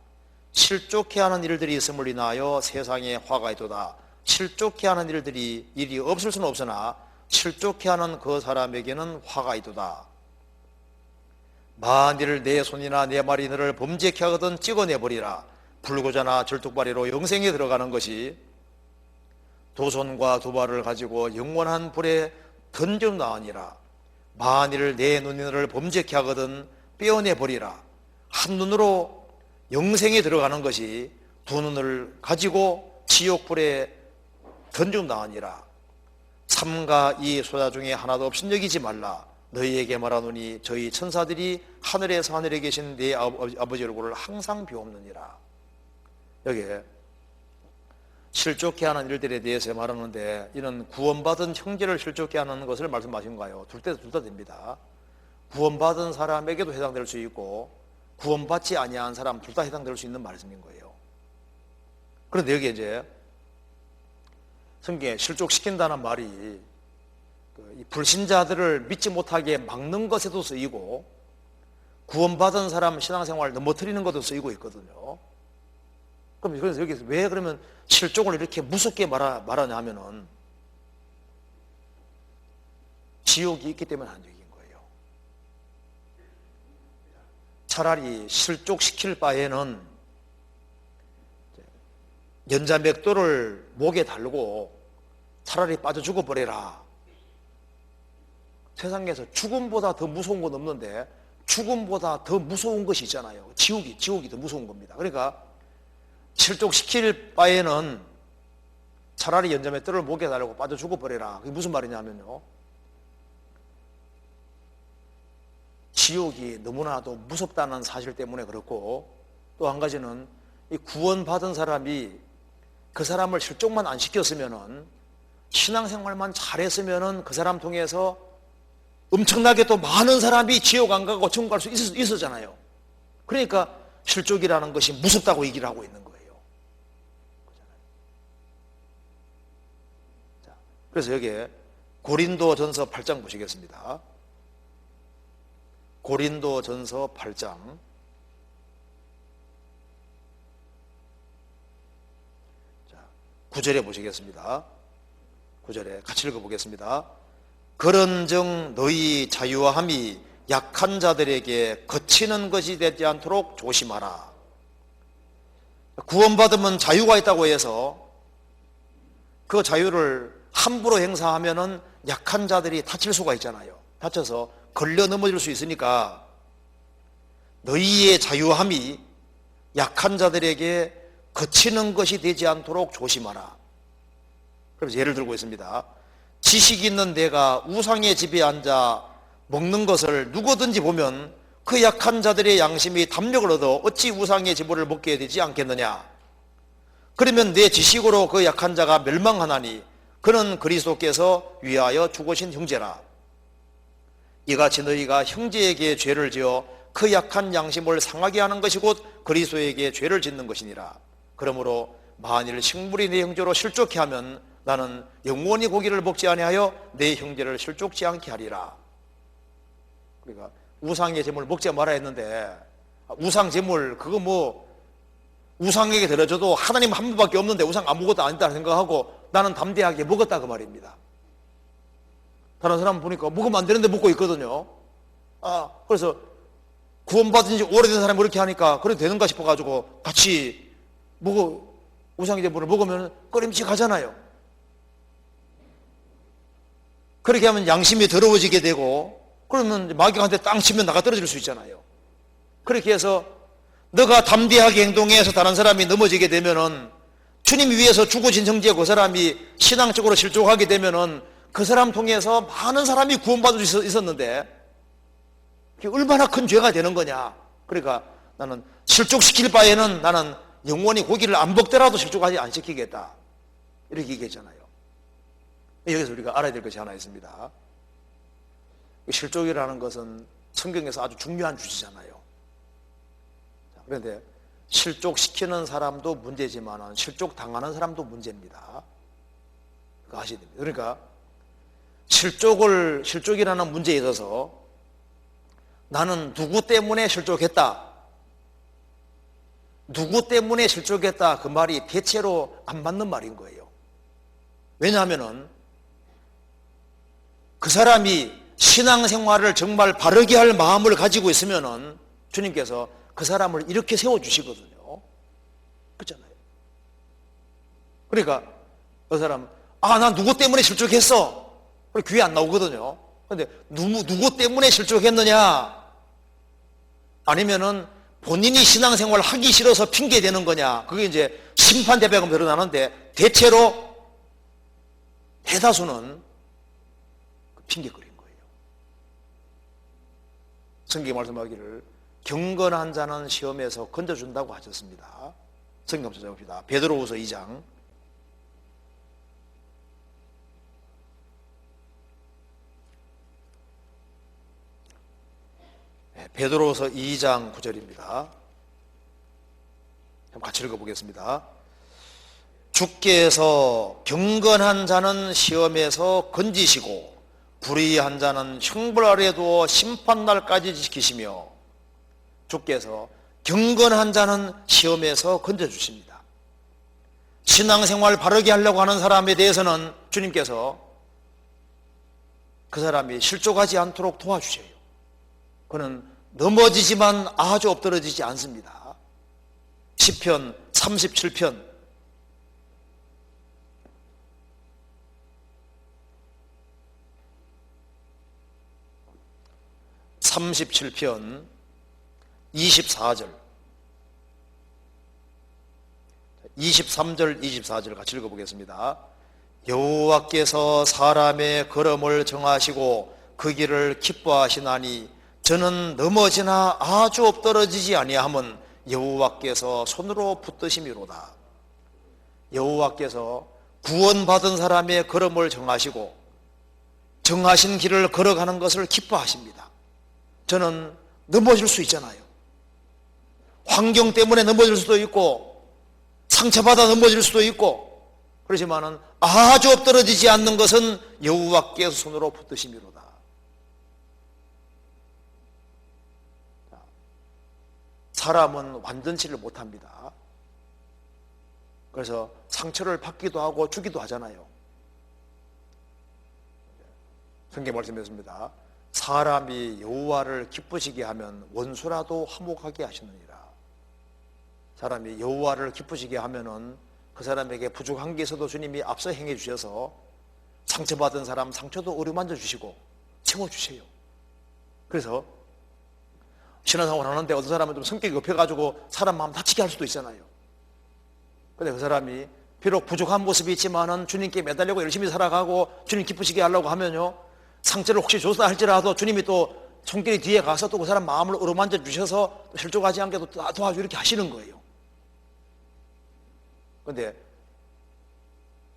실족케 하는 일들이 있음을 인하여 세상에 화가 있도다. 실족케 하는 일이 없을 수는 없으나 실족케 하는 그 사람에게는 화가 있도다. 만일 내 손이나 내 말이 너를 범죄케 하거든 찍어내버리라. 불구자나 절뚝발이로 영생에 들어가는 것이 두 손과 두 발을 가지고 영원한 불에 던져 나으니라. 만일 내 눈이 너를 범죄케 하거든 빼어내버리라. 한 눈으로 영생에 들어가는 것이 두 눈을 가지고 지옥불에 던져 나으니라. 삼가 이 소자 중에 하나도 없인 여기지 말라. 너희에게 말하노니 저희 천사들이 하늘에서 하늘에 계신 내 아버지 얼굴을 항상 비옵느니라. 여기에 실족케 하는 일들에 대해서 말하는데, 이는 구원받은 형제를 실족케 하는 것을 말씀하신가요? 둘 다 됩니다. 구원받은 사람에게도 해당될 수 있고 구원받지 아니한 사람 둘 다 해당될 수 있는 말씀인 거예요. 그런데 여기 이제 성경에 실족시킨다는 말이 이 불신자들을 믿지 못하게 막는 것에도 쓰이고 구원받은 사람 신앙생활을 넘어뜨리는 것도 쓰이고 있거든요. 그럼 그래서 여기서 왜 그러면 실족을 이렇게 무섭게 말하냐면은 지옥이 있기 때문에 한 얘기인 거예요. 차라리 실족시킬 바에는 연자맥도를 목에 달고 차라리 빠져 죽어버려라. 세상에서 죽음보다 더 무서운 건 없는데 죽음보다 더 무서운 것이 있잖아요. 지옥이 더 무서운 겁니다. 그러니까 실족시킬 바에는 차라리 연자의 뜰을 목에 달고 빠져 죽어버려라. 그게 무슨 말이냐면요, 지옥이 너무나도 무섭다는 사실 때문에 그렇고, 또 한 가지는 이 구원받은 사람이 그 사람을 실족만 안 시켰으면은, 신앙생활만 잘했으면은 그 사람 통해서 엄청나게 또 많은 사람이 지옥 안 가고 천국 갈 수 있었잖아요. 그러니까 실족이라는 것이 무섭다고 얘기를 하고 있는 거예요. 그래서 여기에 고린도전서 8장 보시겠습니다. 고린도전서 8장 9절에 보시겠습니다. 9절에 같이 읽어보겠습니다. 그런즉 너희 자유함이 약한 자들에게 거치는 것이 되지 않도록 조심하라. 구원받으면 자유가 있다고 해서 그 자유를 함부로 행사하면은 약한 자들이 다칠 수가 있잖아요. 다쳐서 걸려 넘어질 수 있으니까 너희의 자유함이 약한 자들에게 거치는 것이 되지 않도록 조심하라. 그래서 예를 들고 있습니다. 지식 있는 내가 우상의 집에 앉아 먹는 것을 누구든지 보면 그 약한 자들의 양심이 담력을 얻어 어찌 우상의 지보를 먹게 되지 않겠느냐. 그러면 내 지식으로 그 약한 자가 멸망하나니 그는 그리스도께서 위하여 죽으신 형제라. 이같이 너희가 형제에게 죄를 지어 그 약한 양심을 상하게 하는 것이 곧 그리스도에게 죄를 짓는 것이니라. 그러므로 만일 식물이 내 형제로 실족케 하면 나는 영원히 고기를 먹지 아니하여 내 형제를 실족지 않게 하리라. 그러니까 우상의 제물을 먹지 말아야 했는데, 우상 제물 그거 뭐 우상에게 들어줘도 하나님 한 분밖에 없는데 우상 아무것도 아니다 생각하고 나는 담대하게 먹었다 그 말입니다. 다른 사람 보니까 먹으면 안 되는데 먹고 있거든요. 그래서 구원받은 지 오래된 사람이 그렇게 하니까 그래도 되는가 싶어가지고 같이 우상의 제물을 먹으면 꺼림칙하잖아요. 그렇게 하면 양심이 더러워지게 되고, 그러면 마귀한테 땅 치면 나가 떨어질 수 있잖아요. 그렇게 해서 너가 담대하게 행동해서 다른 사람이 넘어지게 되면은, 주님 위해서 죽어진 형제 그 사람이 신앙적으로 실족하게 되면은 그 사람 통해서 많은 사람이 구원받을 수 있었는데 그게 얼마나 큰 죄가 되는 거냐. 그러니까 나는 실족시킬 바에는 나는 영원히 고기를 안 먹더라도 실족하지 안 시키겠다, 이렇게 얘기했잖아요. 여기서 우리가 알아야 될 것이 하나 있습니다. 실족이라는 것은 성경에서 아주 중요한 주제잖아요. 그런데 실족시키는 사람도 문제지만 실족당하는 사람도 문제입니다. 그거 아셔야 됩니다. 그러니까 실족이라는 문제에 있어서 나는 누구 때문에 실족했다, 누구 때문에 실족했다, 그 말이 대체로 안 맞는 말인 거예요. 왜냐하면은 그 사람이 신앙생활을 정말 바르게 할 마음을 가지고 있으면은 주님께서 그 사람을 이렇게 세워주시거든요. 그렇잖아요. 그러니까 그 사람, 난 누구 때문에 실족했어, 귀에 안 나오거든요. 그런데 누구 때문에 실족했느냐, 아니면은 본인이 신앙생활을 하기 싫어서 핑계 대는 거냐, 그게 이제 심판대백으로 드러나는데 대체로 대다수는 핑계거린 거예요. 성경이 말씀하기를 경건한 자는 시험에서 건져준다고 하셨습니다. 성경 찾아봅시다. 베드로후서 2장. 베드로후서 2장 9절입니다. 같이 읽어보겠습니다. 주께서 경건한 자는 시험에서 건지시고 불의한 자는 형벌 아래 두어 심판날까지 지키시며, 주께서 경건한 자는 시험에서 건져주십니다. 신앙생활 바르게 하려고 하는 사람에 대해서는 주님께서 그 사람이 실족하지 않도록 도와주셔요. 그는 넘어지지만 아주 엎드러지지 않습니다. 시편 37편 24절 23절 24절 같이 읽어보겠습니다. 여호와께서 사람의 걸음을 정하시고 그 길을 기뻐하시나니 저는 넘어지나 아주 엎드러지지 아니함은 여호와께서 손으로 붙드심이로다. 여호와께서 구원받은 사람의 걸음을 정하시고 정하신 길을 걸어가는 것을 기뻐하십니다. 저는 넘어질 수 있잖아요. 환경 때문에 넘어질 수도 있고 상처받아 넘어질 수도 있고, 그렇지만은 아주 엎드러지지 않는 것은 여호와께서 손으로 붙드심이로다. 사람은 완전치를 못합니다. 그래서 상처를 받기도 하고 주기도 하잖아요. 성경 말씀했습니다. 사람이 여호와를 기쁘시게 하면 원수라도 화목하게 하시느니라. 사람이 여호와를 기쁘시게 하면은 그 사람에게 부족한 게 있어도 주님이 앞서 행해 주셔서 상처받은 사람 상처도 어루만져 주시고 채워주세요. 그래서 신앙생활 하는데 어떤 사람은 좀 성격이 급해가지고 사람 마음 다치게 할 수도 있잖아요. 근데 그 사람이 비록 부족한 모습이 있지만은 주님께 매달리고 열심히 살아가고 주님 기쁘시게 하려고 하면요, 상처를 혹시 줬다 할지라도 주님이 또 손길이 뒤에 가서 또 그 사람 마음을 어루만져 주셔서 실족하지 않게 도와주고 이렇게 하시는 거예요. 근데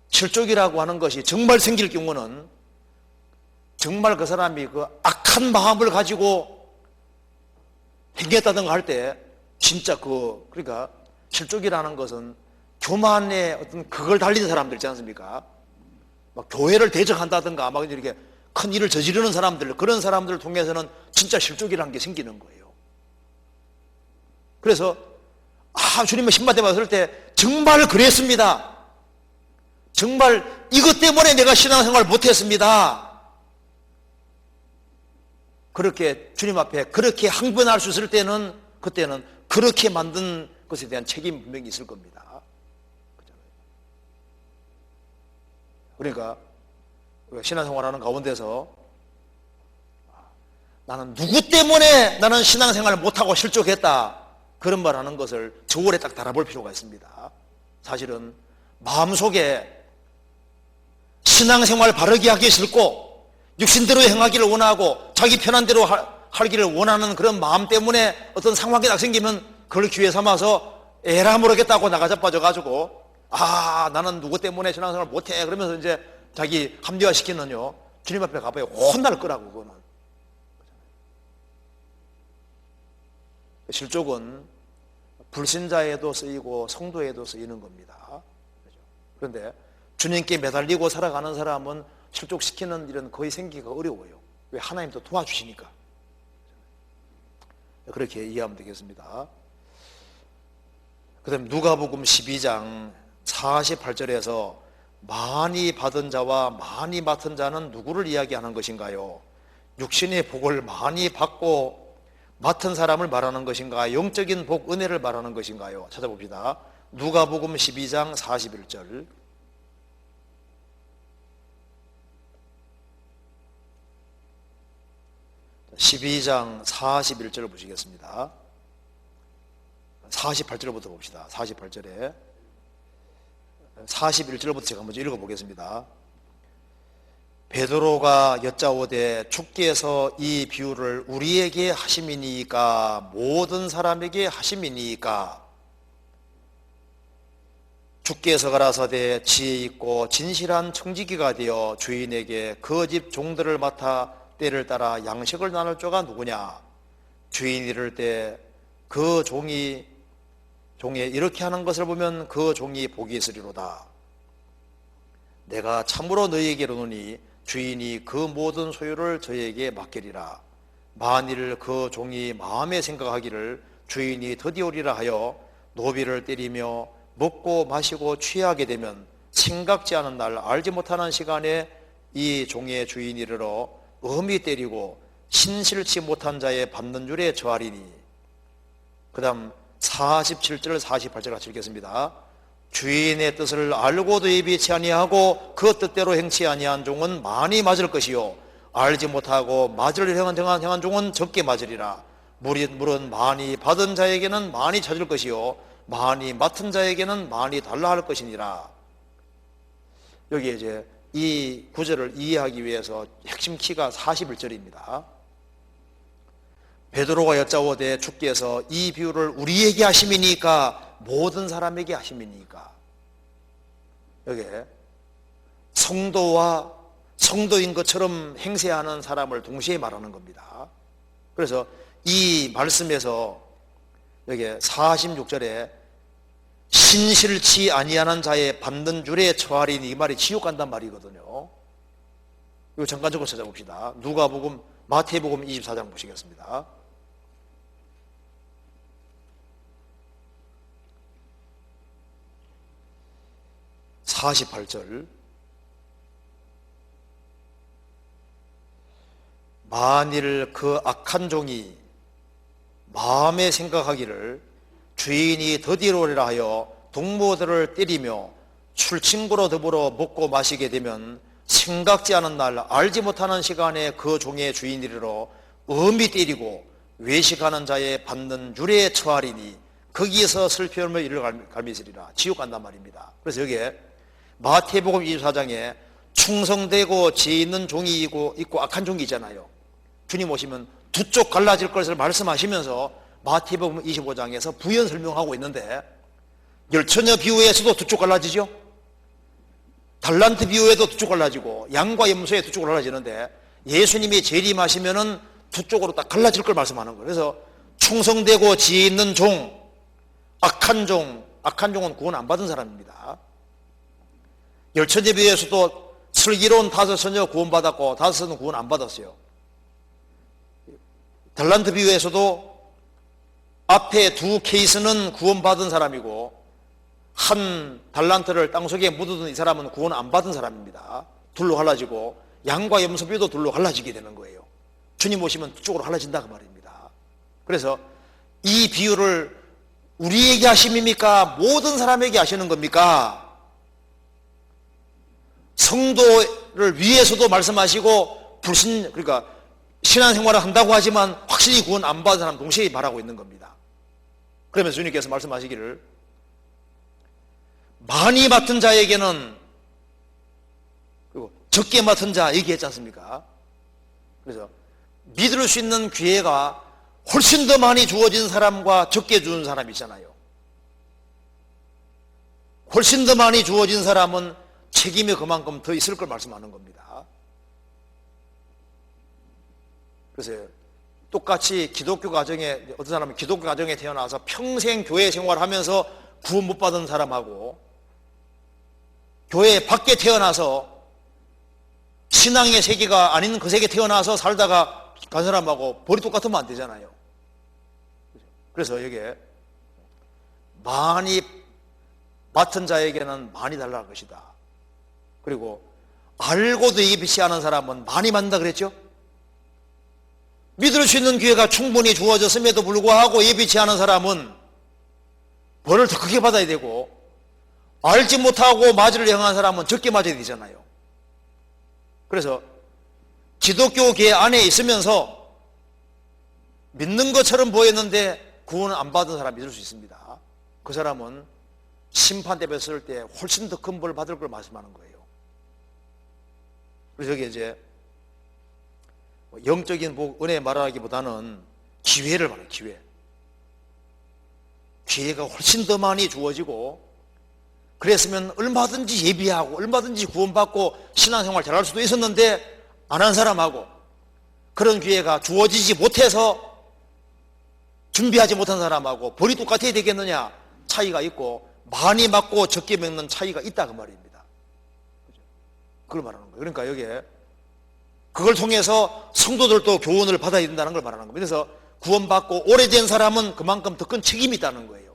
실족이라고 하는 것이 정말 생길 경우는 정말 그 사람이 그 악한 마음을 가지고 행했다든가 할 때 진짜 그러니까 실족이라는 것은 교만의 어떤 그걸 달린 사람들 있지 않습니까? 막 교회를 대적한다든가 막 이렇게 큰 일을 저지르는 사람들, 그런 사람들을 통해서는 진짜 실족이라는 게 생기는 거예요. 그래서 주님의 신바대 받았을 때 정말 그랬습니다. 정말 이것 때문에 내가 신앙생활 못했습니다. 그렇게 주님 앞에 그렇게 항변할 수 있을 때는 그때는 그렇게 만든 것에 대한 책임이 분명히 있을 겁니다. 그러니까 신앙생활하는 가운데서 나는 누구 때문에 나는 신앙생활을 못하고 실족했다, 그런 말 하는 것을 저울에 딱 달아볼 필요가 있습니다. 사실은 마음속에 신앙생활 바르게 하기 싫고 육신대로 행하기를 원하고 자기 편한 대로 하기를 원하는 그런 마음 때문에 어떤 상황이 딱 생기면 그걸 기회 삼아서 에라 모르겠다고 나가자빠져가지고 나는 누구 때문에 신앙생활 못해 그러면서 이제 자기 합리화시키는요, 주님 앞에 가봐야 혼날 거라고. 그거는 실족은 불신자에도 쓰이고 성도에도 쓰이는 겁니다. 그런데 주님께 매달리고 살아가는 사람은 실족시키는 일은 거의 생기기가 어려워요. 왜? 하나님도 도와주시니까. 그렇게 이해하면 되겠습니다. 그 다음 누가복음 12장 48절에서 많이 받은 자와 많이 맡은 자는 누구를 이야기하는 것인가요? 육신의 복을 많이 받고 맡은 사람을 말하는 것인가? 영적인 복, 은혜를 말하는 것인가요? 찾아봅시다. 누가복음 12장 41절. 12장 41절을 보시겠습니다. 48절부터 봅시다. 48절에 41절부터 제가 먼저 읽어보겠습니다. 베드로가 여짜오되 주께서 이 비유를 우리에게 하심이니까 모든 사람에게 하심이니까 주께서 가라사대 지혜 있고 진실한 청지기가 되어 주인에게 그 집 종들을 맡아 때를 따라 양식을 나눌 자가 누구냐? 주인이 이를 때 그 종에 이렇게 하는 것을 보면 그 종이 복이 있으리로다. 내가 참으로 너희에게 이르노니 주인이 그 모든 소유를 저에게 맡기리라. 만일 그 종이 마음에 생각하기를 주인이 드디어리라 하여 노비를 때리며 먹고 마시고 취하게 되면 생각지 않은 날 알지 못하는 시간에 이 종의 주인이 이르러 엄히 때리고 신실치 못한 자의 받는 줄에 저하리니. 그 다음 47절 48절 같이 읽겠습니다. 주인의 뜻을 알고도 예비치 아니하고 그 뜻대로 행치 아니한 종은 많이 맞을 것이요 알지 못하고 맞을 행한 종은 적게 맞으리라. 물은 많이 받은 자에게는 많이 찾을 것이요 많이 맡은 자에게는 많이 달라 할 것이니라. 여기에 이제 이 구절을 이해하기 위해서 핵심 키가 41절입니다. 베드로가 여짜오되 주께서 이 비유를 우리에게 하심이니까 모든 사람에게 하심이니까. 여기에 성도와 성도인 것처럼 행세하는 사람을 동시에 말하는 겁니다. 그래서 이 말씀에서 여기에 46절에 신실치 아니하는 자의 받는 줄에 처하리니, 이 말이 지옥 간단 말이거든요. 이거 잠깐적으로 찾아봅시다. 누가복음, 마태복음 24장 보시겠습니다. (48절) 만일 그 악한 종이 마음에 생각하기를 주인이 더디로리라 하여 동무들을 때리며 술친구로 더불어 먹고 마시게 되면 생각지 않은 날 알지 못하는 시간에 그 종의 주인이르러 엄히 때리고 외식하는 자의 받는 줄에 처하리니 거기에서 슬픔을 이를 갈미시리라. 지옥 간단 말입니다. 그래서 여기에 마태복음 24장에 충성되고 지혜 있는 종이 있고 악한 종이 있잖아요. 주님 오시면 두 쪽 갈라질 것을 말씀하시면서 마태복음 25장에서 부연 설명하고 있는데, 열처녀 비유에서도 두 쪽 갈라지죠. 달란트 비유에도 두 쪽 갈라지고 양과 염소에 두 쪽 갈라지는데, 예수님이 재림하시면은 두 쪽으로 딱 갈라질 걸 말씀하는 거예요. 그래서 충성되고 지혜 있는 종, 악한 종은 구원 안 받은 사람입니다. 열처녀 비유에서도 슬기로운 다섯 처녀 구원받았고 다섯은 구원 안 받았어요. 달란트 비유에서도 앞에 두 케이스는 구원받은 사람이고 한 달란트를 땅속에 묻어둔 이 사람은 구원 안 받은 사람입니다. 둘로 갈라지고 양과 염소뼈도 둘로 갈라지게 되는 거예요. 주님 오시면 두 쪽으로 갈라진다 그 말입니다. 그래서 이 비유를 우리에게 하심입니까? 모든 사람에게 하시는 겁니까? 성도를 위해서도 말씀하시고 그러니까 신앙생활을 한다고 하지만 확실히 구원 안 받은 사람 동시에 말하고 있는 겁니다. 그러면서 주님께서 말씀하시기를 많이 맡은 자에게는, 그리고 적게 맡은 자 얘기했지 않습니까? 그래서 믿을 수 있는 기회가 훨씬 더 많이 주어진 사람과 적게 주는 사람이 있잖아요. 훨씬 더 많이 주어진 사람은 책임이 그만큼 더 있을 걸 말씀하는 겁니다. 그래서 똑같이 기독교 가정에, 어떤 사람은 기독교 가정에 태어나서 평생 교회 생활하면서 구원 못 받은 사람하고 교회 밖에 태어나서 신앙의 세계가 아닌 그 세계에 태어나서 살다가 간 사람하고 벌이 똑같으면 안 되잖아요. 그래서 이게 많이 맡은 자에게는 많이 달라는 것이다. 그리고 알고도 예비치 않은 사람은 많이 받는다 그랬죠? 믿을 수 있는 기회가 충분히 주어졌음에도 불구하고 예비치 않은 사람은 벌을 더 크게 받아야 되고, 알지 못하고 맞이를 행한 사람은 적게 맞아야 되잖아요. 그래서 기독교계 안에 있으면서 믿는 것처럼 보였는데 구원을 안 받은 사람 믿을 수 있습니다. 그 사람은 심판대 뵀을 때 훨씬 더 큰 벌을 받을 걸 말씀하는 거예요. 그래서 여기 이제 영적인 은혜 말하기보다는 기회를 말해요. 기회가 훨씬 더 많이 주어지고, 그랬으면 얼마든지 예비하고 얼마든지 구원받고 신앙생활 잘할 수도 있었는데 안 한 사람하고 그런 기회가 주어지지 못해서 준비하지 못한 사람하고 벌이 똑같아야 되겠느냐, 차이가 있고, 많이 맞고 적게 먹는 차이가 있다 그 말입니다. 그걸 말하는 거예요. 그러니까 여기에 그걸 통해서 성도들도 교훈을 받아야 된다는 걸 말하는 겁니다. 그래서 구원받고 오래된 사람은 그만큼 더 큰 책임이 있다는 거예요.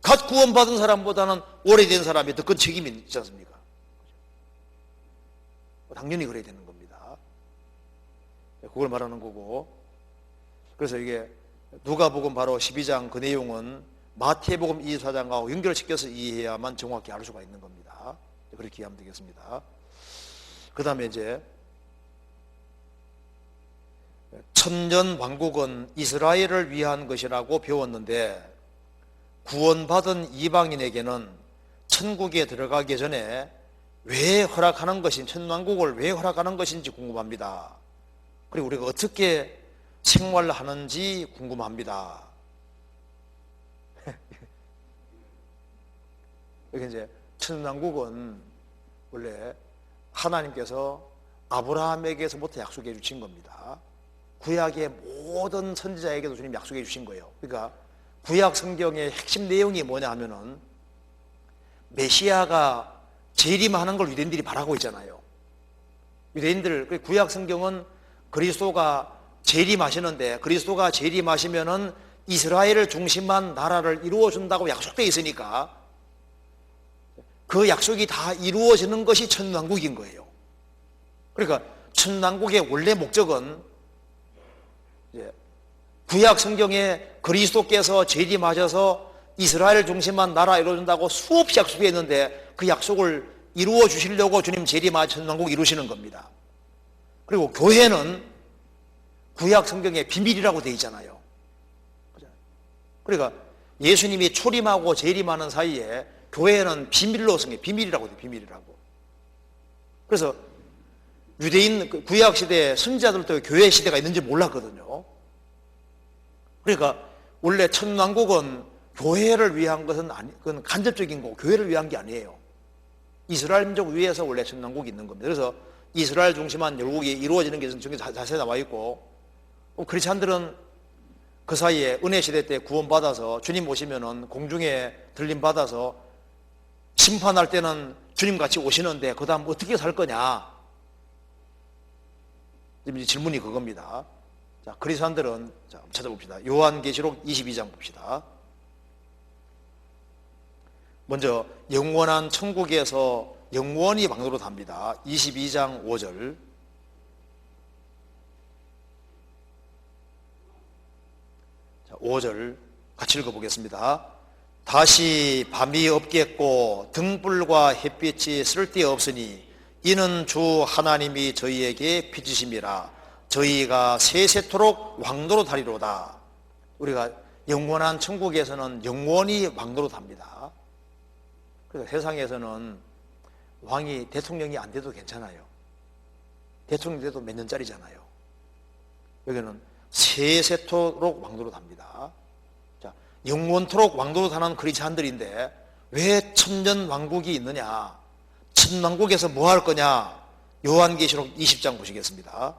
갓 구원받은 사람보다는 오래된 사람이 더 큰 책임이 있지 않습니까? 당연히 그래야 되는 겁니다. 그걸 말하는 거고, 그래서 이게 누가복음 바로 12장 그 내용은 마태복음 24장하고 연결시켜서 이해해야만 정확히 알 수가 있는 겁니다. 그렇게 이해하면 되겠습니다. 그 다음에 이제 천년 왕국은 이스라엘을 위한 것이라고 배웠는데, 구원받은 이방인에게는 천국에 들어가기 전에 왜 허락하는 것인지, 천왕국을 왜 허락하는 것인지 궁금합니다. 그리고 우리가 어떻게 생활하는지 궁금합니다. 여기 이제 천왕국은 원래 하나님께서 아브라함에게서부터 약속해 주신 겁니다. 구약의 모든 선지자에게도 주님 약속해 주신 거예요. 그러니까 구약 성경의 핵심 내용이 뭐냐 하면은 메시아가 재림하는 걸 유대인들이 바라고 있잖아요. 유대인들, 구약 성경은 그리스도가 재림하시는데, 그리스도가 재림하시면은 이스라엘을 중심한 나라를 이루어준다고 약속되어 있으니까 그 약속이 다 이루어지는 것이 천왕국인 거예요. 그러니까 천왕국의 원래 목적은 구약 성경에 그리스도께서 재림하셔서 이스라엘 중심한 나라 이루어준다고 수없이 약속했는데 그 약속을 이루어 주시려고 주님 재림하셔서 천왕국 이루시는 겁니다. 그리고 교회는 구약 성경에 비밀이라고 되어 있잖아요. 그러니까 예수님이 초림하고 재림하는 사이에 교회는 비밀로 쓴 게 비밀이라고 돼요. 비밀이라고. 그래서 유대인 구약 시대에 선지자들도 교회 시대가 있는지 몰랐거든요. 그러니까 원래 천왕국은 교회를 위한 것은 그건 간접적인 거고 교회를 위한 게 아니에요. 이스라엘 민족 위에서 원래 천왕국이 있는 겁니다. 그래서 이스라엘 중심한 열국이 이루어지는 게 자세히 나와 있고, 크리스찬들은 그 사이에 은혜 시대 때 구원받아서 주님 오시면은 공중에 들림 받아서 심판할 때는 주님 같이 오시는데 그 다음 어떻게 살 거냐? 지금 질문이 그겁니다. 자, 그리스도인들은 자, 찾아봅시다. 요한계시록 22장 봅시다. 먼저 영원한 천국에서 영원히 왕노로 답니다. 22장 5절. 자, 5절 같이 읽어보겠습니다. 다시 밤이 없겠고 등불과 햇빛이 쓸데없으니 이는 주 하나님이 저희에게 빚으심이라. 저희가 세세토록 왕노릇하리로다. 우리가 영원한 천국에서는 영원히 왕노릇합니다. 그래서 세상에서는 왕이 대통령이 안 돼도 괜찮아요. 대통령 돼도 몇 년짜리잖아요. 여기는 세세토록 왕노릇합니다. 자, 영원토록 왕노릇하는 크리스찬들인데 왜 천년 왕국이 있느냐? 천왕국에서 뭐 할 거냐? 요한계시록 20장 보시겠습니다.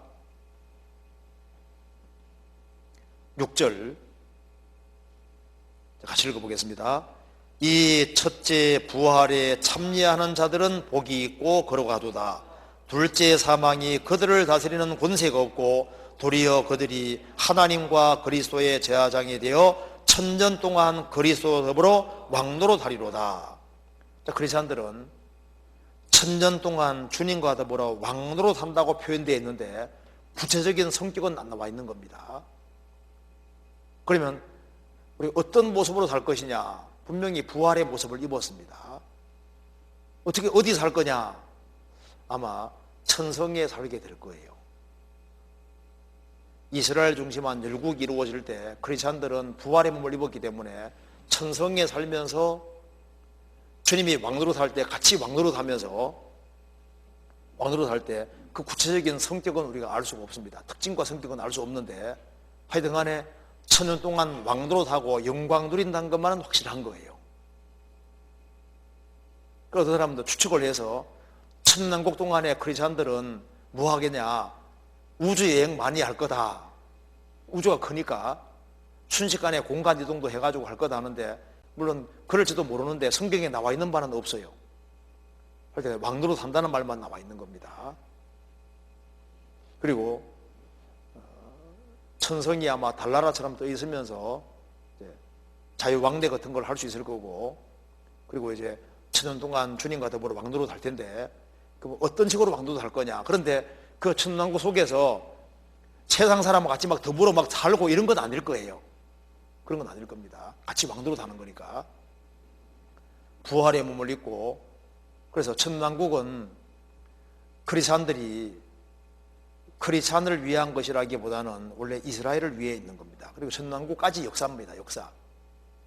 6절 같이 읽어보겠습니다. 이 첫째 부활에 참여하는 자들은 복이 있고 거룩하도다. 둘째 사망이 그들을 다스리는 권세가 없고 도리어 그들이 하나님과 그리스도의 제사장이 되어 천년 동안 그리스도와 더불어 왕노릇하리로다. 그리스도인들은 천년 동안 주님과 더불어 왕노릇한다고 표현되어 있는데 구체적인 성격은 안 나와 있는 겁니다. 그러면 우리 어떤 모습으로 살 것이냐? 분명히 부활의 모습을 입었습니다. 어떻게 어디 살 거냐? 아마 천성에 살게 될 거예요. 이스라엘 중심한 열국이 이루어질 때 크리스찬들은 부활의 몸을 입었기 때문에 천성에 살면서 주님이 왕노릇할 때 같이 왕노릇하면서 왕노릇할 때 그 구체적인 성격은 우리가 알 수가 없습니다. 특징과 성격은 알 수 없는데 하여튼 간에 천년 동안 왕노릇하고 영광 누린다는 것만은 확실한 거예요. 그래서 그 사람도 추측을 해서 천년국 동안에 크리스찬들은 뭐 하겠냐? 우주여행 많이 할 거다. 우주가 크니까 순식간에 공간 이동도 해가지고 할 거다 하는데 물론 그럴지도 모르는데 성경에 나와 있는 바는 없어요. 그러니까 왕노릇 한다는 말만 나와 있는 겁니다. 그리고 천성이 아마 달나라처럼 떠 있으면서 자유왕대 같은 걸 할 수 있을 거고, 그리고 이제 천년 동안 주님과 더불어 왕노릇 할 텐데 그 어떤 식으로 왕노릇 할 거냐? 그런데 그 천년왕국 속에서 세상 사람과 같이 막 더불어 막 살고 이런 건 아닐 거예요. 그런 건 아닐 겁니다. 같이 왕노릇 하는 거니까. 부활의 몸을 입고, 그래서 천년왕국은 크리스찬들이 크리스찬을 위한 것이라기보다는 원래 이스라엘을 위해 있는 겁니다. 그리고 천년왕국까지 역사입니다. 역사.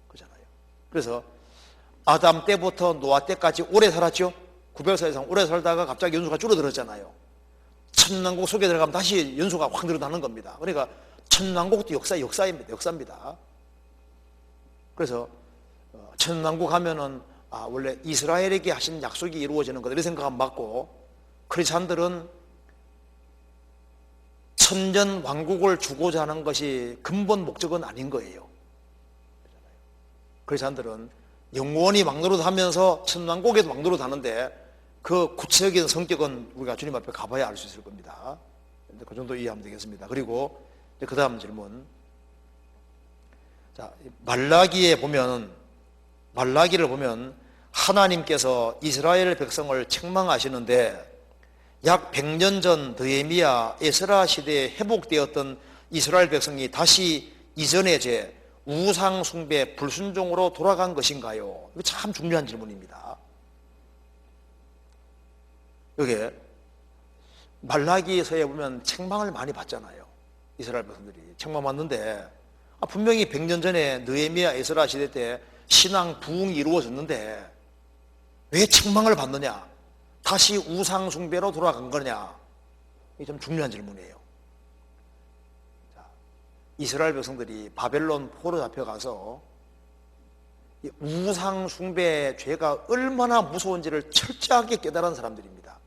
그렇잖아요. 그래서 아담 때부터 노아 때까지 오래 살았죠. 900살 이상 오래 살다가 갑자기 연수가 줄어들었잖아요. 천년왕국 속에 들어가면 다시 연수가 확 늘어나는 겁니다. 그러니까 천년왕국도 역사입니다. 그래서 천년왕국 하면은 원래 이스라엘에게 하신 약속이 이루어지는 것, 이런 생각은 맞고, 크리스찬들은 천년 왕국을 주고자 하는 것이 근본 목적은 아닌 거예요. 크리스찬들은 영원히 왕노릇하면서 천년왕국에도 왕노릇하는데 그 구체적인 성격은 우리가 주님 앞에 가봐야 알 수 있을 겁니다. 그 정도 이해하면 되겠습니다. 그리고 그 다음 질문. 자, 말라기를 보면 하나님께서 이스라엘 백성을 책망하시는데 약 100년 전 느헤미야 에스라 시대에 회복되었던 이스라엘 백성이 다시 이전의 죄, 우상 숭배, 불순종으로 돌아간 것인가요? 이거 참 중요한 질문입니다. 여기 말라기서에 보면 책망을 많이 받잖아요. 이스라엘 백성들이 책망 받는데 분명히 100년 전에 느헤미야 에스라 시대 때 신앙 부흥이 이루어졌는데 왜 책망을 받느냐? 다시 우상 숭배로 돌아간 거냐? 이게 좀 중요한 질문이에요. 이스라엘 백성들이 바벨론 포로 잡혀가서 우상 숭배의 죄가 얼마나 무서운지를 철저하게 깨달은 사람들입니다.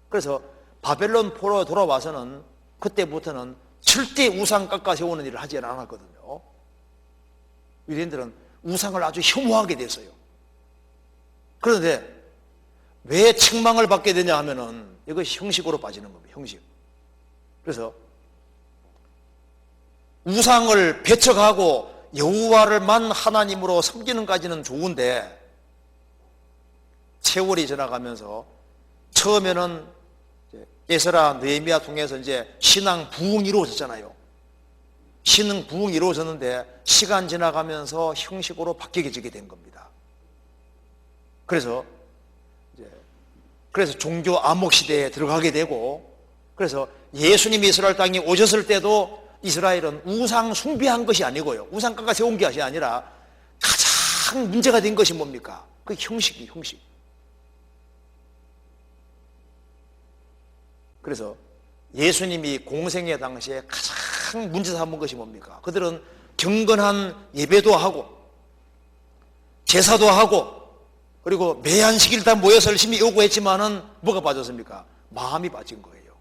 그래서 바벨론 포로 돌아와서는 그때부터는 절대 우상 깎아 세우는 일을 하지 않았거든요. 유대인들은 우상을 아주 혐오하게 됐어요. 그런데 왜 책망을 받게 되냐 하면은 이것이 형식으로 빠지는 겁니다. 형식. 그래서 우상을 배척하고 여호와를만 하나님으로 섬기는 까지는 좋은데 세월이 지나가면서 처음에는 에스라, 느헤미야 통해서 이제 신앙 부흥이 이루어졌잖아요. 신앙 부흥이 이루어졌는데 시간 지나가면서 형식으로 바뀌게 된 겁니다. 그래서 종교 암흑 시대에 들어가게 되고, 그래서 예수님이 이스라엘 땅에 오셨을 때도 이스라엘은 우상 숭배한 것이 아니고요, 우상 깎아 세운 것이 아니라 가장 문제가 된 것이 뭡니까? 그 형식이에요, 형식. 그래서 예수님이 공생의 당시에 가장 문제 삼은 것이 뭡니까? 그들은 경건한 예배도 하고 제사도 하고 그리고 매 안식일 다 모여서 열심히 요구했지만은 뭐가 빠졌습니까? 마음이 빠진 거예요.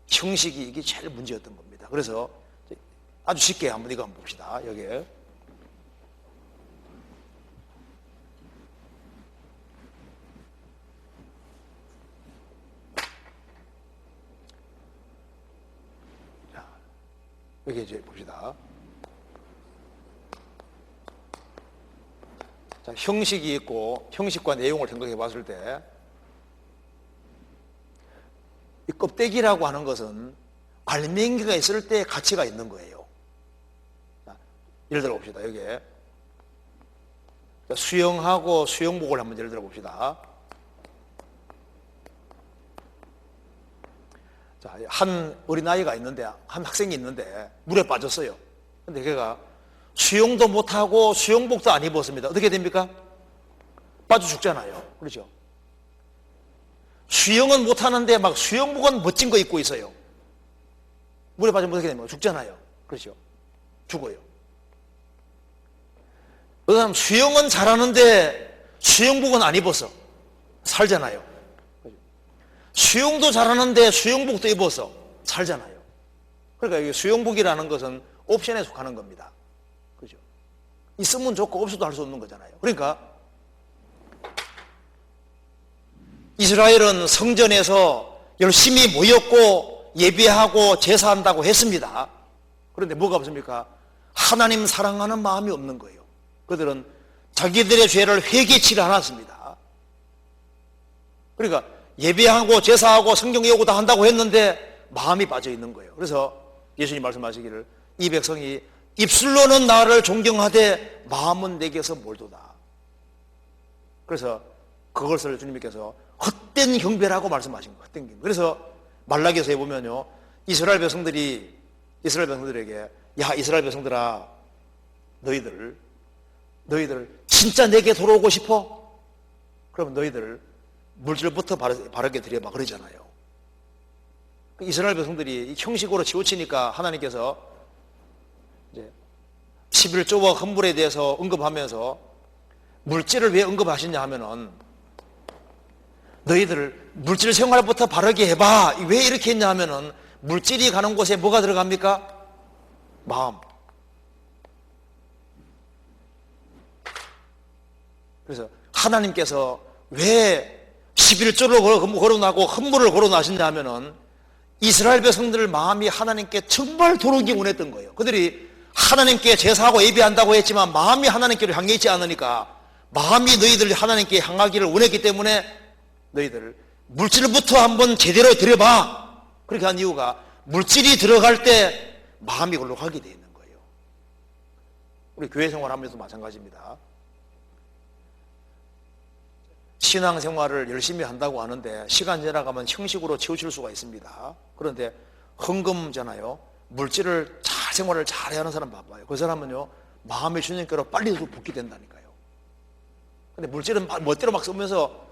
형식이 이게 제일 문제였던 겁니다. 그래서 아주 쉽게 한번 이거 한번 봅시다. 여기에 여기 이제 봅시다. 자, 형식이 있고 형식과 내용을 생각해 봤을 때 이 껍데기라고 하는 것은 알맹이가 있을 때 가치가 있는 거예요. 자, 예를 들어 봅시다. 여기에 수영하고 수영복을 한번 예를 들어 봅시다. 자, 한 어린아이가 있는데, 한 학생이 있는데 물에 빠졌어요. 근데 걔가 수영도 못하고 수영복도 안 입었습니다. 어떻게 됩니까? 빠져 죽잖아요. 그렇죠? 수영은 못하는데 막 수영복은 멋진 거 입고 있어요. 물에 빠지면 어떻게 됩니까? 죽잖아요. 그렇죠? 죽어요. 그 다음 수영은 잘하는데 수영복은 안 입었어. 살잖아요. 수영도 잘하는데 수영복도 입어서 살잖아요. 그러니까 수영복이라는 것은 옵션에 속하는 겁니다. 그죠? 있으면 좋고 없어도 할 수 없는 거잖아요. 그러니까 이스라엘은 성전에서 열심히 모였고 예배하고 제사한다고 했습니다. 그런데 뭐가 없습니까? 하나님 사랑하는 마음이 없는 거예요. 그들은 자기들의 죄를 회개치를 않았습니다. 그러니까 예배하고 제사하고 성경 외우고 다 한다고 했는데 마음이 빠져 있는 거예요. 그래서 예수님 말씀하시기를 이 백성이 입술로는 나를 존경하되 마음은 내게서 멀도다. 그래서 그것을 주님께서 헛된 경배라고 말씀하신 거예요. 헛된 경배. 그래서 말라기서에 보면요, 이스라엘 백성들에게 야 이스라엘 백성들아 너희들 진짜 내게 돌아오고 싶어? 그러면 너희들 물질부터 바르게 드려봐 그러잖아요. 이스라엘 백성들이 형식으로 치우치니까 하나님께서 이제 11조와 헌물에 대해서 언급하면서 물질을 왜 언급하시냐 하면은 너희들 물질 생활부터 바르게 해봐. 왜 이렇게 했냐 하면은 물질이 가는 곳에 뭐가 들어갑니까? 마음. 그래서 하나님께서 왜 11조를 거론하고 헌물을 거론하시냐 하면은 이스라엘 백성들 마음이 하나님께 정말 돌아오기 원했던 거예요. 그들이 하나님께 제사하고 예배한다고 했지만 마음이 하나님께로 향해 있지 않으니까 마음이 너희들 하나님께 향하기를 원했기 때문에 너희들 물질부터 한번 제대로 드려봐. 그렇게 한 이유가 물질이 들어갈 때 마음이 걸로 가게 되어 있는 거예요. 우리 교회 생활하면서도 마찬가지입니다. 신앙생활을 열심히 한다고 하는데 시간 지나가면 형식으로 치우칠 수가 있습니다. 그런데 헌금잖아요. 물질을 생활을 잘해야 하는 사람 봐봐요. 그 사람은요 마음의 주님께로 빨리 붙게 된다니까요. 근데 물질은 멋대로 막 쓰면서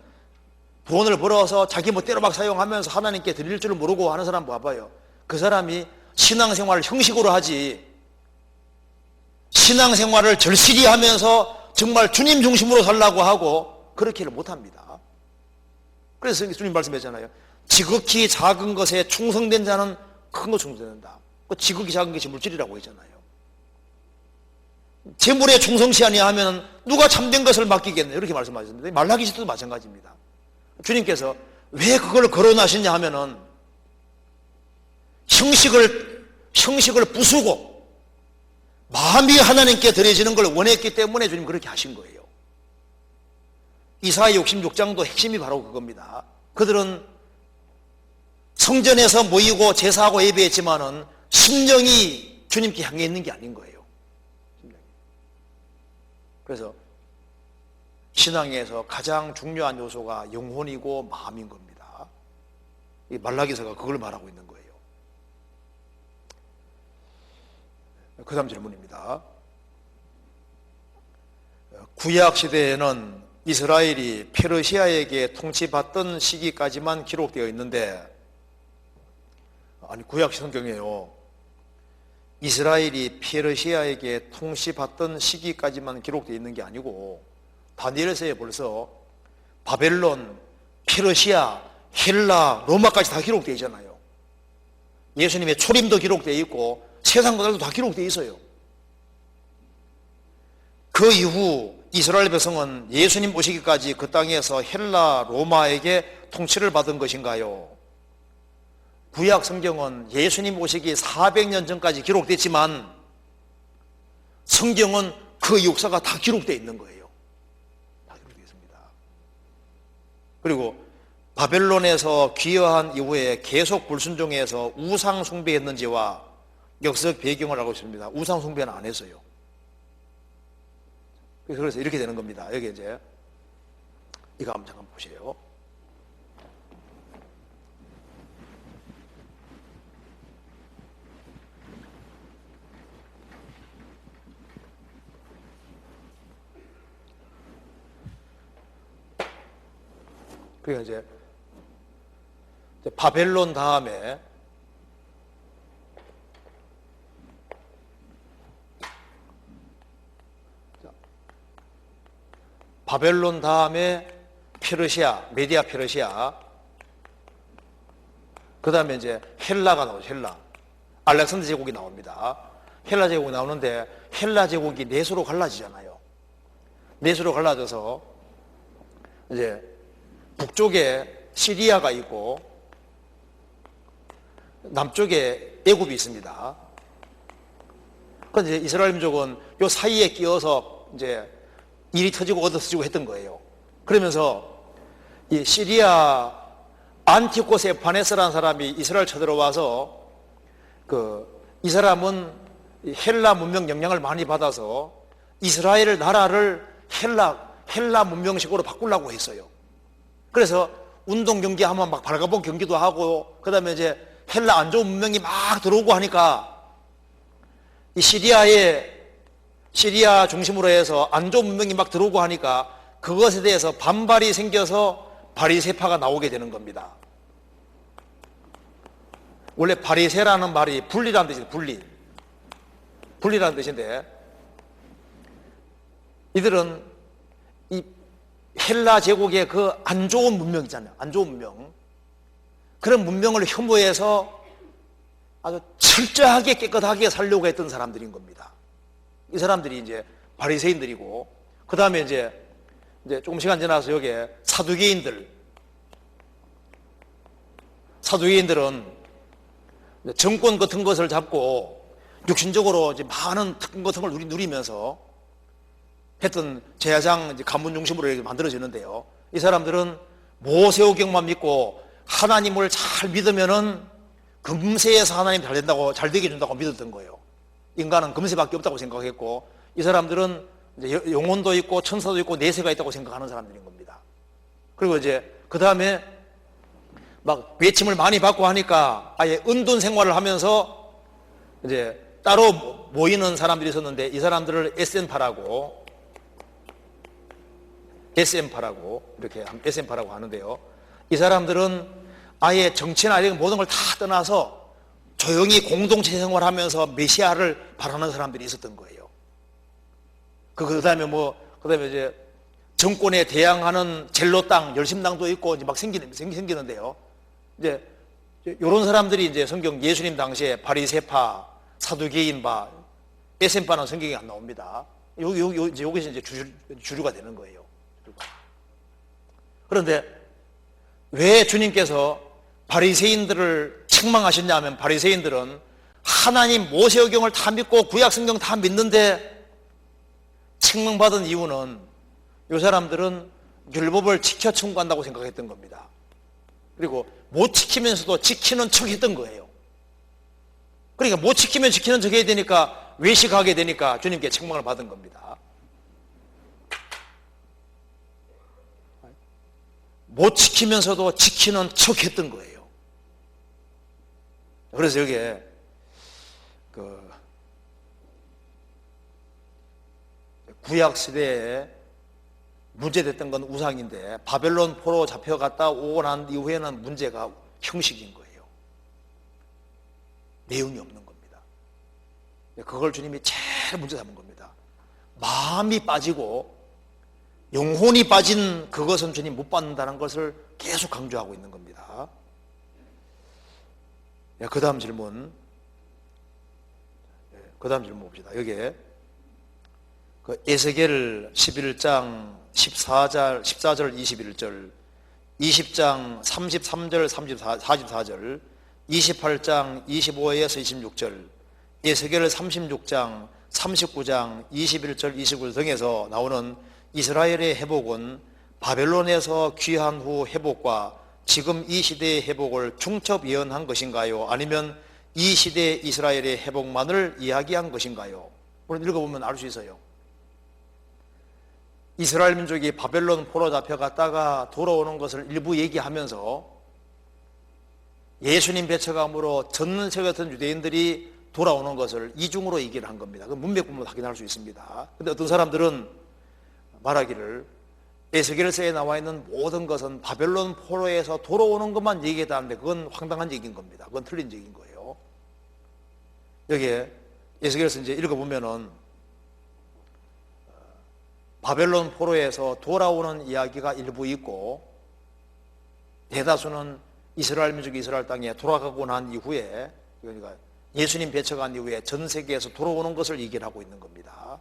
돈을 벌어서 자기 멋대로 막 사용하면서 하나님께 드릴 줄 모르고 하는 사람 봐봐요. 그 사람이 신앙생활을 형식으로 하지 신앙생활을 절실히 하면서 정말 주님 중심으로 살라고 하고 그렇게를 못합니다. 그래서 주님 말씀했잖아요. 지극히 작은 것에 충성된 자는 큰 거 충성된다. 그 지극히 작은 것이 물질이라고 했잖아요. 재물에 충성치 아니하면 누가 참된 것을 맡기겠네요. 이렇게 말씀하셨는데 말라기서도 마찬가지입니다. 주님께서 왜 그걸 거론하시냐 하면은 형식을 부수고 마음이 하나님께 드려지는 걸 원했기 때문에 주님 그렇게 하신 거예요. 이사야 66장도 핵심이 바로 그겁니다. 그들은 성전에서 모이고 제사하고 예배했지만은 심령이 주님께 향해 있는 게 아닌 거예요. 그래서 신앙에서 가장 중요한 요소가 영혼이고 마음인 겁니다. 이 말라기서가 그걸 말하고 있는 거예요. 그 다음 질문입니다. 구약 시대에는 이스라엘이 페르시아에게 통치받던 시기까지만 기록되어 있는데, 아니 구약 성경에요, 이스라엘이 페르시아에게 통치받던 시기까지만 기록되어 있는 게 아니고 다니엘서에 벌써 바벨론, 페르시아, 헬라, 로마까지 다 기록되어 있잖아요. 예수님의 초림도 기록되어 있고 세상 것들도 다 기록되어 있어요. 그 이후 이스라엘 백성은 예수님 오시기까지 그 땅에서 헬라 로마에게 통치를 받은 것인가요? 구약 성경은 예수님 오시기 400년 전까지 기록됐지만 성경은 그 역사가 다 기록되어 있는 거예요. 다 기록되어 있습니다. 그리고 바벨론에서 귀화한 이후에 계속 불순종해서 우상 숭배했는지와 역사적 배경을 알고 있습니다. 우상 숭배는 안 했어요. 그래서 이렇게 되는 겁니다. 여기 이제 이거 한번 잠깐 보세요. 그러니까 이제 바벨론 다음에 페르시아, 메디아 페르시아, 그 다음에 이제 헬라가 나오죠. 헬라. 알렉산더 제국이 나옵니다. 헬라 제국이 나오는데 헬라 제국이 넷으로 갈라지잖아요. 넷으로 갈라져서 이제 북쪽에 시리아가 있고 남쪽에 애굽이 있습니다. 그런데 이스라엘 민족은 요 사이에 끼어서 이제 일이 터지고 얻어지고 했던 거예요. 그러면서 이 시리아 안티오코스 에파네스라는 사람이 이스라엘 쳐들어와서 이 사람은 헬라 문명 영향을 많이 받아서 이스라엘 나라를 헬라 문명식으로 바꾸려고 했어요. 그래서 운동 경기 하면 막 발가벗 경기도 하고, 그 다음에 이제 헬라 안 좋은 문명이 막 들어오고 하니까 이 시리아 중심으로 해서 안 좋은 문명이 막 들어오고 하니까 그것에 대해서 반발이 생겨서 바리새파가 나오게 되는 겁니다. 원래 바리새라는 말이 분리라는 뜻이에요. 분리라는 뜻인데, 이들은 이 헬라 제국의 그 안 좋은 문명 있잖아요. 안 좋은 문명. 그런 문명을 혐오해서 아주 철저하게 깨끗하게 살려고 했던 사람들인 겁니다. 이 사람들이 이제 바리새인들이고, 그 다음에 이제 조금 시간 지나서 여기에 사두개인들은 정권 같은 것을 잡고 육신적으로 이제 많은 특권 같은 걸 누리면서 했던 제사장 가문 중심으로 이렇게 만들어지는데요. 이 사람들은 모세오경만 믿고 하나님을 잘 믿으면은 금세에서 하나님 잘 된다고, 잘 되게 해준다고 믿었던 거예요. 인간은 금세밖에 없다고 생각했고, 이 사람들은 이제 영혼도 있고 천사도 있고 내세가 있다고 생각하는 사람들인 겁니다. 그리고 이제 그 다음에 막 외침을 많이 받고 하니까 아예 은둔 생활을 하면서 이제 따로 모이는 사람들이 있었는데, 이 사람들을 SN파라고 이렇게 SN파라고 하는데요. 이 사람들은 아예 정치나 이런 모든 걸 다 떠나서 조용히 공동체 생활하면서 메시아를 바라는 사람들이 있었던 거예요. 그다음에 이제 정권에 대항하는 젤로당, 열심당도 있고 이제 막 생기는데요. 이제 이런 사람들이 이제 성경 예수님 당시에 바리새파, 사두개인파, SN파는 성경에 안 나옵니다. 여기서 이제 주류가 되는 거예요. 그런데 왜 주님께서 바리새인들을 책망하셨냐면, 바리새인들은 하나님 모세오경을 다 믿고 구약 성경 다 믿는데 책망받은 이유는 이 사람들은 율법을 지켜 청구한다고 생각했던 겁니다. 그리고 못 지키면서도 지키는 척 했던 거예요. 그러니까 못 지키면 지키는 척 해야 되니까 외식하게 되니까 주님께 책망을 받은 겁니다. 못 지키면서도 지키는 척 했던 거예요. 그래서 여기에 구약 시대에 문제됐던 건 우상인데, 바벨론 포로 잡혀갔다 오고 난 이후에는 문제가 형식인 거예요. 내용이 없는 겁니다. 그걸 주님이 제일 문제 삼은 겁니다. 마음이 빠지고 영혼이 빠진 그것은 주님 못 받는다는 것을 계속 강조하고 있는 겁니다. 그 다음 질문. 그 다음 질문 봅시다. 여기에 그 에스겔 11장 14절 21절, 20장 33절 44절, 28장 25에서 26절, 에스겔 36장 39장 21절 29절 등에서 나오는 이스라엘의 회복은 바벨론에서 귀한 후 회복과 지금 이 시대의 회복을 중첩 예언한 것인가요? 아니면 이 시대의 이스라엘의 회복만을 이야기한 것인가요? 물론 읽어보면 알 수 있어요. 이스라엘 민족이 바벨론 포로 잡혀갔다가 돌아오는 것을 일부 얘기하면서 예수님 배척함으로 전능세계였던 유대인들이 돌아오는 것을 이중으로 얘기를 한 겁니다. 그 문맥부분 확인할 수 있습니다. 그런데 어떤 사람들은 말하기를 에스겔서에 나와 있는 모든 것은 바벨론 포로에서 돌아오는 것만 얘기했다는데 그건 황당한 얘기인 겁니다. 그건 틀린 얘기인 거예요. 여기에 에스겔서 이제 읽어보면은 바벨론 포로에서 돌아오는 이야기가 일부 있고 대다수는 이스라엘 민족이 이스라엘 땅에 돌아가고 난 이후에, 그러니까 예수님 배척한 이후에 전 세계에서 돌아오는 것을 얘기를 하고 있는 겁니다.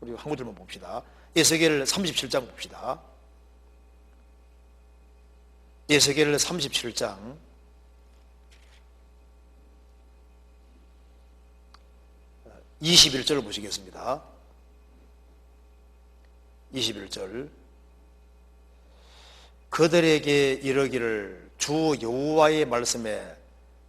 우리 한 구절만 봅시다. 에스겔 37장 봅시다. 에스겔 37장 21절을 보시겠습니다. 21절. 그들에게 이르기를 주 여호와의 말씀에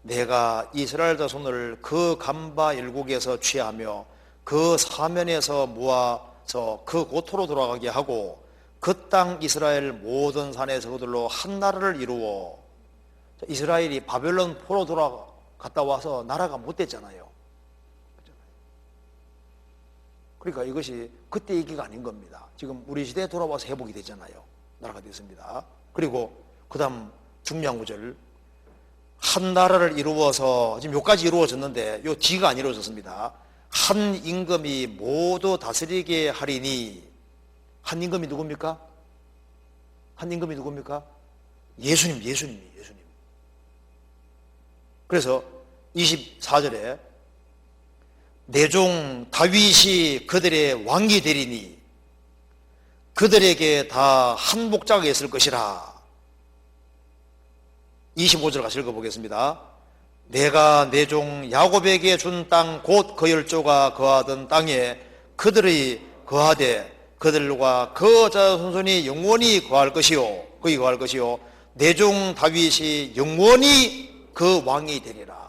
내가 이스라엘 자손을 그 감바 일국에서 취하며 그 사면에서 모아서 그 고토로 돌아가게 하고 그 땅 이스라엘 모든 산에서 그들로 한 나라를 이루어. 이스라엘이 바벨론 포로 돌아갔다 와서 나라가 못 됐잖아요. 그러니까 이것이 그때 얘기가 아닌 겁니다. 지금 우리 시대에 돌아와서 회복이 됐잖아요. 나라가 됐습니다. 그리고 그 다음 중요한 구절. 한 나라를 이루어서, 지금 요까지 이루어졌는데 요 뒤가 안 이루어졌습니다. 한 임금이 모두 다스리게 하리니. 한 임금이 누굽니까? 한 임금이 누굽니까? 예수님. 그래서 24절에 내 종 다윗이 그들의 왕이 되리니 그들에게 다 한 목자가 있을 것이라. 25절 같이 읽어보겠습니다. 내가 내 종 야곱에게 준 땅 곧 그 열조가 거하던 땅에 그들이 거하되 그들과 그 자손이 영원히 거할 것이요, 거기 거할 것이요, 내 종 다윗이 영원히 그 왕이 되리라.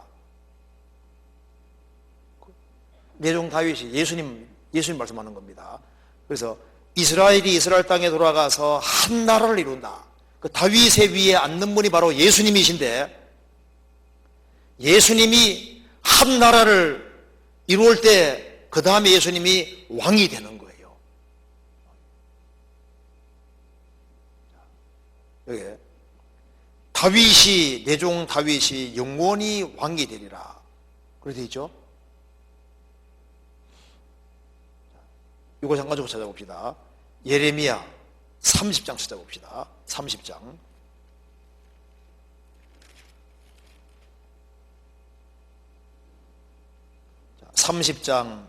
내 종 다윗이 예수님 말씀하는 겁니다. 그래서 이스라엘이 이스라엘 땅에 돌아가서 한 나라를 이룬다. 그 다윗의 위에 앉는 분이 바로 예수님이신데, 예수님이 한 나라를 이루을 때 그 다음에 예수님이 왕이 되는 거예요. 여기 다윗이, 내 종 다윗이 영원히 왕이 되리라 그렇게 되어 있죠. 이거 잠깐 좀 찾아봅시다. 예레미야 30장 찾아봅시다. 30장 30장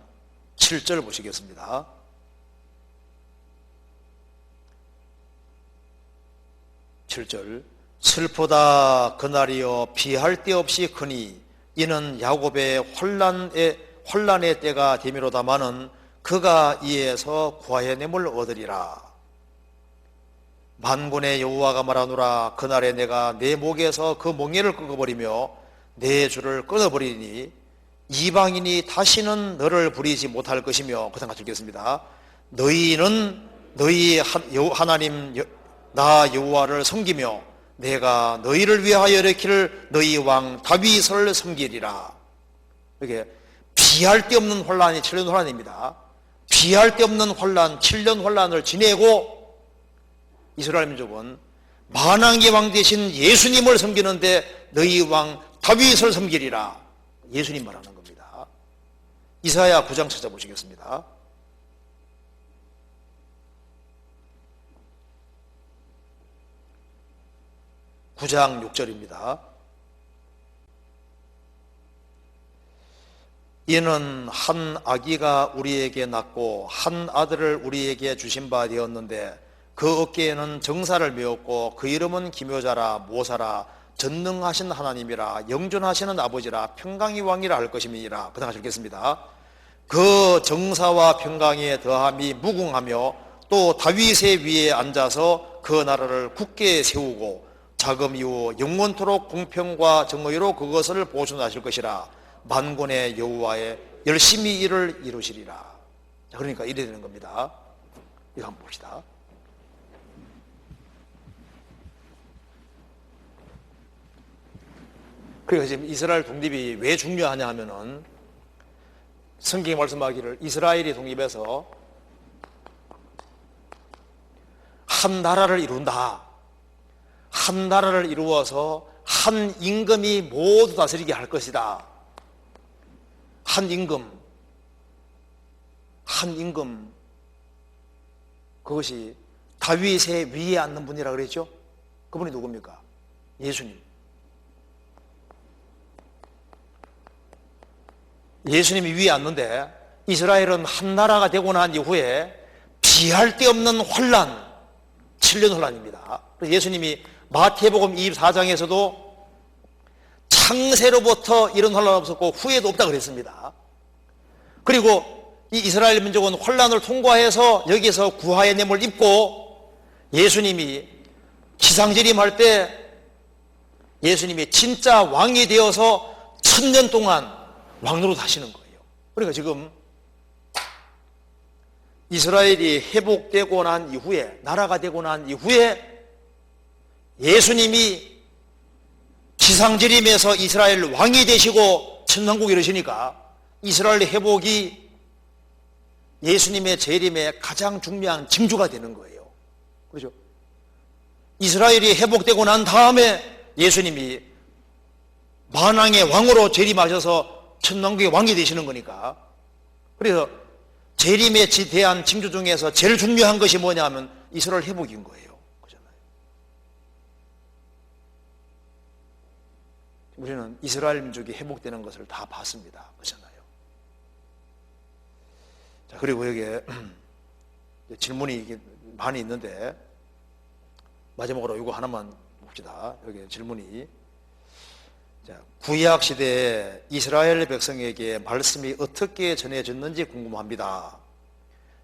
7절 보시겠습니다. 슬프다 그날이여 비할 데 없이 크니 이는 야곱의 혼란의 때가 되미로다마는 그가 이에서 구하여냄을 얻으리라. 만군의 여호와가 말하노라 그날에 내가 내 목에서 그 멍에를 끊어버리며 내 줄을 끊어버리니 이방인이 다시는 너를 부리지 못할 것이며, 그 생각 읽겠습니다. 너희는 너희 하나님 나 여호와를 섬기며 내가 너희를 위하여 일으킬 너희 왕 다윗을 섬기리라. 이게 비할 데 없는 혼란이 7년 혼란입니다. 비할 데 없는 혼란, 7년 혼란을 지내고 이스라엘 민족은 만왕의 왕 대신 예수님을 섬기는데 너희 왕 다윗을 섬기리라. 예수님 말하는 겁니다. 이사야 9장 찾아보시겠습니다. (9장 6절입니다) 이는 한 아기가 우리에게 낳고 한 아들을 우리에게 주신 바 되었는데 그 어깨에는 정사를 메었고 그 이름은 기묘자라 모사라 전능하신 하나님이라 영존하시는 아버지라 평강의 왕이라 할 것임이니라. 그 다음 읽겠습니다. 그 정사와 평강에 더함이 무궁하며 또 다윗의 위에 앉아서 그 나라를 굳게 세우고 자금 이후 영원토록 공평과 정의로 그것을 보존하실 것이라. 만군의 여호와의 열심히 일을 이루시리라. 그러니까 이래 되는 겁니다. 이거 한번 봅시다. 그러니까 지금 이스라엘 독립이 왜 중요하냐 하면은 성경이 말씀하기를 이스라엘이 독립해서 한 나라를 이룬다. 한 나라를 이루어서 한 임금이 모두 다스리게 할 것이다. 한 임금, 그것이 다윗의 위에 앉는 분이라 그랬죠? 그분이 누굽니까? 예수님. 예수님이 위에 앉는데 이스라엘은 한 나라가 되고 난 이후에 피할 데 없는 환란, 7년 환란입니다. 그래서 예수님이 마태복음 24장에서도 창세로부터 이런 환란 없었고 후에도 없다 그랬습니다. 그리고 이 이스라엘 민족은 환란을 통과해서 여기서 구하의 냄을 입고 예수님이 기상재림할 때 예수님이 진짜 왕이 되어서 1000년 동안 왕으로 사시는 거예요. 그러니까 지금 이스라엘이 회복되고 난 이후에, 나라가 되고 난 이후에 예수님이 기상재림에서 이스라엘 왕이 되시고 천왕국 이르시니까 이스라엘 회복이 예수님의 재림의 가장 중요한 징조가 되는 거예요. 그렇죠? 이스라엘이 회복되고 난 다음에 예수님이 만왕의 왕으로 재림하셔서 천왕국의 왕이 되시는 거니까. 그래서 재림에 대한 징조 중에서 제일 중요한 것이 뭐냐 하면 이스라엘 회복인 거예요. 그렇잖아요. 우리는 이스라엘 민족이 회복되는 것을 다 봤습니다. 그렇잖아요. 자, 그리고 여기에 질문이 많이 있는데 마지막으로 이거 하나만 봅시다. 여기 질문이, 자, 구약 시대에 이스라엘 백성에게 말씀이 어떻게 전해졌는지 궁금합니다.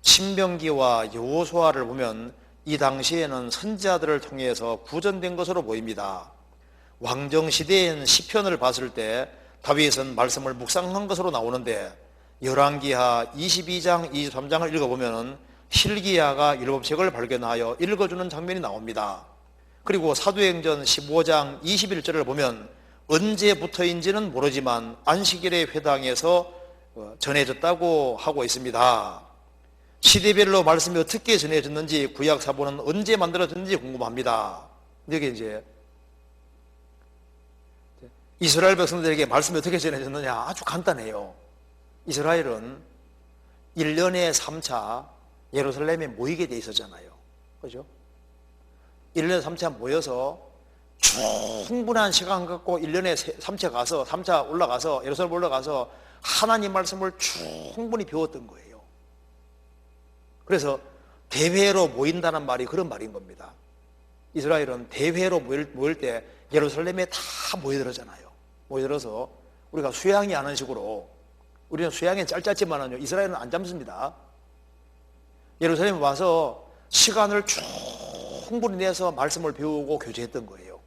신명기와 여호수아를 보면 이 당시에는 선지자들을 통해서 구전된 것으로 보입니다. 왕정 시대인 시편을 봤을 때 다윗은 말씀을 묵상한 것으로 나오는데 열왕기하 22장, 23장을 읽어보면 hil기야가 율법책을 발견하여 읽어주는 장면이 나옵니다. 그리고 사도행전 15장 21절을 보면 언제부터인지는 모르지만 안식일의 회당에서 전해졌다고 하고 있습니다. 시대별로 말씀이 어떻게 전해졌는지 구약사본은 언제 만들어졌는지 궁금합니다. 여기 이제 이스라엘 백성들에게 말씀이 어떻게 전해졌느냐, 아주 간단해요. 이스라엘은 1년에 3차 예루살렘에 모이게 돼 있었잖아요. 그죠? 1년에 3차 모여서 충분한 시간 갖고 1년에 3차 가서 3차 올라가서 예루살렘 올라가서 하나님 말씀을 충분히 배웠던 거예요. 그래서 대회로 모인다는 말이 그런 말인 겁니다. 이스라엘은 대회로 모일 때 예루살렘에 다 모여들었잖아요. 모여들어서 우리가 수양이 하는 식으로, 우리는 수양이 짧지만은요 이스라엘은 안 잡습니다. 예루살렘에 와서 시간을 충분히 내서 말씀을 배우고 교제했던 거예요.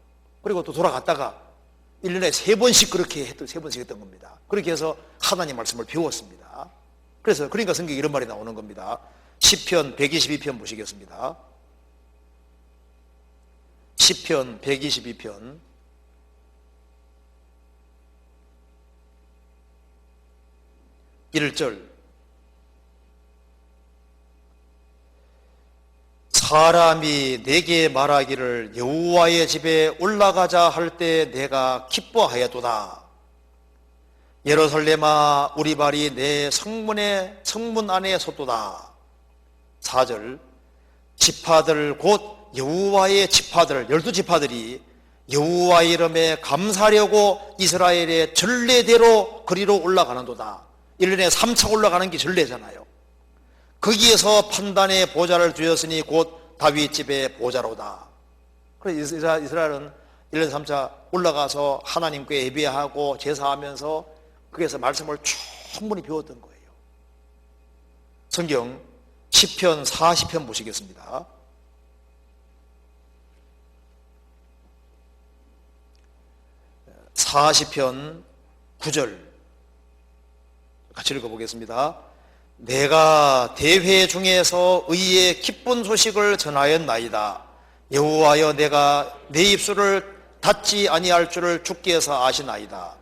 그리고 또 돌아갔다가 1년에 3번씩 그렇게 했던, 3번씩 했던 겁니다. 그렇게 해서 하나님 말씀을 배웠습니다. 그래서 그러니까 성경에 이런 말이 나오는 겁니다. 시편 122편 보시겠습니다. 시편 122편 1절, 사람이 내게 말하기를 여호와의 집에 올라가자 할 때 내가 기뻐하였도다. 예루살렘아 우리 발이 내 성문 안에 섰도다. 4절, 지파들 곧 여호와의 지파들 12지파들이 여호와의 이름에 감사하려고 이스라엘의 전례대로 그리로 올라가는도다. 1년에 3차 올라가는 게 전례잖아요. 거기에서 판단의 보좌를 두었으니 곧 다윗 집의 보좌로다. 그래서 이스라엘은 1년에 3차 올라가서 하나님께 예배하고 제사하면서 거기에서 말씀을 충분히 배웠던 거예요. 성경 시편 40편 보시겠습니다. (40편) 9절 같이 읽어보겠습니다. 내가 대회 중에서 의의 기쁜 소식을 전하였나이다. 여호와여, 내가 내 입술을 닫지 아니할 줄을 주께서 아시나이다.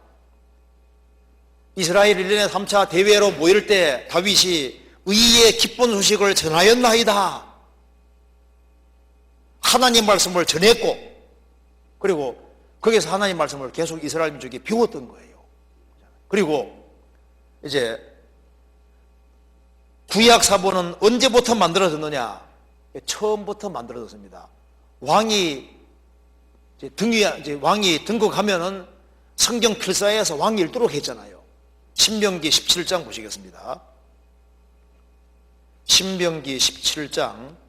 이스라엘 1년에 3차 대회로 모일 때 다윗이 의의 기쁜 소식을 전하였나이다. 하나님 말씀을 전했고, 그리고 거기서 하나님 말씀을 계속 이스라엘 민족이 배웠던 거예요. 그리고 이제 구약 사본은 언제부터 만들어졌느냐? 처음부터 만들어졌습니다. 왕이 등극하면은 성경 필사에서 왕이 읽도록 했잖아요. 신명기 17장 보시겠습니다. 신명기 17장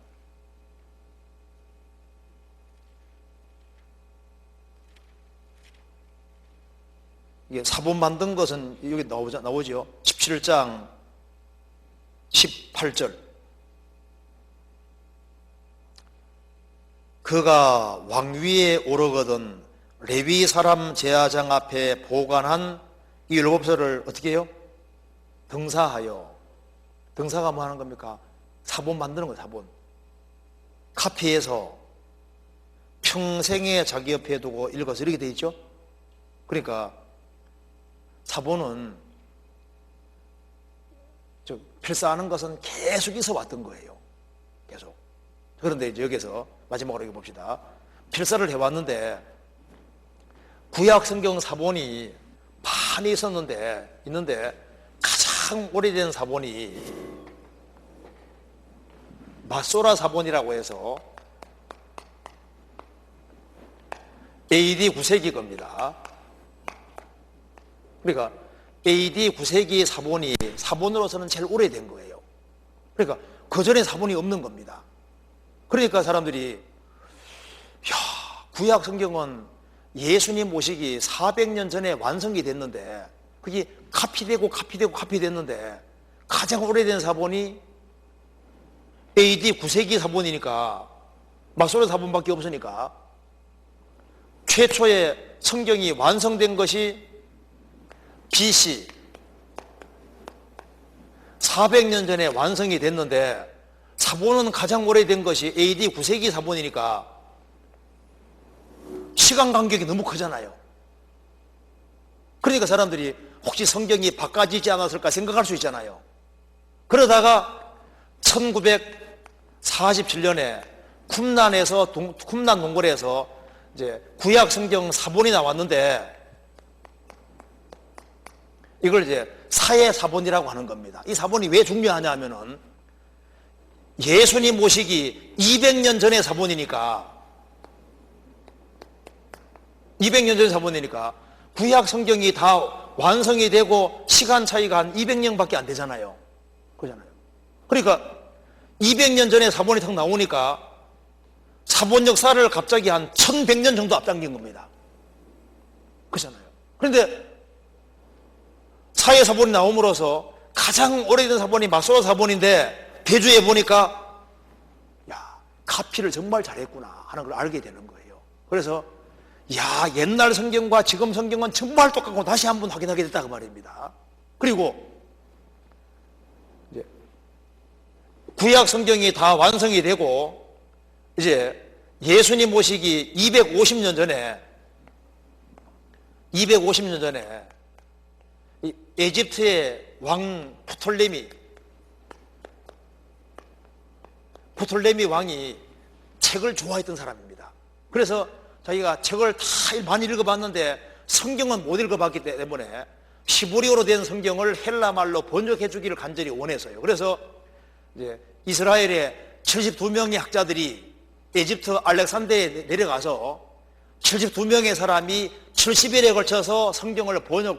이게 사본 만든 것은 여기 나오죠. 17장 18절. 그가 왕위에 오르거든 레위 사람 제사장 앞에 보관한 이 율법서를 어떻게 해요? 등사하여. 등사가 뭐 하는 겁니까? 사본 만드는 거예요. 사본. 카피해서 평생에 자기 옆에 두고 읽어서 이렇게 돼 있죠. 그러니까 사본은 필사하는 것은 계속 있어 왔던 거예요. 계속. 그런데 이제 여기서 마지막으로 이거 봅시다. 필사를 해왔는데 구약 성경 사본이 많이 있는데 가장 오래된 사본이 마소라 사본이라고 해서 AD 9세기 겁니다. 그러니까 AD 9세기 사본으로서는 제일 오래된 거예요. 그러니까 그 전에 사본이 없는 겁니다. 그러니까 사람들이 구약 성경은 예수님 모시기 400년 전에 완성이 됐는데 그게 카피됐는데 가장 오래된 사본이 AD 9세기 사본이니까 마소라 사본밖에 없으니까 최초의 성경이 완성된 것이 BC 400년 전에 완성이 됐는데 사본은 가장 오래된 것이 AD 9세기 사본이니까 시간 간격이 너무 크잖아요. 그러니까 사람들이 혹시 성경이 바꿔지지 않았을까 생각할 수 있잖아요. 그러다가 1947년에 쿰란 몽골에서 이제 구약 성경 사본이 나왔는데 이걸 이제 사회 사본이라고 하는 겁니다. 이 사본이 왜 중요하냐 하면은 예수님 모시기 200년 전의 사본이니까 200년 전의 사본이니까 구약 성경이 다 완성이 되고 시간 차이가 한 200년밖에 안 되잖아요. 그렇잖아요. 그러니까 200년 전에 사본이 딱 나오니까 사본 역사를 갑자기 한 1100년 정도 앞당긴 겁니다. 그렇잖아요. 그런데 사회 사본이 나옴으로써 가장 오래된 사본이 마소라 사본인데 대주해 보니까 카피를 정말 잘했구나 하는 걸 알게 되는 거예요. 그래서 옛날 성경과 지금 성경은 정말 똑같고 다시 한번 확인하게 됐다 그 말입니다. 그리고 이제 구약 성경이 다 완성이 되고 이제 예수님 모시기 250년 전에 이 에집트의 왕 프톨레미 왕이 책을 좋아했던 사람입니다. 그래서 자기가 책을 다 많이 읽어봤는데 성경은 못 읽어봤기 때문에 히브리어로 된 성경을 헬라말로 번역해 주기를 간절히 원해서요. 그래서 이제 이스라엘의 72명의 학자들이 에집트 알렉산더에 내려가서 72명의 사람이 70일에 걸쳐서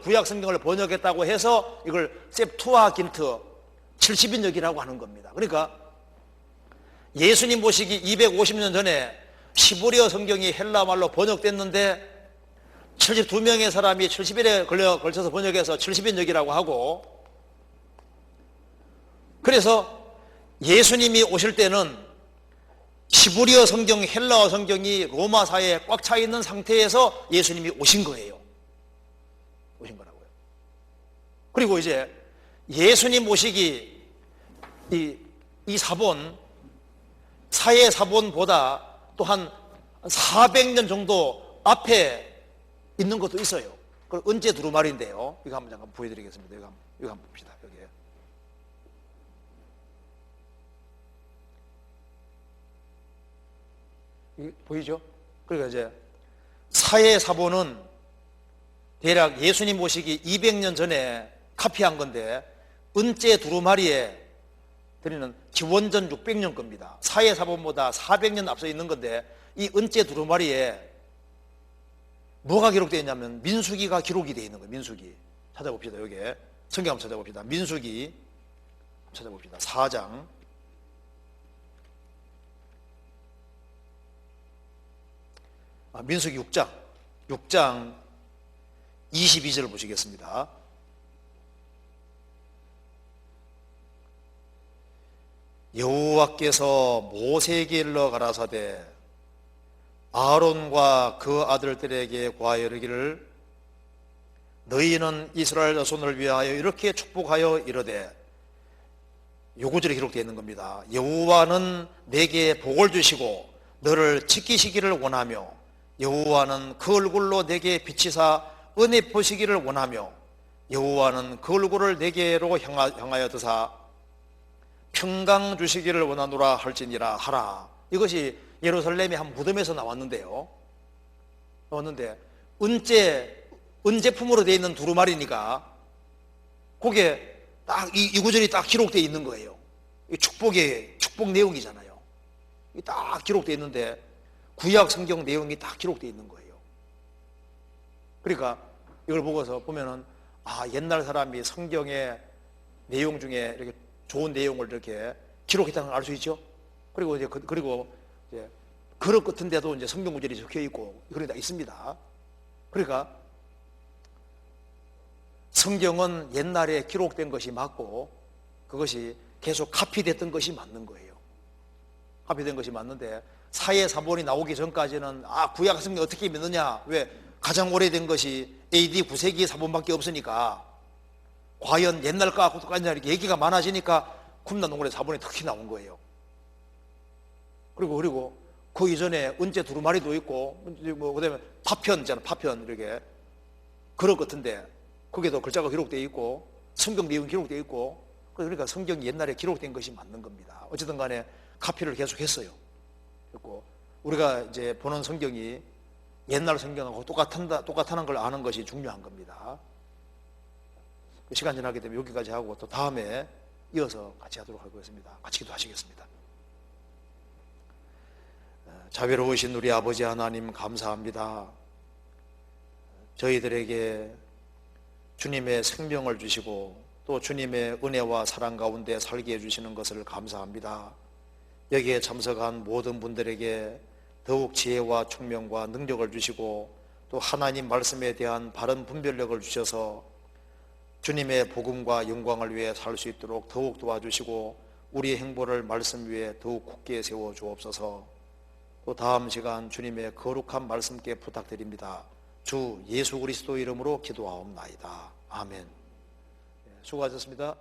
구약 성경을 번역했다고 해서 이걸 셉투아긴트 70인역이라고 하는 겁니다. 그러니까 예수님 모시기 250년 전에 시보리어 성경이 헬라말로 번역됐는데 72명의 사람이 70일에 걸쳐서 번역해서 70인역이라고 하고, 그래서 예수님이 오실 때는 시브리어 성경, 헬라어 성경이 로마사에 꽉 차 있는 상태에서 예수님이 오신 거예요. 오신 거라고요. 그리고 이제 예수님 오시기 이 사본, 사해 사본보다 또 한 400년 정도 앞에 있는 것도 있어요. 그걸 은제 두루마리인데요. 이거 한번 잠깐 보여드리겠습니다. 이거 한번 봅시다. 여기 보이죠? 그러니까 이제 사해 사본은 대략 예수님 모시기 200년 전에 카피한 건데, 은제 두루마리에 드리는 기원전 600년 겁니다. 사해 사본보다 400년 앞서 있는 건데, 이 은제 두루마리에 뭐가 기록되어 있냐면 민수기가 기록이 되어 있는 거예요. 민수기 찾아봅시다. 여기에 성경 한번 찾아봅시다. 민수기 찾아봅시다. 4장 민수기 6장 22절을 보시겠습니다. 여호와께서 모세에게 일러 가라사대 아론과 그 아들들에게 고하여 이르기를, 너희는 이스라엘 자손을 위하여 이렇게 축복하여 이르되, 요 구절에 기록되어 있는 겁니다. 여호와는 내게 복을 주시고 너를 지키시기를 원하며, 여호와는 그 얼굴로 내게 비치사 은혜 보시기를 원하며, 여호와는 그 얼굴을 내게로 향하여 드사 평강 주시기를 원하노라 할지니라 하라. 이것이 예루살렘의 한 무덤에서 나왔는데 은제품으로 되어 있는 두루마리니까 거기에 딱 이 구절이 딱 기록되어 있는 거예요. 이 축복 내용이잖아요. 딱 기록되어 있는데 구약 성경 내용이 딱 기록되어 있는 거예요. 그러니까 이걸 보면은 옛날 사람이 성경의 내용 중에 이렇게 좋은 내용을 이렇게 기록했다는 걸 알 수 있죠. 그리고 이제 그릇 같은데도 이제 성경 구절이 적혀 있고 그런 게 다 있습니다. 그러니까 성경은 옛날에 기록된 것이 맞고 그것이 계속 카피됐던 것이 맞는 거예요. 카피된 것이 맞는데 사해 사본이 나오기 전까지는 구약 성경 어떻게 믿느냐? 왜? 가장 오래된 것이 AD 9세기 사본밖에 없으니까 과연 옛날 거하고 똑같냐 이렇게 얘기가 많아지니까 쿰나농골의 사본이 특히 나온 거예요. 그리고 그 이전에 은제 두루마리도 있고 그다음에 파편 있잖아. 파편 이렇게 그릇 같은데 거기에도 글자가 기록되어 있고 성경 내용이 기록되어 있고, 그러니까 성경이 옛날에 기록된 것이 맞는 겁니다. 어쨌든 간에 카피를 계속했어요. 그리고 우리가 이제 보는 성경이 옛날 성경하고 똑같다는 걸 아는 것이 중요한 겁니다. 시간 지나게 되면 여기까지 하고 또 다음에 이어서 같이 하도록 하겠습니다. 같이 기도하시겠습니다. 자비로우신 우리 아버지 하나님 감사합니다. 저희들에게 주님의 생명을 주시고 또 주님의 은혜와 사랑 가운데 살게 해주시는 것을 감사합니다. 여기에 참석한 모든 분들에게 더욱 지혜와 총명과 능력을 주시고 또 하나님 말씀에 대한 바른 분별력을 주셔서 주님의 복음과 영광을 위해 살 수 있도록 더욱 도와주시고 우리의 행보를 말씀 위에 더욱 굳게 세워 주옵소서. 또 다음 시간 주님의 거룩한 말씀께 부탁드립니다. 주 예수 그리스도 이름으로 기도하옵나이다. 아멘. 수고하셨습니다.